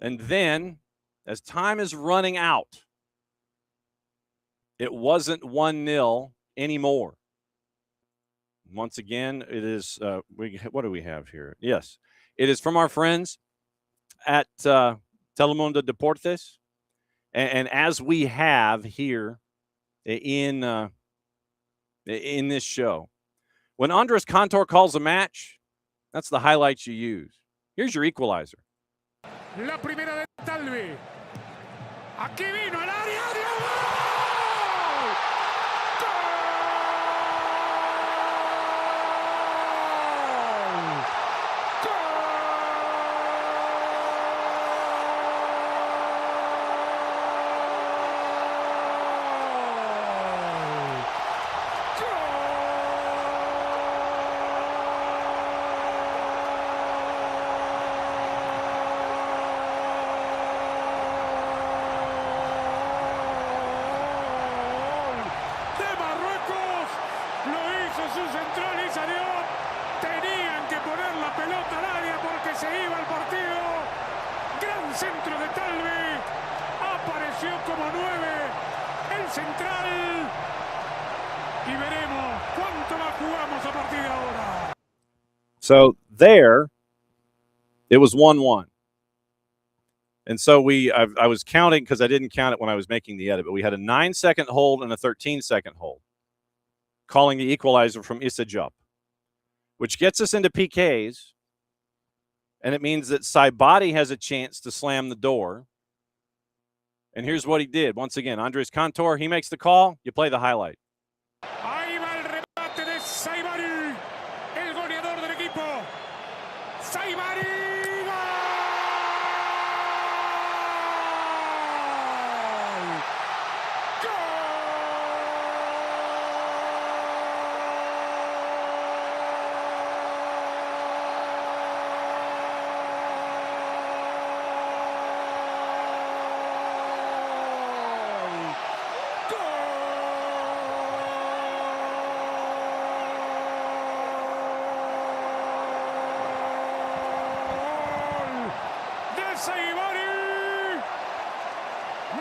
And then, as time is running out, it wasn't 1-0 anymore. Once again, it is, what do we have here? Yes, it is from our friends at Telemundo Deportes. And as we have here in this show, when Andres Cantor calls a match, that's the highlights you use. Here's your equalizer. La primera de Talvi. Aquí vino el área. Centro de Talvi, apareció como 9 el central y veremos cuánto más jugamos a partir de ahora. So there, it was 1-1. And so I was counting because I didn't count it when I was making the edit, but we had a 9-second hold and a 13-second hold, calling the equalizer from Issa Diop, which gets us into PKs. And it means that Saibati has a chance to slam the door. And here's what he did. Once again, Andres Cantor, he makes the call. You play the highlight. Ahí va el remate de Saibati, el goleador del equipo. Saibati.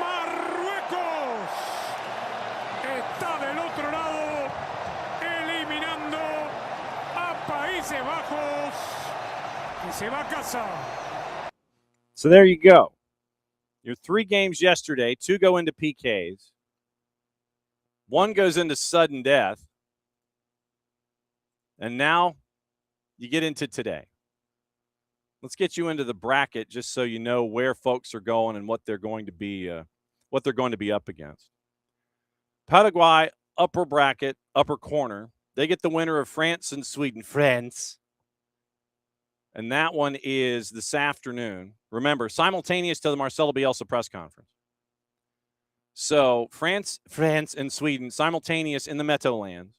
Marruecos está del otro lado, eliminando a Países Bajos, y se va a casa. So there you go. Your 3 games yesterday, 2 go into PKs. 1 goes into sudden death. And now you get into today. Let's get you into the bracket just so you know where folks are going and what they're going to be up against. Paraguay, upper bracket, upper corner. They get the winner of France and Sweden. France. And that one is this afternoon. Remember, simultaneous to the Marcelo Bielsa press conference. So France and Sweden simultaneous in the Meadowlands.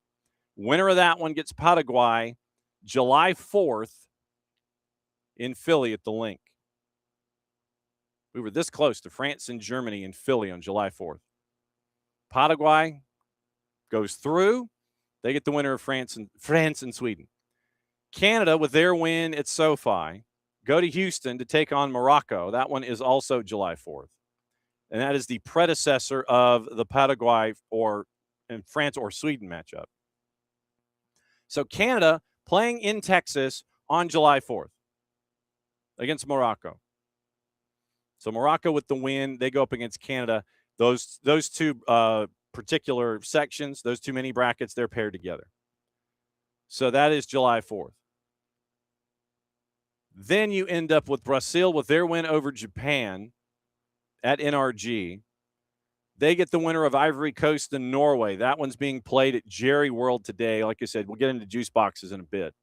Winner of that one gets Paraguay July 4th in Philly at the Link. We were this close to France and Germany in Philly on July 4th. Paraguay goes through. They get the winner of France and Sweden. Canada, with their win at SoFi, go to Houston to take on Morocco. That one is also July 4th. And that is the predecessor of the Paraguay and France or Sweden matchup. So Canada playing in Texas on July 4th against Morocco. So Morocco with the win, they go up against Canada. Those two particular sections, those two mini brackets, they're paired together. So that is July 4th. Then you end up with Brazil with their win over Japan at NRG. They get the winner of Ivory Coast and Norway. That one's being played at Jerry World today. Like I said, we'll get into juice boxes in a bit.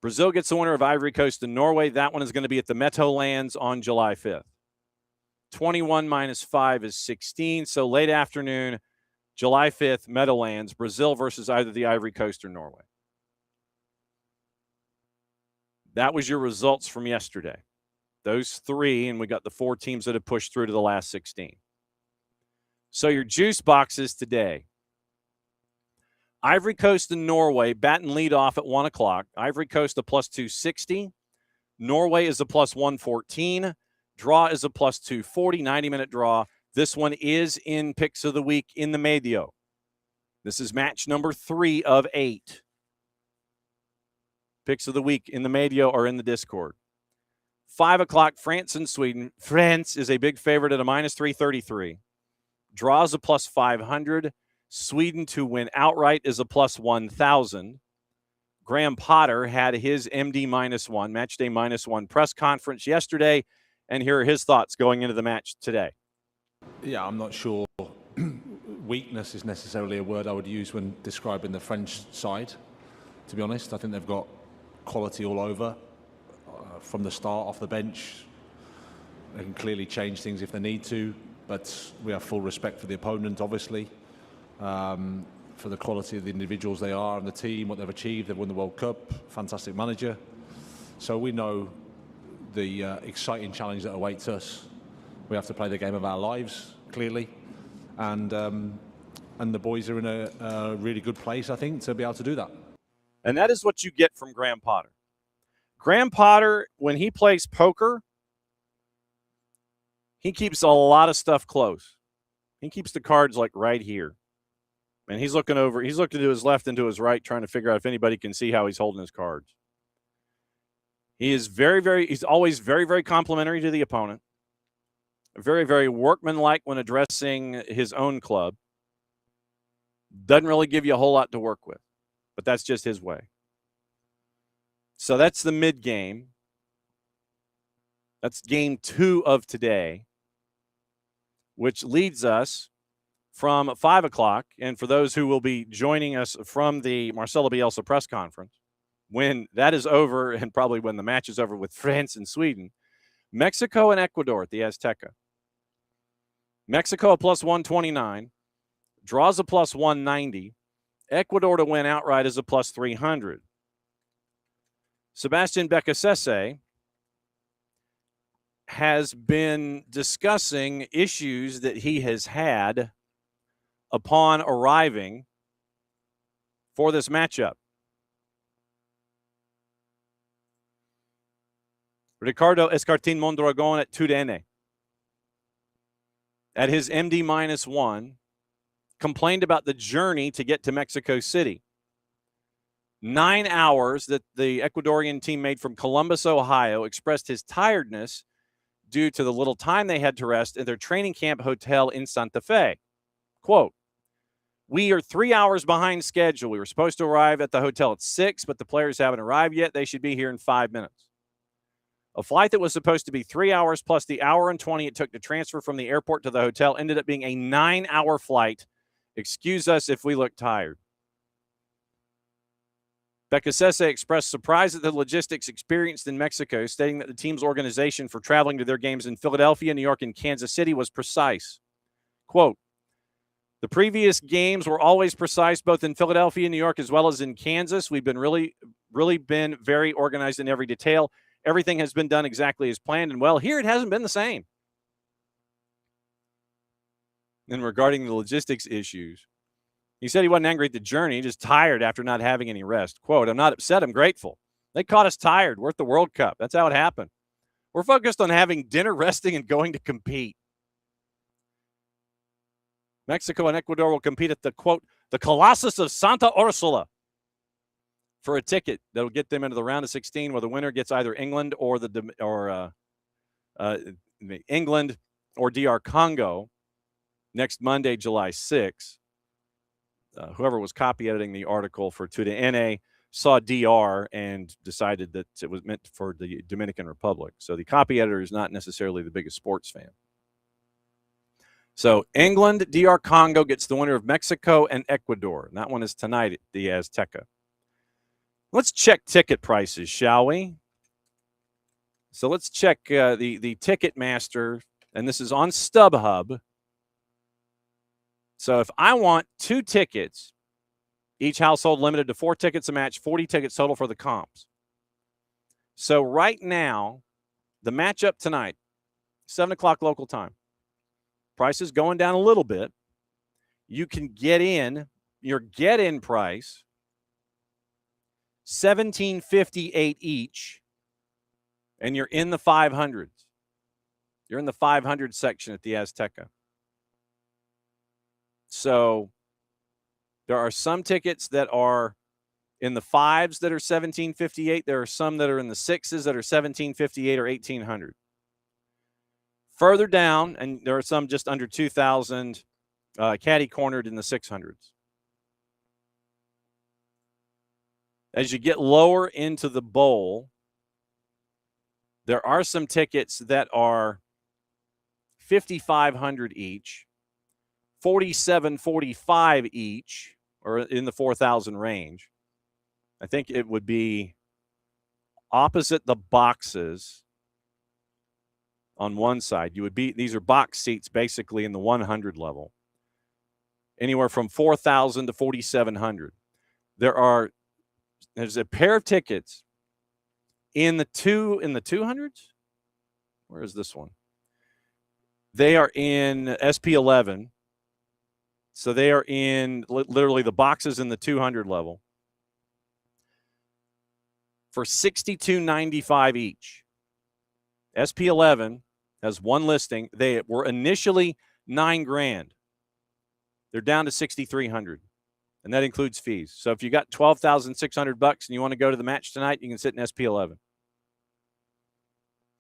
Brazil gets the winner of Ivory Coast and Norway. That one is going to be at the Meadowlands on July 5th. 21 minus 5 is 16. So late afternoon, July 5th, Meadowlands, Brazil versus either the Ivory Coast or Norway. That was your results from yesterday. Those three, and we got the 4 teams that have pushed through to the last 16. So your juice boxes today. Ivory Coast and Norway bat and lead off at 1 o'clock. Ivory Coast a plus 260. Norway is a plus 114. Draw is a plus 240, 90-minute draw. This one is in Picks of the Week in the Medio. This is match number 3 of 8. Picks of the Week in the Medio or in the Discord. 5 o'clock, France and Sweden. France is a big favorite at a minus 333. Draws a plus 500. Sweden to win outright is a plus 1,000. Graham Potter had his MD -1, match day -1 press conference yesterday, and here are his thoughts going into the match today. Yeah, I'm not sure weakness is necessarily a word I would use when describing the French side, to be honest. I think they've got quality all over. From the start, off the bench, they can clearly change things if they need to, but we have full respect for the opponent, obviously, for the quality of the individuals they are and the team, what they've achieved. They've won the World Cup, fantastic manager. So we know the exciting challenge that awaits us. We have to play the game of our lives, clearly, and the boys are in a really good place, I think, to be able to do that. And that is what you get from Graham Potter. Graham Potter, when he plays poker, he keeps a lot of stuff close. He keeps the cards like right here. And he's looking to his left and to his right, trying to figure out if anybody can see how he's holding his cards. He is he's always very, very complimentary to the opponent. Very, very workmanlike when addressing his own club. Doesn't really give you a whole lot to work with, but that's just his way. So that's the mid-game. That's game 2 of today, which leads us from 5 o'clock. And for those who will be joining us from the Marcelo Bielsa press conference, when that is over and probably when the match is over with France and Sweden, Mexico and Ecuador at the Azteca. Mexico a plus 129, draws a plus 190. Ecuador to win outright is a plus 300. Sebastian Becasese has been discussing issues that he has had upon arriving for this matchup. Ricardo Escartin Mondragon at Tudene. At his MD -1, complained about the journey to get to Mexico City. 9 hours that the Ecuadorian team made from Columbus, Ohio, expressed his tiredness due to the little time they had to rest in their training camp hotel in Santa Fe. Quote, "We are 3 hours behind schedule. We were supposed to arrive at the hotel at 6, but the players haven't arrived yet. They should be here in 5 minutes. A flight that was supposed to be 3 hours plus the hour and 20 it took to transfer from the airport to the hotel ended up being a 9-hour flight. Excuse us if we look tired." Becasese expressed surprise at the logistics experienced in Mexico, stating that the team's organization for traveling to their games in Philadelphia, New York, and Kansas City was precise. Quote, the previous games were always precise, both in Philadelphia, New York, as well as in Kansas. We've been really been very organized in every detail. Everything has been done exactly as planned. And, well, here it hasn't been the same. And regarding the logistics issues, he said he wasn't angry at the journey, just tired after not having any rest. Quote, I'm not upset, I'm grateful. They caught us tired. We're at the World Cup. That's how it happened. We're focused on having dinner, resting, and going to compete. Mexico and Ecuador will compete at the, quote, the Colossus of Santa Ursula for a ticket that will get them into the round of 16, where the winner gets either England or England or DR Congo next Monday, July 6th. Whoever was copy editing the article for Tuda NA saw DR and decided that it was meant for the Dominican Republic. So the copy editor is not necessarily the biggest sports fan. So England, DR Congo gets the winner of Mexico and Ecuador. And that one is tonight at the Azteca. Let's check ticket prices, shall we? So let's check the Ticketmaster, and this is on StubHub. So if I want 2 tickets, each household limited to 4 tickets a match, 40 tickets total for the comps. So right now, the matchup tonight, 7 o'clock local time. Price is going down a little bit. You can get in, your get-in price, $17.58 each, and you're in the 500s. You're in the 500 section at the Azteca. So there are some tickets that are in the 5s that are $17.58. There are some that are in the 6s that are $17.58 or $1,800. Further down, and there are some just under 2,000 caddy-cornered in the 600s. As you get lower into the bowl, there are some tickets that are $5,500 each, $4,745 each, or in the 4,000 range. I think it would be opposite the boxes on one side. These are box seats basically in the 100 level. Anywhere from 4,000 to 4,700. There's a pair of tickets in the 200s. Where is this one? They are in SP11. So they are in literally the boxes in the 200 level for $62.95 each. SP11 has one listing. They were initially $9,000. They're down to $6,300, and that includes fees. So if you got $12,600 and you want to go to the match tonight, you can sit in SP11.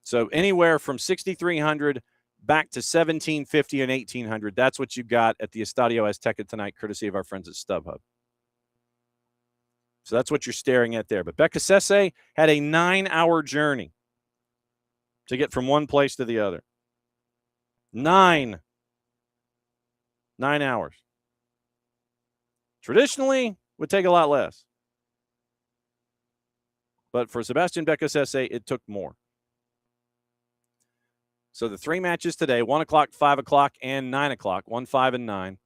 So anywhere from $6,300 back to $1,750 and $1,800. That's what you got at the Estadio Azteca tonight, courtesy of our friends at StubHub. So that's what you're staring at there. But Becasese had a 9-hour journey to get from one place to the other. 9 hours. Traditionally, would take a lot less. But for Sebastian Becasese, it took more. So the 3 matches today, 1 o'clock, 5 o'clock, and 9 o'clock, 1, 5, and 9.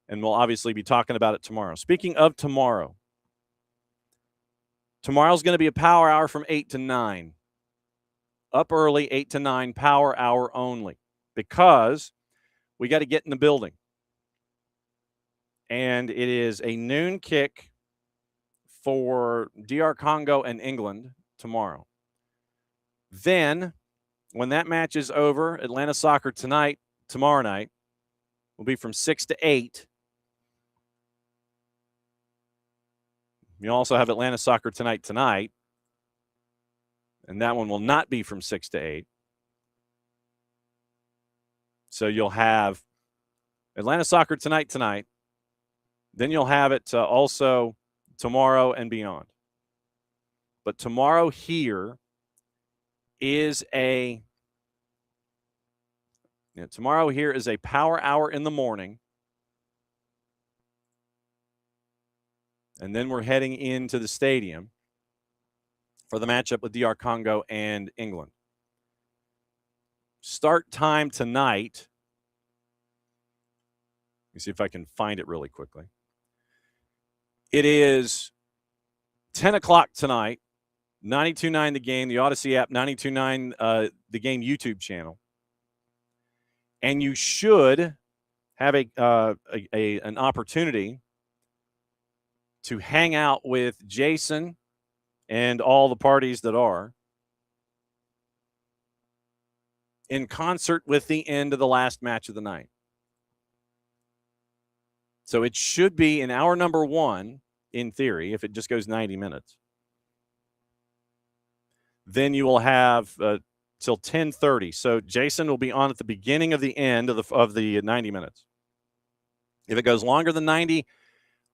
And we'll obviously be talking about it tomorrow. Speaking of tomorrow's going to be a power hour from 8 to 9. Up early, 8 to 9, power hour only. Because we got to get in the building. And it is a noon kick for DR Congo and England tomorrow. Then, when that match is over, Atlanta Soccer tomorrow night, will be from 6 to 8. You also have Atlanta Soccer tonight, and that one will not be from 6 to 8. So you'll have Atlanta Soccer tonight. Then you'll have it also tomorrow and beyond. But tomorrow here is a power hour in the morning. And then we're heading into the stadium for the matchup with DR Congo and England. Start time tonight. Let me see if I can find it really quickly. It is 10 o'clock tonight, 92.9 The Game, the Odyssey app, 92.9 The Game YouTube channel. And you should have an opportunity to hang out with Jason and all the parties that are in concert with the end of the last match of the night. So it should be in hour number 1, in theory, if it just goes 90 minutes. Then you will have till 10:30. So Jason will be on at the beginning of the end of the 90 minutes. If it goes longer than 90,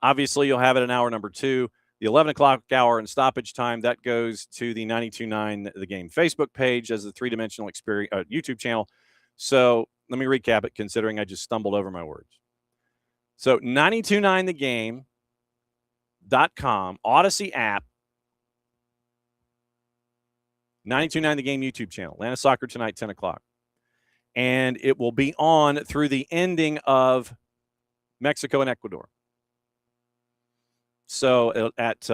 obviously you'll have it in hour number 2. The 11 o'clock hour and stoppage time, that goes to the 92.9 The Game Facebook page as the three-dimensional experience YouTube channel. So let me recap it, considering I just stumbled over my words. So 929thegame.com, Odyssey app, 929 The Game YouTube channel, Atlanta Soccer tonight, 10 o'clock. And it will be on through the ending of Mexico and Ecuador. So at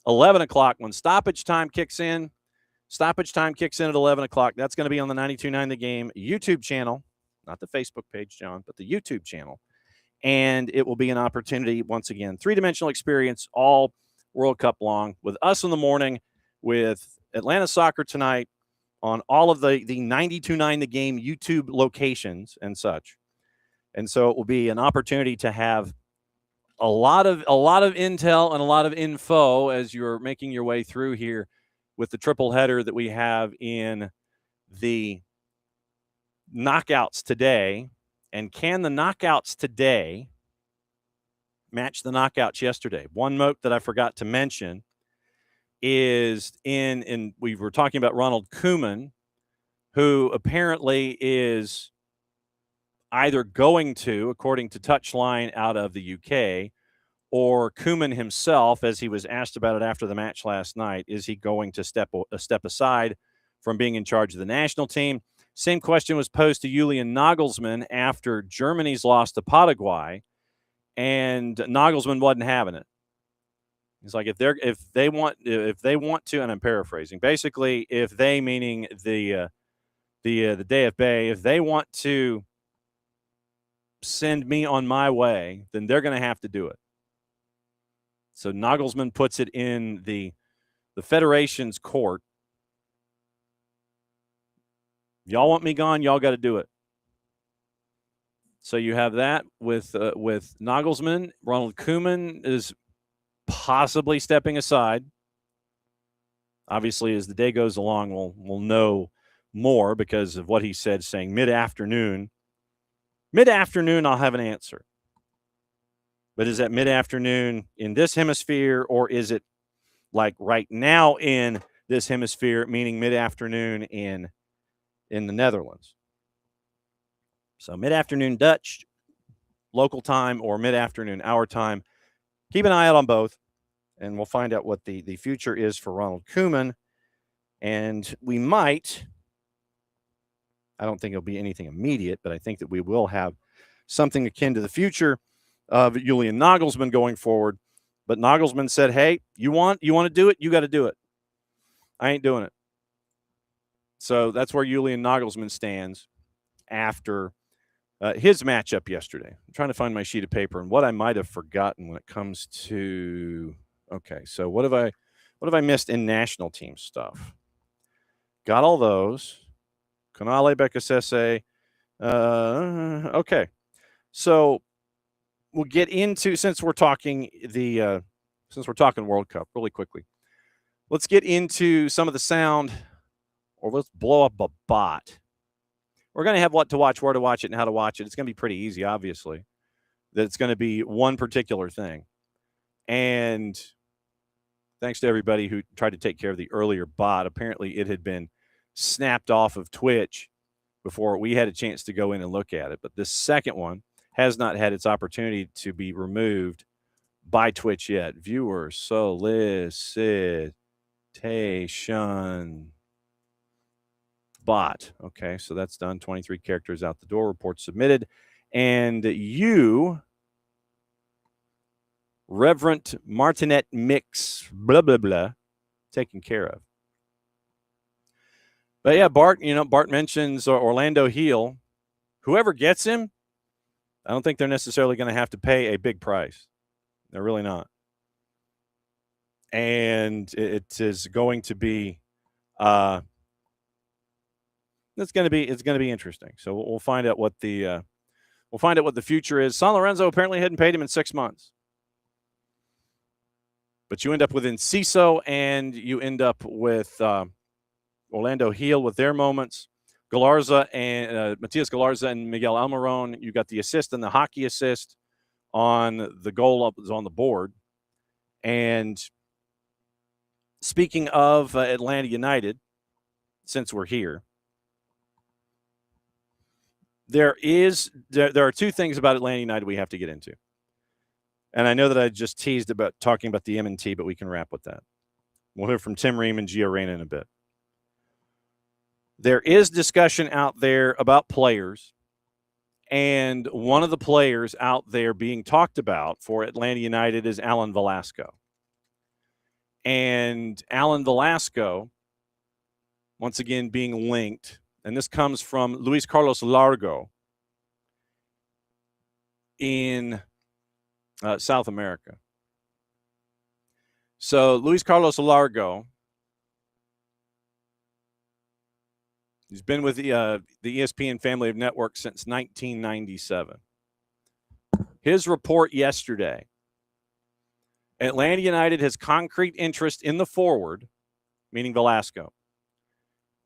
11 o'clock, when stoppage time kicks in at 11 o'clock. That's going to be on the 92.9 The Game YouTube channel, not the Facebook page, John, but the YouTube channel. And it will be an opportunity, once again, three-dimensional experience all World Cup long with us in the morning, with Atlanta Soccer tonight on all of the 92.9 The Game YouTube locations and such. And so it will be an opportunity to have a lot of intel and a lot of info as you're making your way through here with the triple header that we have in the knockouts today. And can the knockouts today match the knockouts yesterday? One note that I forgot to mention is in we were talking about Ronald Koeman, who apparently is either going to, according to Touchline out of the UK, or Koeman himself, as he was asked about it after the match last night, is he going to step aside from being in charge of the national team? Same question was posed to Julian Nagelsmann after Germany's loss to Paraguay, and Nagelsmann wasn't having it. He's like, if they want to, and I'm paraphrasing, basically, if they, meaning the DFB, if they want to send me on my way, then they're going to have to do it. So Nagelsmann puts it in the federation's court. Y'all want me gone, y'all got to do it. So you have that with Nagelsmann. Ronald Koeman is possibly stepping aside. Obviously, as the day goes along, we'll know more because of what he said, saying mid-afternoon. Mid-afternoon, I'll have an answer. But is that mid-afternoon in this hemisphere, or is it like right now in this hemisphere, meaning mid-afternoon in the Netherlands? So mid-afternoon Dutch local time or mid-afternoon our time. Keep an eye out on both, and we'll find out what the future is for Ronald Koeman. And we might, I don't think it'll be anything immediate, but I think that we will have something akin to the future of Julian Nagelsmann going forward. But Nagelsmann said, hey, you want to do it? You got to do it. I ain't doing it. So that's where Julian Nagelsmann stands after his matchup yesterday. I'm trying to find my sheet of paper and what I might have forgotten when it comes to, okay, so what have I missed in national team stuff? Got all those. Canale Becasese. Okay. So we'll get into, since we're talking World Cup really quickly, let's get into some of the sound, or let's blow up a bot. We're going to have what to watch, where to watch it, and how to watch it. It's going to be pretty easy, obviously, that it's going to be one particular thing. And thanks to everybody who tried to take care of the earlier bot. Apparently it had been snapped off of Twitch before we had a chance to go in and look at it. But this second one has not had its opportunity to be removed by Twitch yet. Viewer solicitation bot. Okay, so that's done. 23 characters out the door. Report submitted. And you, Reverend Martinet Mix, blah, blah, blah, taken care of. But yeah, Bart mentions Orlando Heel. Whoever gets him, I don't think they're necessarily going to have to pay a big price. They're really not. And it is going to be it's going to be interesting. So we'll find out what the future is. San Lorenzo apparently hadn't paid him in 6 months. But you end up with Enciso, and you end up with Orlando Heel with their moments. Galarza and Matias Galarza and Miguel Almiron. You got the assist and the hockey assist on the goal up on the board. And speaking of Atlanta United, since we're here, there are two things about Atlanta United we have to get into. And I know that I just teased about talking about the M&T, but we can wrap with that. We'll hear from Tim Ream and Gio Reyna in a bit. There is discussion out there about players, and one of the players out there being talked about for Atlanta United is Alan Velasco. And Alan Velasco, once again, being linked, and this comes from Luis Carlos Largo in South America. So Luis Carlos Largo, he's been with the ESPN family of networks since 1997. His report yesterday, Atlanta United has concrete interest in the forward, meaning Velasco,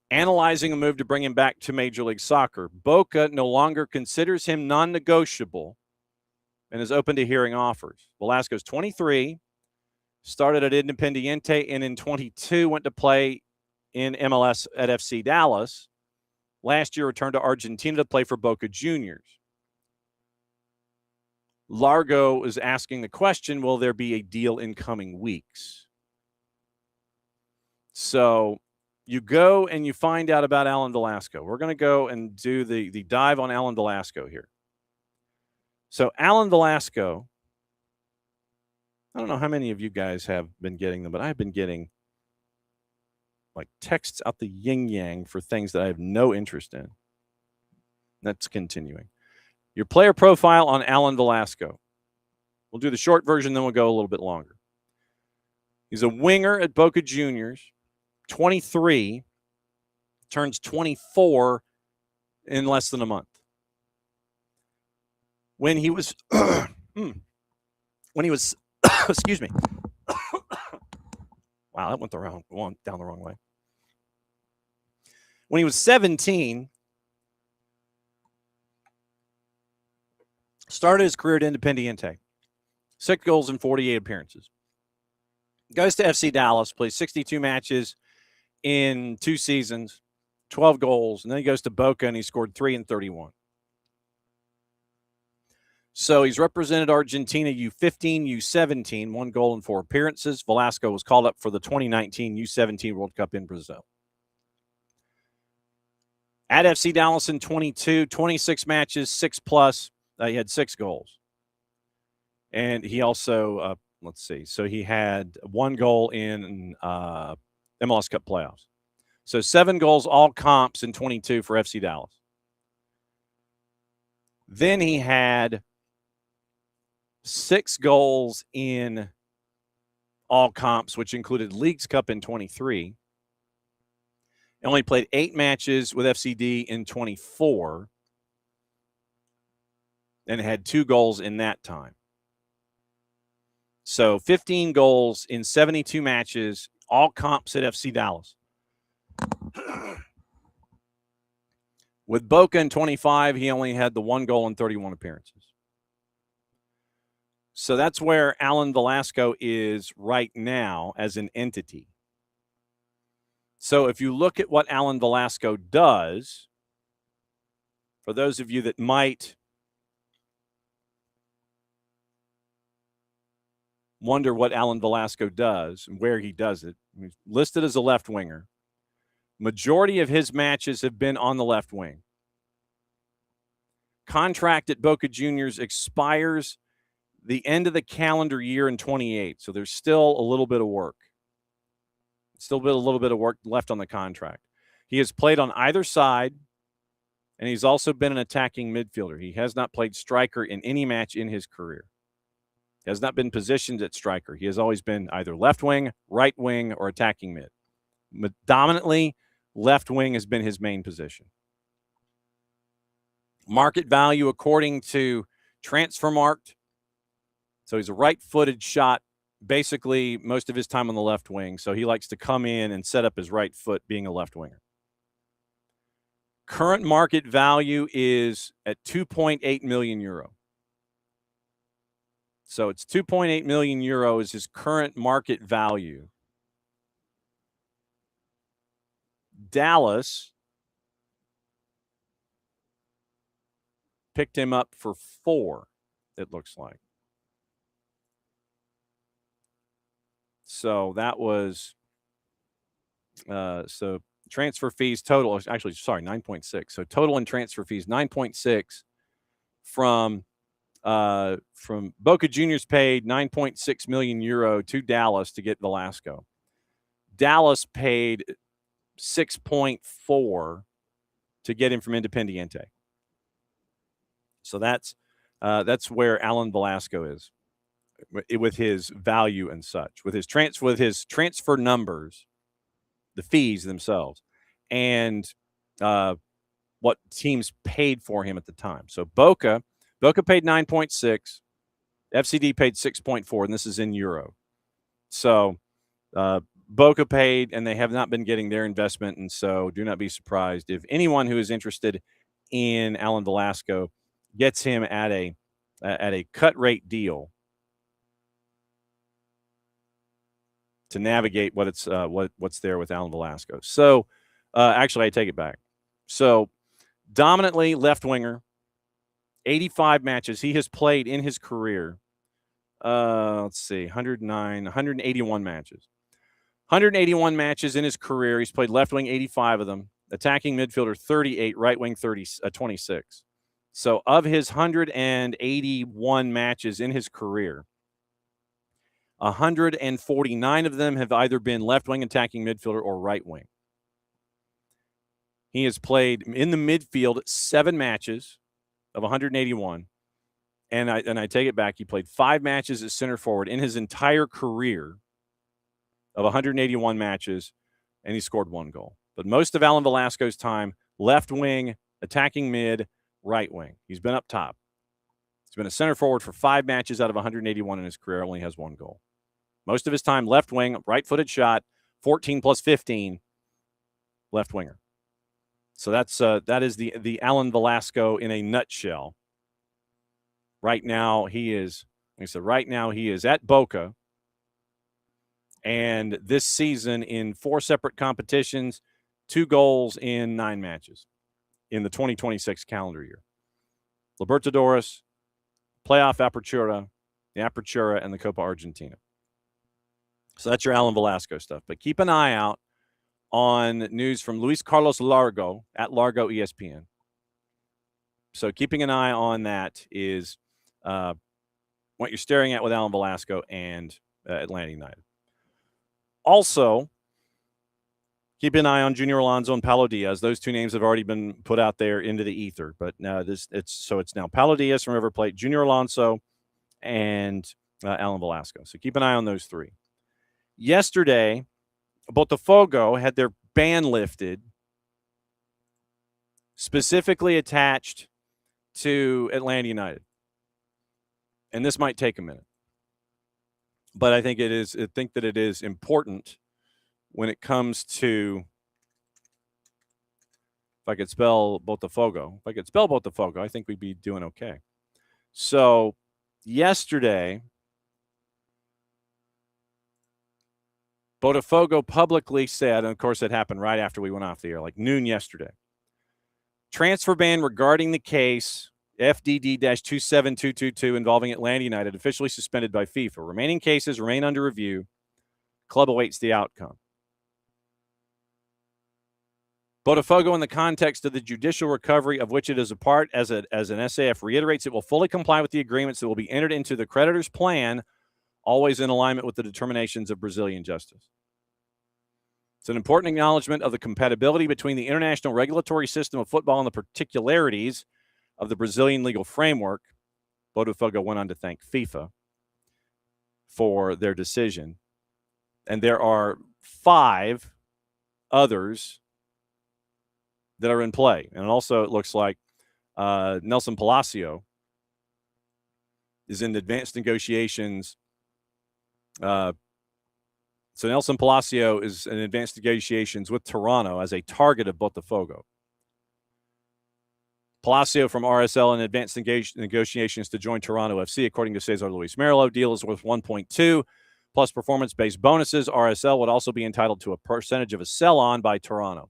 analyzing a move to bring him back to Major League Soccer. Boca no longer considers him non-negotiable and is open to hearing offers. Velasco's 23, started at Independiente, and in 22 went to play in MLS at FC Dallas. Last year returned to Argentina to play for Boca Juniors. Largo is asking the question, will there be a deal in coming weeks? So you go and you find out about Alan Velasco. We're going to go and do the dive on Alan Velasco here. So Alan Velasco, I don't know how many of you guys have been getting them, but I've been getting like texts out the yin-yang for things that I have no interest in. That's continuing. Your player profile on Alan Velasco. We'll do the short version, then we'll go a little bit longer. He's a winger at Boca Juniors, 23, turns 24 in less than a month. When he was, excuse me. Wow, that went down the wrong way. When he was 17, started his career at Independiente. 6 goals in 48 appearances. Goes to FC Dallas, plays 62 matches in 2 seasons, 12 goals, and then he goes to Boca and he scored 3 in 31. So he's represented Argentina U15, U17, 1 goal in 4 appearances. Velasco was called up for the 2019 U17 World Cup in Brazil. At FC Dallas in 22, 26 matches, 6+. He had 6 goals. And he also, let's see, so he had 1 goal in MLS Cup playoffs. So 7 goals, all comps in 22 for FC Dallas. Then he had 6 goals in all comps, which included Leagues Cup in 23. Only played 8 matches with FCD in 24 and had 2 goals in that time. So 15 goals in 72 matches, all comps at FC Dallas. With Boca in 25, he only had the 1 goal in 31 appearances. So that's where Alan Velasco is right now as an entity. So if you look at what Alan Velasco does, for those of you that might wonder what Alan Velasco does and where he does it. He's listed as a left winger. Majority of his matches have been on the left wing. Contract at Boca Juniors expires the end of the calendar year in 28. So there's still a little bit of work. Still a little bit of work left on the contract. He has played on either side, and he's also been an attacking midfielder. He has not played striker in any match in his career. He has not been positioned at striker. He has always been either left wing, right wing, or attacking mid. Dominantly, left wing has been his main position. Market value according to Transfermarkt. So he's a right-footed shot, basically most of his time on the left wing. So he likes to come in and set up his right foot being a left winger. Current market value is at 2.8 million euro. So it's 2.8 million euro is his current market value. Dallas picked him up for 4, it looks like. So that was so transfer fees total, actually, sorry, 9.6. So total and transfer fees, 9.6 from Boca Juniors paid 9.6 million euro to Dallas to get Velasco. Dallas paid 6.4 to get him from Independiente. So that's where Alan Velasco is with his value and such, with his transfer numbers, the fees themselves, and what teams paid for him at the time. So Boca paid 9.6, FCD paid 6.4, and this is in euro. So Boca paid, and they have not been getting their investment, and so do not be surprised if anyone who is interested in Alan Velasco gets him at a cut rate deal to navigate what's there with Alan Velasco. So actually, I take it back. So dominantly left winger, 85 matches he has played in his career. Let's see, 181 matches. 181 matches in his career. He's played left wing 85 of them, attacking midfielder 38, right wing 26. So of his 181 matches in his career, 149 of them have either been left wing attacking midfielder or right wing. He has played in the midfield 7 matches of 181. And I take it back. He played 5 matches as center forward in his entire career of 181 matches, and he scored 1 goal. But most of Alan Velasco's time, left wing, attacking mid, right wing. He's been up top. He's been a center forward for 5 matches out of 181 in his career, only has 1 goal. Most of his time, left wing, right-footed shot, 14 plus 15, left winger. So that is the Alan Velasco in a nutshell. Right now he is, like I said, right now he is at Boca. And this season in 4 separate competitions, 2 goals in 9 matches in the 2026 calendar year. Libertadores, playoff Apertura, the Apertura, and the Copa Argentina. So that's your Alan Velasco stuff. But keep an eye out on news from Luis Carlos Largo at Largo ESPN. So keeping an eye on that is what you're staring at with Alan Velasco and Atlanta United. Also, keep an eye on Junior Alonso and Paulo Diaz. Those 2 names have already been put out there into the ether. But now it's now Paulo Diaz from River Plate, Junior Alonso, and Alan Velasco. So keep an eye on those 3. Yesterday, Botafogo had their ban lifted, specifically attached to Atlanta United. And this might take a minute. But I think that it is important when it comes to, if I could spell Botafogo, I think we'd be doing okay. So yesterday, Botafogo publicly said, and of course it happened right after we went off the air, like noon yesterday, transfer ban regarding the case FDD-27222 involving Atlanta United, officially suspended by FIFA. Remaining cases remain under review. Club awaits the outcome. Botafogo, in the context of the judicial recovery of which it is a part as an SAF, reiterates it will fully comply with the agreements that will be entered into the creditor's plan, always in alignment with the determinations of Brazilian justice. It's an important acknowledgement of the compatibility between the international regulatory system of football and the particularities of the Brazilian legal framework. Botafogo went on to thank FIFA for their decision. And there are 5 others that are in play. And also it looks like Nelson Palacio is in advanced negotiations. So Nelson Palacio is in advanced negotiations with Toronto as a target of Botafogo. Palacio from RSL in advanced negotiations to join Toronto FC, according to Cesar Luis Merlo. Deal is worth 1.2 plus performance-based bonuses. RSL would also be entitled to a percentage of a sell-on by Toronto.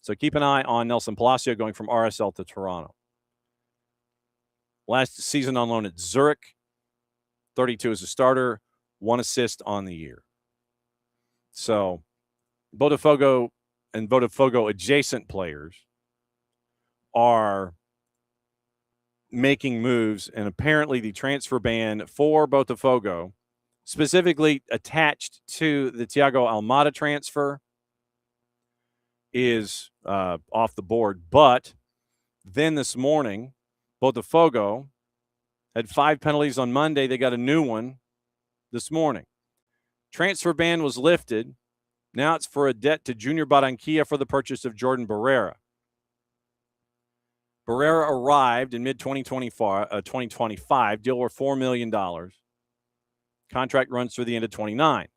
So keep an eye on Nelson Palacio going from RSL to Toronto. Last season on loan at Zurich, 32 as a starter, 1 assist on the year. So Botafogo and Botafogo adjacent players are making moves, and apparently the transfer ban for Botafogo, specifically attached to the Thiago Almada transfer, is off the board. But then this morning, Botafogo had 5 penalties on Monday. They got a new one this morning. Transfer ban was lifted. Now it's for a debt to Junior Barranquilla for the purchase of Jordan Barrera. Barrera arrived in mid-2025, deal worth $4 million. Contract runs through the end of 29.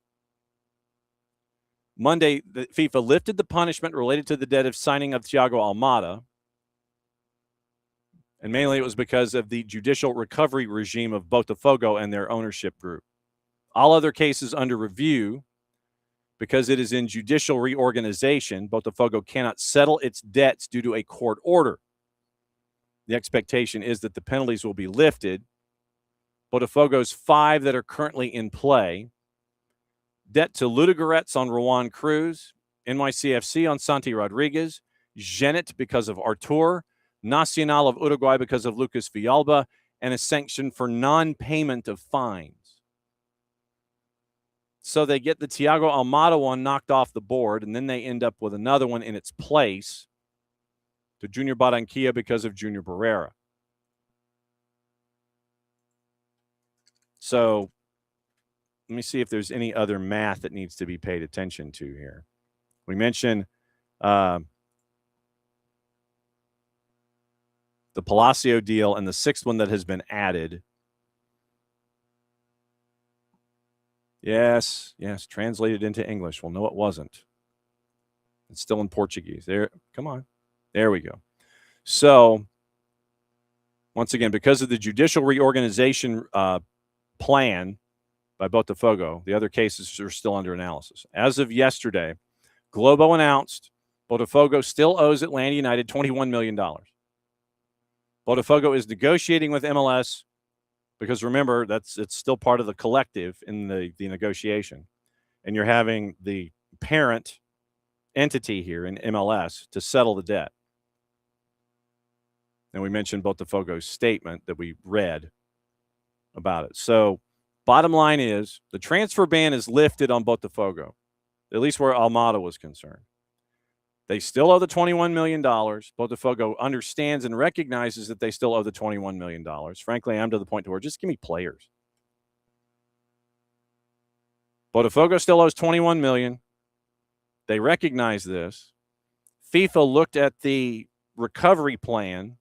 Monday, the FIFA lifted the punishment related to the debt of signing of Thiago Almada. And mainly it was because of the judicial recovery regime of Botafogo and their ownership group. All other cases under review, because it is in judicial reorganization, Botafogo cannot settle its debts due to a court order. The expectation is that the penalties will be lifted. Botafogo's 5 that are currently in play: debt to Ludogorets on Rowan Cruz, NYCFC on Santi Rodriguez, Zenit because of Artur, Nacional of Uruguay because of Lucas Villalba, and a sanction for non-payment of fines. So they get the Thiago Almada one knocked off the board, and then they end up with another one in its place to Junior Barranquilla because of Junior Barrera. So let me see if there's any other math that needs to be paid attention to here. We mentioned the Palacio deal and the 6th one that has been added. Yes, translated into English. Well, no, it wasn't. It's still in Portuguese. There, come on. There we go. So, once again, because of the judicial reorganization plan by Botafogo, the other cases are still under analysis. As of yesterday, Globo announced Botafogo still owes Atlanta United $21 million. Botafogo is negotiating with MLS because, remember, it's still part of the collective in the negotiation. And you're having the parent entity here in MLS to settle the debt. And we mentioned Botafogo's statement that we read about it. So, bottom line is the transfer ban is lifted on Botafogo, at least where Almada was concerned. They still owe the $21 million. Botafogo understands and recognizes that they still owe the $21 million. Frankly, I'm to the point to where just give me players. Botafogo still owes $21 million. They recognize this. FIFA looked at the recovery plan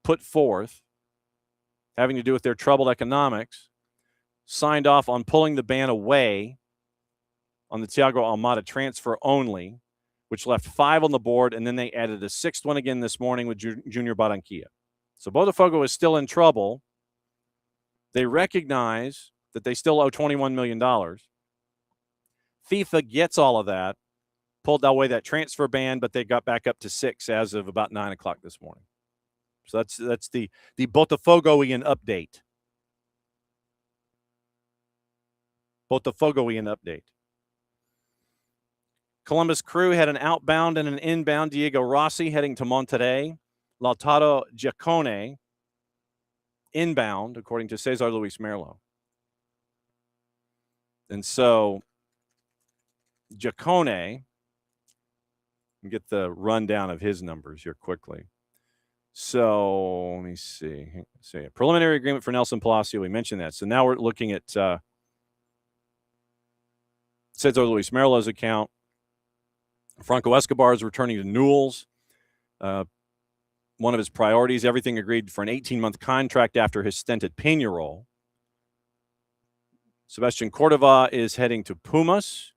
put forth, having to do with their troubled economics, signed off on pulling the ban away on the Thiago Almada transfer only, which left 5 on the board, and then they added a 6th one again this morning with Junior Barranquilla. So Botafogo is still in trouble. They recognize that they still owe $21 million. FIFA gets all of that, pulled away that transfer ban, but they got back up to 6 as of about 9 o'clock this morning. So that's the Botafogoian update. Botafogoian update. Columbus Crew had an outbound and an inbound. Diego Rossi heading to Monterrey. Lautaro Giacone inbound, according to Cesar Luis Merlo. And so Giacone, get the rundown of his numbers here quickly. So let me see. A preliminary agreement for Nelson Palacio. We mentioned that. So now we're looking at Cesar Luis Merlo's account. Franco Escobar is returning to Newell's. One of his priorities, everything agreed for an 18-month contract after his stint at Peñarol. Sebastian Cordova is heading to Pumas.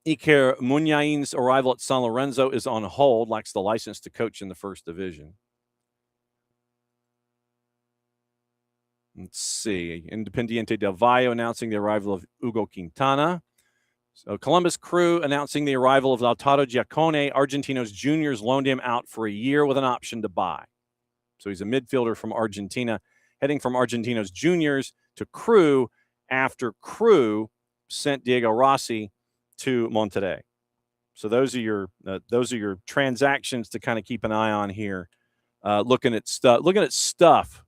Iker Muniain's arrival at San Lorenzo is on hold, lacks the license to coach in the first division. Let's see. Independiente del Valle announcing the arrival of Hugo Quintana. So Columbus Crew announcing the arrival of Lautaro Giacone. Argentinos Juniors loaned him out for a year with an option to buy. So he's a midfielder from Argentina, heading from Argentinos Juniors to Crew after Crew sent Diego Rossi to Monterrey. So those are your transactions to kind of keep an eye on here. Looking at stuff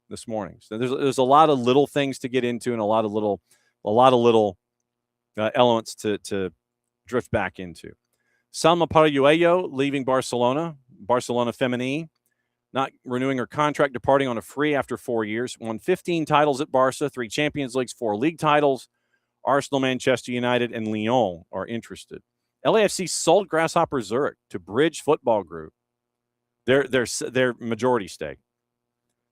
this morning. So there's a lot of little things to get into and a lot of little elements to drift back into. Salma Paraguayo leaving Barcelona Femenine, not renewing her contract, departing on a free after 4 years. Won 15 titles at Barca, 3 Champions Leagues, 4 league titles. Arsenal, Manchester United, and Lyon are interested. LAFC sold Grasshopper Zurich to Bridge Football Group, their majority stake.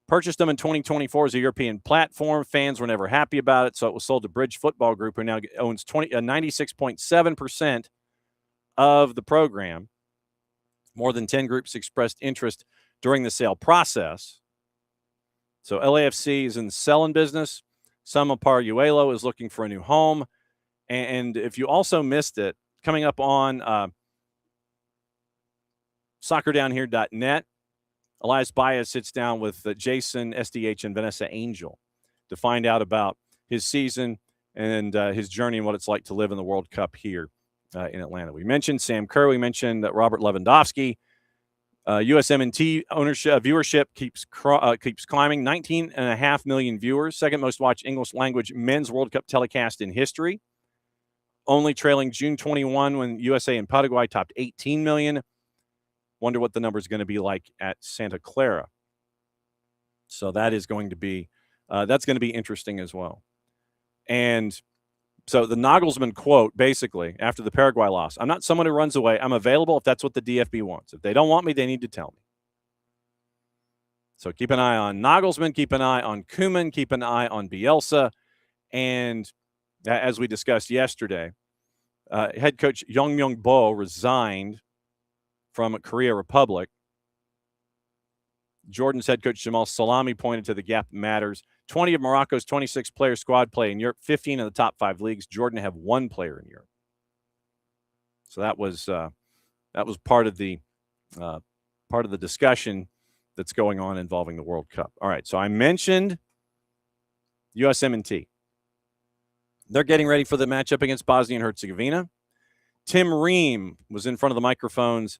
Purchased them in 2024 as a European platform. Fans were never happy about it, so it was sold to Bridge Football Group, who now owns 96.7% of the program. More than 10 groups expressed interest during the sale process. So LAFC is in the selling business. Salma Paraguayo is looking for a new home. And if you also missed it, coming up on soccerdownhere.net, Elias Baez sits down with Jason, SDH, and Vanessa Angel to find out about his season and his journey and what it's like to live in the World Cup here in Atlanta. We mentioned Sam Kerr. We mentioned Robert Lewandowski. USMNT ownership viewership keeps climbing. 19.5 million viewers, second most watched English language men's World Cup telecast in history. Only trailing June 21 when USA and Paraguay topped 18 million. Wonder what the number is going to be like at Santa Clara. So that is going to be that's going to be interesting as well. And so the Nagelsmann quote, basically, after the Paraguay loss, I'm not someone who runs away. I'm available if that's what the DFB wants. If they don't want me, they need to tell me. So keep an eye on Nagelsmann, keep an eye on Koeman, keep an eye on Bielsa. And as we discussed yesterday, head coach Yong Myung Bo resigned from Korea Republic. Jordan's head coach Jamal Salami pointed to the gap that matters. 20 of Morocco's 26-player squad play in Europe, 15 in the top 5 leagues. Jordan have 1 player in Europe. So that was part of the discussion that's going on involving the World Cup. All right, so I mentioned USMNT. They're getting ready for the matchup against Bosnia and Herzegovina. Tim Ream was in front of the microphones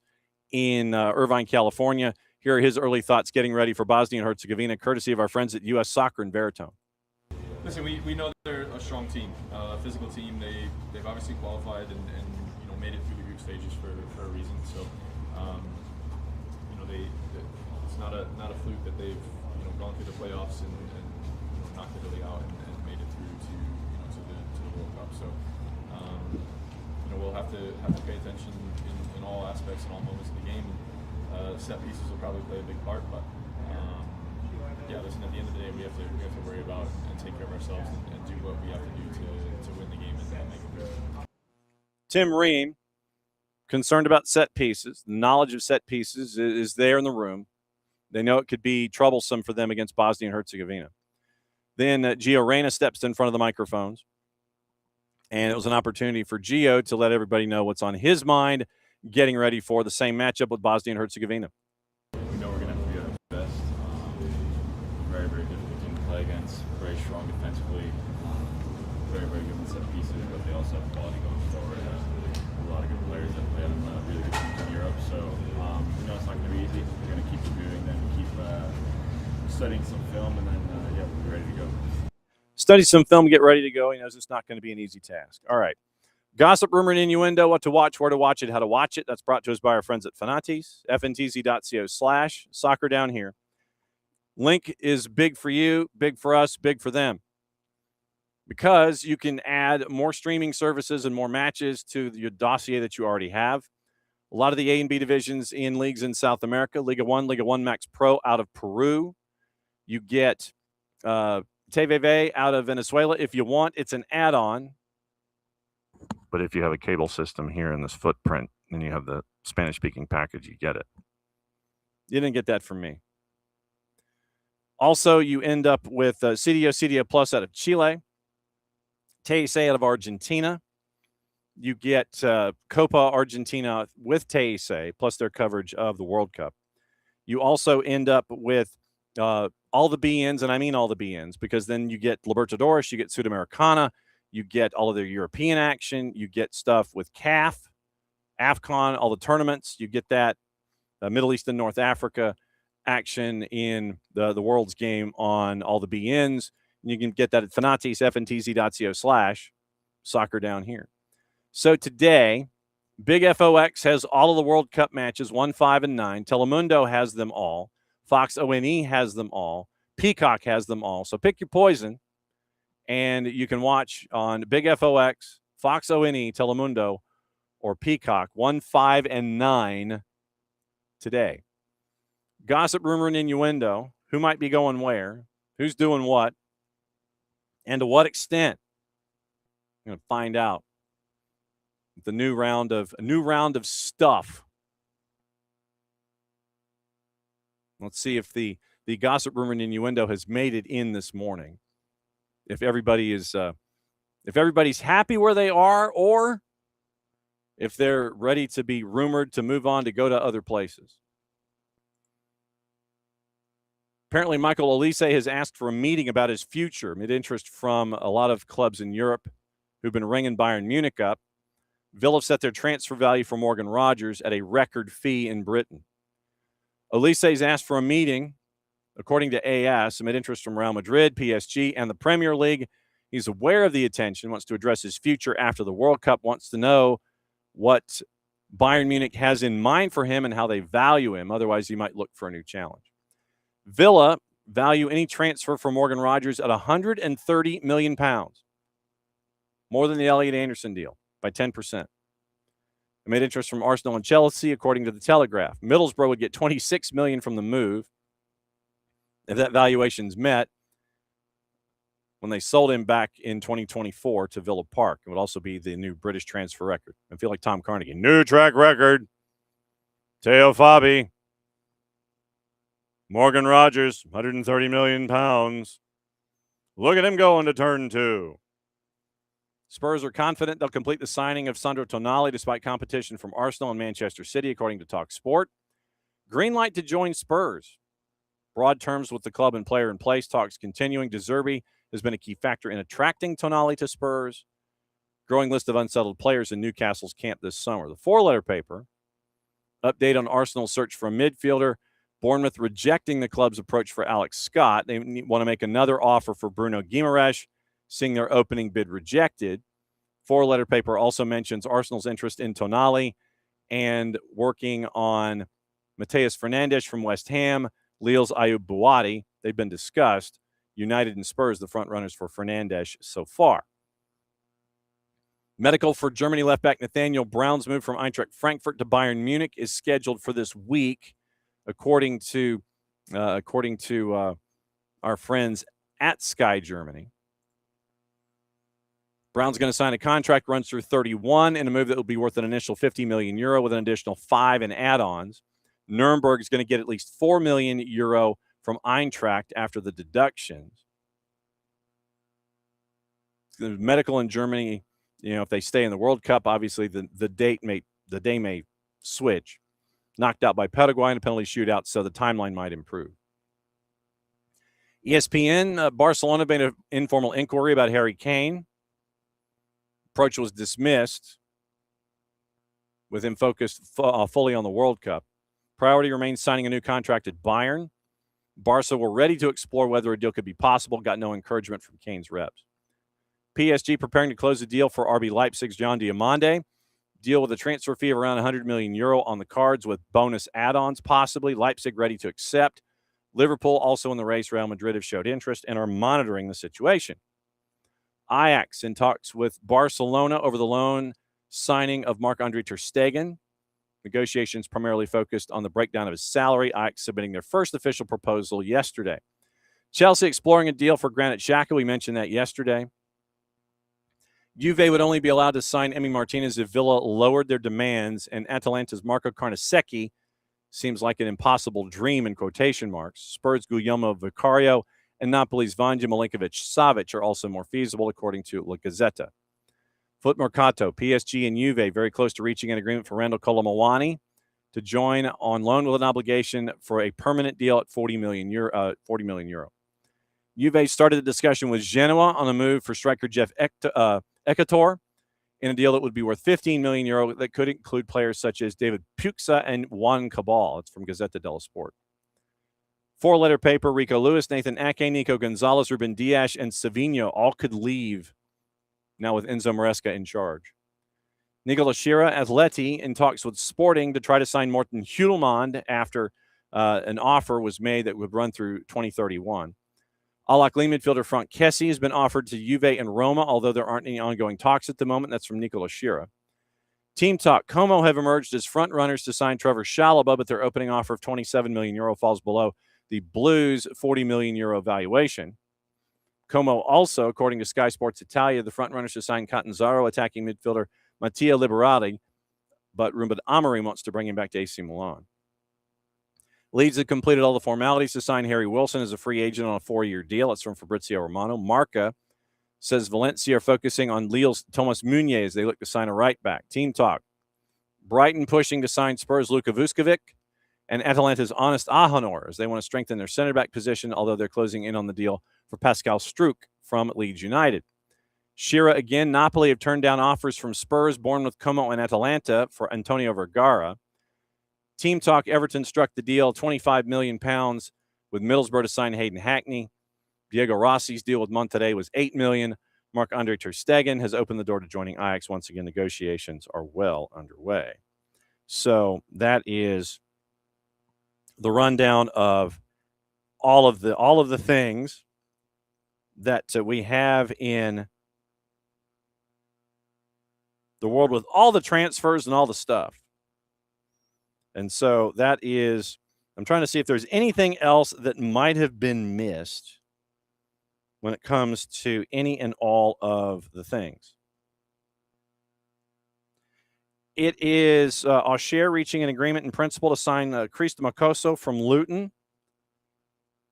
in Irvine, California. Here are his early thoughts getting ready for Bosnia and Herzegovina, courtesy of our friends at U.S. Soccer and Veritone. Listen, we know they're a strong team, a physical team. They've obviously qualified and made it through the group stages for a reason. So it's not a fluke that they've gone through the playoffs and knocked Italy out and made it through to the World Cup. So we'll have to pay attention in all aspects and all moments of the game. Set pieces will probably play a big part, but listen, at the end of the day, we have to worry about and take care of ourselves and do what we have to do to win the game and make it through. Tim Ream, concerned about set pieces. The knowledge of set pieces is there in the room. They know it could be troublesome for them against Bosnia and Herzegovina. Then Gio Reyna steps in front of the microphones, and it was an opportunity for Gio to let everybody know what's on his mind, getting ready for the same matchup with Bosnia and Herzegovina. We know we're going to have to be very, very difficult team to play against. Very strong defensively. Very, very good in set pieces, but they also have quality going forward. A lot of good players that play on really good teams in Europe. So, it's not going to be easy. We're going to keep reviewing them, keep studying some film, and then, we'll be ready to go. Study some film, get ready to go. He knows it's not going to be an easy task. All right. Gossip, rumor, and innuendo, what to watch, where to watch it, how to watch it. That's brought to us by our friends at Fanatis, fntz.co/soccer down here. Link is big for you, big for us, big for them. Because you can add more streaming services and more matches to your dossier that you already have. A lot of the A and B divisions in leagues in South America, Liga 1 Max Pro out of Peru. You get TVV out of Venezuela if you want. It's an add-on. But if you have a cable system here in this footprint and you have the Spanish-speaking package, you get it. You didn't get that from me. Also, you end up with CDO Plus out of Chile, TSA out of Argentina. You get Copa Argentina with TSA, plus their coverage of the World Cup. You also end up with all the BNs, and I mean all the BNs, because then you get Libertadores, you get Sudamericana, you get all of their European action, you get stuff with CAF, AFCON, all the tournaments, you get that Middle East and North Africa action in the World's game on all the BNs. And you can get that at Fanatis, fntz.co/soccer down here. So today, Big FOX has all of the World Cup matches, 1, 5, and 9. Telemundo has them all. Fox ONE has them all. Peacock has them all. So pick your poison, and you can watch on Big FOX, Fox ONE, Telemundo, or Peacock, 1, 5, and 9 today. Gossip, rumor, and innuendo. Who might be going where? Who's doing what? And to what extent? I'm going to find out. The new round of stuff. Let's see if the gossip, rumor, and innuendo has made it in this morning. If everybody's happy where they are, or if they're ready to be rumored to move on to go to other places. Apparently, Michael Olise has asked for a meeting about his future amid interest from a lot of clubs in Europe who've been ringing Bayern Munich up. Villa set their transfer value for Morgan Rogers at a record fee in Britain. Olise's asked for a meeting, according to AS, amid interest from Real Madrid, PSG, and the Premier League. He's aware of the attention, wants to address his future after the World Cup, wants to know what Bayern Munich has in mind for him and how they value him. Otherwise, he might look for a new challenge. Villa value any transfer for Morgan Rogers at £130 million, more than the Elliot Anderson deal by 10%. Amid interest from Arsenal and Chelsea, according to the Telegraph. Middlesbrough would get $26 million from the move if that valuation's met when they sold him back in 2024 to Villa Park. It would also be the new British transfer record. I feel like Tom Carnegie. New track record. Teo Fabi. Morgan Rogers, £130 million. Look at him going to turn 2. Spurs are confident they'll complete the signing of Sandro Tonali despite competition from Arsenal and Manchester City, according to TalkSport. Green light to join Spurs. Broad terms with the club and player in place. Talks continuing. De Zerbi has been a key factor in attracting Tonali to Spurs. Growing list of unsettled players in Newcastle's camp this summer. The four-letter paper. Update on Arsenal's search for a midfielder. Bournemouth rejecting the club's approach for Alex Scott. They want to make another offer for Bruno Guimaraes, seeing their opening bid rejected. Four-letter paper also mentions Arsenal's interest in Tonali and working on Mateus Fernandes from West Ham, Lille's Ayoub Bouati. They've been discussed. United and Spurs, the front runners for Fernandes so far. Medical for Germany left back Nathaniel Brown's move from Eintracht Frankfurt to Bayern Munich is scheduled for this week, according to our friends at Sky Germany. Brown's going to sign a contract, runs through 31, in a move that will be worth an initial €50 million with an additional 5 in add-ons. Nuremberg is going to get at least €4 million from Eintracht after the deductions. The medical in Germany, if they stay in the World Cup, obviously the day may switch. Knocked out by Paraguay in a penalty shootout, so the timeline might improve. ESPN, Barcelona made an informal inquiry about Harry Kane. Approach was dismissed with him focused fully on the World Cup. Priority remains signing a new contract at Bayern. Barca were ready to explore whether a deal could be possible, got no encouragement from Kane's reps. PSG preparing to close a deal for RB Leipzig's John Diomande. Deal with a transfer fee of around €100 million on the cards with bonus add-ons possibly. Leipzig ready to accept. Liverpool also in the race. Real Madrid have showed interest and are monitoring the situation. Ajax in talks with Barcelona over the loan signing of Marc-Andre ter Stegen. Negotiations primarily focused on the breakdown of his salary. Ajax submitting their first official proposal yesterday. Chelsea exploring a deal for Granit Xhaka. We mentioned that yesterday. Juve would only be allowed to sign Emi Martinez if Villa lowered their demands, and Atalanta's Marco Carnesecchi seems like an impossible dream in quotation marks. Spurs' Guillermo Vicario and Napoli's Vanja Milinkovic-Savic are also more feasible, according to La Gazzetta. Foot Mercato, PSG and Juve very close to reaching an agreement for Randall Colomawani to join on loan with an obligation for a permanent deal at €40 million. Juve started the discussion with Genoa on a move for striker Jeff Ekator in a deal that would be worth €15 million that could include players such as David Puxa and Juan Cabal. It's from Gazzetta dello Sport. Four-letter paper, Rico Lewis, Nathan Ake, Nico Gonzalez, Ruben Dias, and Savinho all could leave now with Enzo Maresca in charge. Nicola Shira, Atleti, in talks with Sporting to try to sign Morten Hjulmand after an offer was made that would run through 2031. Al-Ahly midfielder Frank Kacey has been offered to Juve and Roma, although there aren't any ongoing talks at the moment. That's from Nicola Shira. Team Talk, Como have emerged as front runners to sign Trevor Chalobah, but their opening offer of €27 million falls below the Blues' €40 million valuation. Como also, according to Sky Sports Italia, the front runners to sign Catanzaro attacking midfielder Mattia Liberati, but Ruben Amorim wants to bring him back to AC Milan. Leeds have completed all the formalities to sign Harry Wilson as a free agent on a 4-year deal. That's from Fabrizio Romano. Marca says Valencia are focusing on Lille's Thomas Meunier as they look to sign a right back. Team Talk, Brighton pushing to sign Spurs' Luka Vuskovic and Atalanta's Honest Ahonor as they want to strengthen their center back position, although they're closing in on the deal for Pascal Struijk from Leeds United. Shira again, Napoli have turned down offers from Spurs, Bournemouth, Como, and Atalanta for Antonio Vergara. Team Talk, Everton struck the deal, £25 million with Middlesbrough to sign Hayden Hackney. Diego Rossi's deal with Monterrey was $8 million. Marc-Andre ter Stegen has opened the door to joining Ajax. Once again, negotiations are well underway. So that is the rundown of all of the things that we have in the world with all the transfers and all the stuff. And so that is, I'm trying to see if there's anything else that might have been missed when it comes to any and all of the things. It is Auxerre reaching an agreement in principle to sign Christ Makoso from Luton.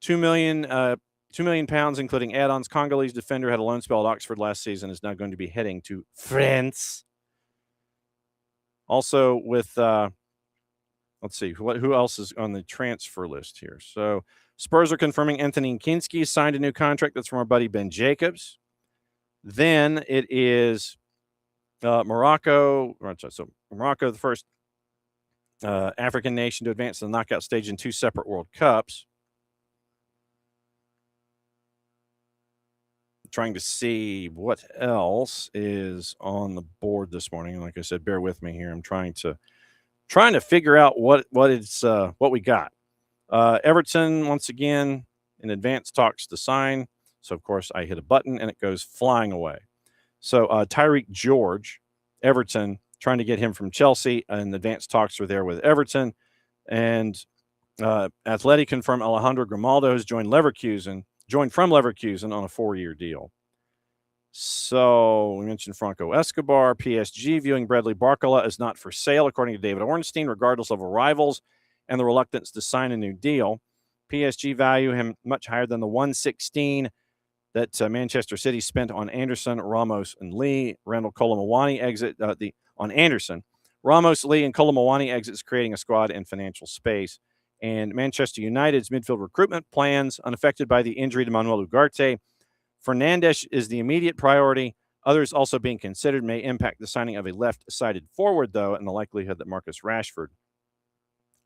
£2 million, including add-ons. Congolese defender had a loan spell at Oxford last season, is now going to be heading to France. Also with, let's see, who else is on the transfer list here? So Spurs are confirming Anthony Kinski signed a new contract. That's from our buddy Ben Jacobs. Then it is Morocco. So Morocco, the first African nation to advance to the knockout stage in 2 separate World Cups. Trying to see what else is on the board this morning. Like I said, bear with me here. I'm trying to figure out what we got. Everton once again in advanced talks to sign. So of course I hit a button and it goes flying away. So Tyreek George, Everton, trying to get him from Chelsea, and advanced talks are there with Everton. And Atleti confirmed Alejandro Grimaldo has joined from Leverkusen on a 4-year deal. So we mentioned Franco Escobar. PSG viewing Bradley Barcola as not for sale, according to David Ornstein, regardless of arrivals and the reluctance to sign a new deal. PSG value him much higher than the $116 that Manchester City spent on Anderson, Ramos, and Lee. Randall Colomawani exit on Anderson. Ramos, Lee, and Colomawani exits, creating a squad and financial space. And Manchester United's midfield recruitment plans unaffected by the injury to Manuel Ugarte. Fernandes is the immediate priority. Others also being considered may impact the signing of a left-sided forward, though, and the likelihood that Marcus Rashford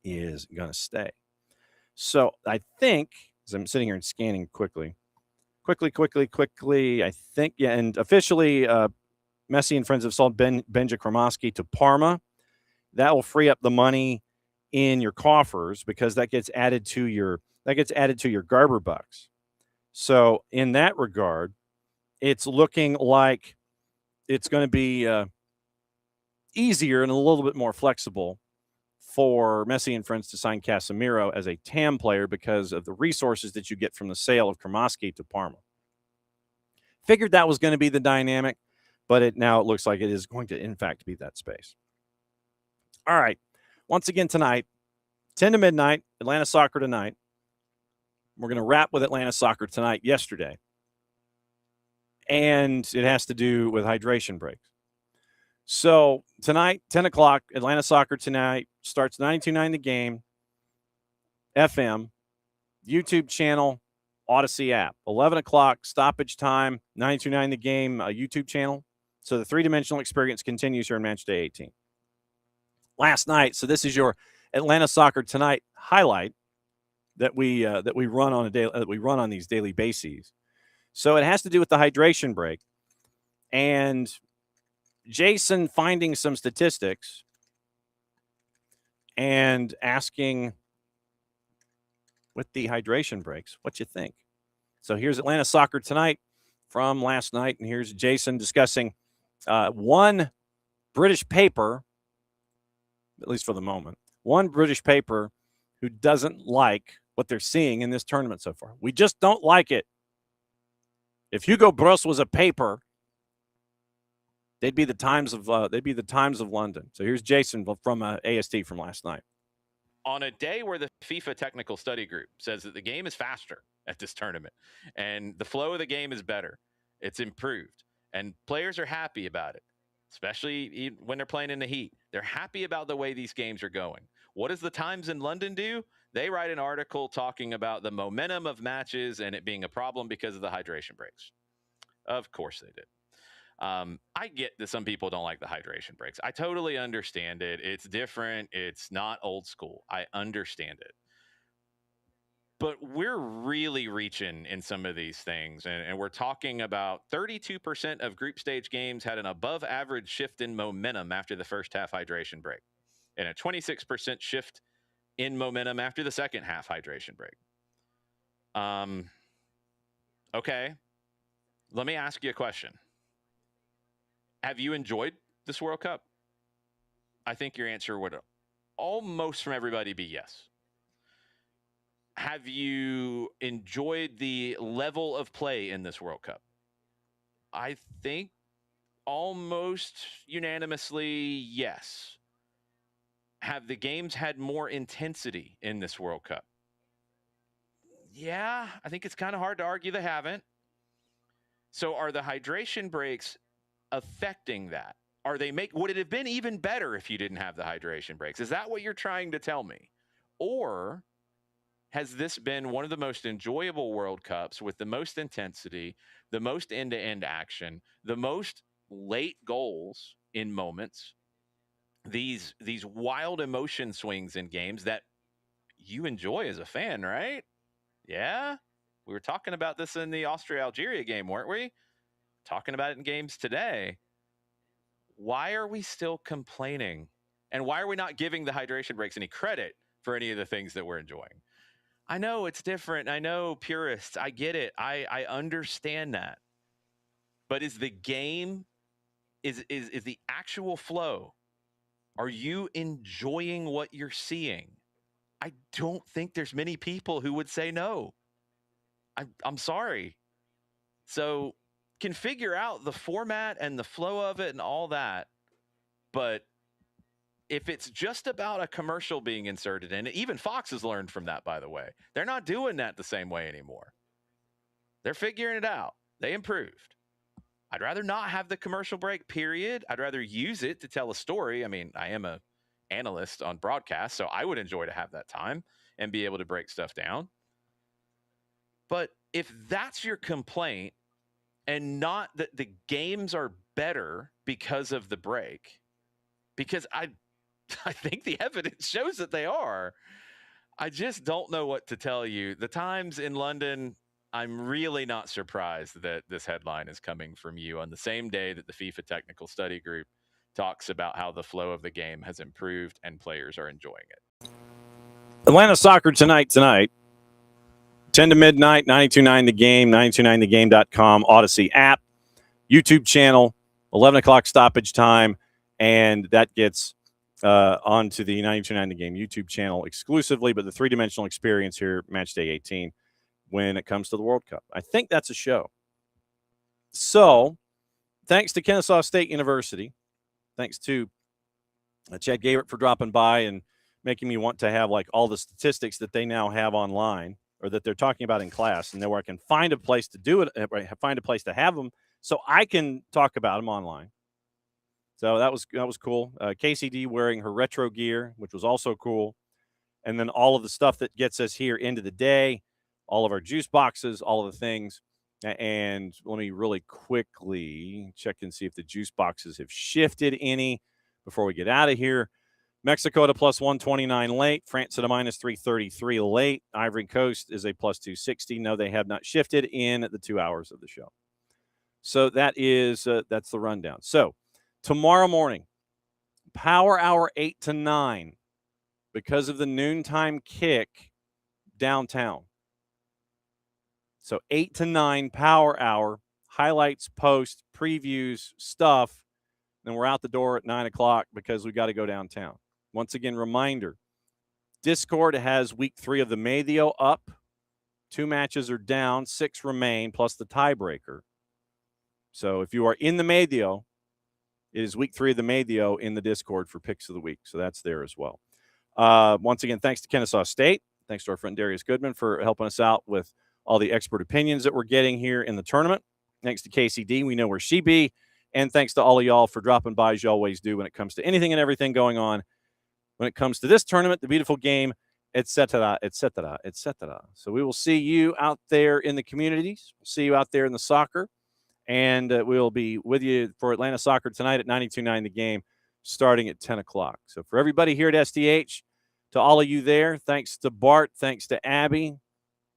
is going to stay. So I think, as I'm sitting here and scanning quickly, I think, yeah, and officially Messi and friends have sold Benja Cremaschi to Parma. That will free up the money in your coffers because that gets added to your Garber bucks. So in that regard, it's looking like it's going to be easier and a little bit more flexible for Messi and friends to sign Casemiro as a TAM player because of the resources that you get from the sale of Cremaschi to Parma. Figured that was going to be the dynamic, but now it looks like it is going to, in fact, be that space. All right. Once again tonight, 10 to midnight, Atlanta soccer tonight. We're going to wrap with Atlanta soccer tonight, yesterday. And it has to do with hydration breaks. So tonight, 10 o'clock, Atlanta soccer tonight starts 92.9 The Game, FM, YouTube channel, Odyssey app. 11 o'clock, stoppage time, 92.9 The Game, YouTube channel. So the three-dimensional experience continues here in Match Day 18. Last night, so this is your Atlanta Soccer Tonight highlight that we run on these daily bases. So it has to do with the hydration break, and Jason finding some statistics and asking with the hydration breaks, what you think? So here's Atlanta Soccer Tonight from last night, and here's Jason discussing one British paper, at least for the moment, one British paper who doesn't like what they're seeing in this tournament so far. We just don't like it. If Hugo Bros was a paper, they'd be the Times of London. So here's Jason from AST from last night. On a day where the FIFA Technical Study Group says that the game is faster at this tournament and the flow of the game is better, it's improved, and players are happy about it, especially when they're playing in the heat. They're happy about the way these games are going. What does the Times in London do? They write an article talking about the momentum of matches and it being a problem because of the hydration breaks. Of course they did. I get that some people don't like the hydration breaks. I totally understand it. It's different. It's not old school. I understand it. But we're really reaching in some of these things. And we're talking about 32% of group stage games had an above average shift in momentum after the first half hydration break, and a 26% shift in momentum after the second half hydration break. Okay. Let me ask you a question. Have you enjoyed this World Cup? I think your answer would almost from everybody be yes. Have you enjoyed the level of play in this World Cup? I think almost unanimously yes. Have the games had more intensity in this World Cup? Yeah, I think it's kind of hard to argue they haven't. So are the hydration breaks affecting that? Would it have been even better if you didn't have the hydration breaks? Is that what you're trying to tell me? Or has this been one of the most enjoyable World Cups with the most intensity, the most end-to-end action, the most late goals in moments, these wild emotion swings in games that you enjoy as a fan, right? Yeah? We were talking about this in the Austria-Algeria game, weren't we? Talking about it in games today. Why are we still complaining? And why are we not giving the hydration breaks any credit for any of the things that we're enjoying? I know it's different. I know purists. I get it. I understand that. But is the game, is the actual flow, are you enjoying what you're seeing? I don't think there's many people who would say no. I'm sorry. So can figure out the format and the flow of it and all that. But if it's just about a commercial being inserted in it, even Fox has learned from that, by the way. They're not doing that the same way anymore. They're figuring it out. They improved. I'd rather not have the commercial break, period. I'd rather use it to tell a story. I mean, I am an analyst on broadcast, so I would enjoy to have that time. and be able to break stuff down. But if that's your complaint and not that the games are better because of the break, because I think the evidence shows that they are, I just don't know what to tell you. The Times in London, I'm really not surprised that this headline is coming from you on the same day that the FIFA Technical Study Group talks about how the flow of the game has improved and players are enjoying it. Atlanta Soccer tonight, 10 to midnight, 92.9 The Game, 92.9thegame.com, Odyssey app, YouTube channel, 11 o'clock stoppage time, and that gets onto the 92.9 The Game YouTube channel exclusively, but the three-dimensional experience here, match day 18, when it comes to the World Cup. I think that's a show. So, thanks to Kennesaw State University, thanks to Chad Goebert for dropping by and making me want to have like all the statistics that they now have online or that they're talking about in class, and then where I can find a place to do it, find a place to have them so I can talk about them online. So that was cool. Kacey D wearing her retro gear, which was also cool. And then all of the stuff that gets us here into the day, all of our juice boxes, all of the things. And let me really quickly check and see if the juice boxes have shifted any before we get out of here. Mexico at a plus 129 late. France at a minus 333 late. Ivory Coast is a plus 260. No, they have not shifted in the 2 hours of the show. So that's the rundown. So tomorrow morning, Power Hour 8 to 9, because of the noontime kick downtown. So 8 to 9, Power Hour, highlights, posts, previews, stuff. Then we're out the door at 9 o'clock because we got to go downtown. Once again, reminder, Discord has week 3 of the Medio up. 2 matches are down, 6 remain, plus the tiebreaker. So if you are in the Medio, it is week 3 of the Medio in the Discord for picks of the week. So that's there as well. Once again, thanks to Kennesaw State. Thanks to our friend Darius Goodman for helping us out with all the expert opinions that we're getting here in the tournament. Thanks to KCD. We know where she be. And thanks to all of y'all for dropping by as you always do when it comes to anything and everything going on. When it comes to this tournament, the beautiful game, etc., etc., etc. So we will see you out there in the communities. We'll see you out there in the soccer. And we'll be with you for Atlanta Soccer tonight at 92.9 The Game, starting at 10 o'clock. So for everybody here at SDH, to all of you there, thanks to Bart, thanks to Abby.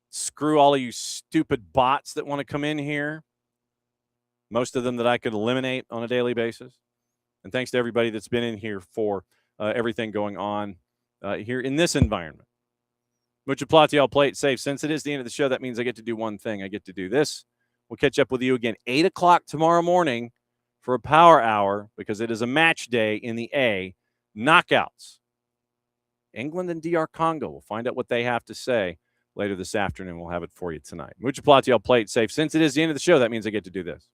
Screw all of you stupid bots that want to come in here. Most of them that I could eliminate on a daily basis. And thanks to everybody that's been in here for everything going on here in this environment. Mucho plati, I'll play it safe. Since it is the end of the show, that means I get to do one thing. I get to do this. We'll catch up with you again 8 o'clock tomorrow morning for a Power Hour because it is a match day in the A. Knockouts. England and DR Congo. We'll find out what they have to say later this afternoon. We'll have it for you tonight. Mucho plati, I'll play it safe. Since it is the end of the show, that means I get to do this.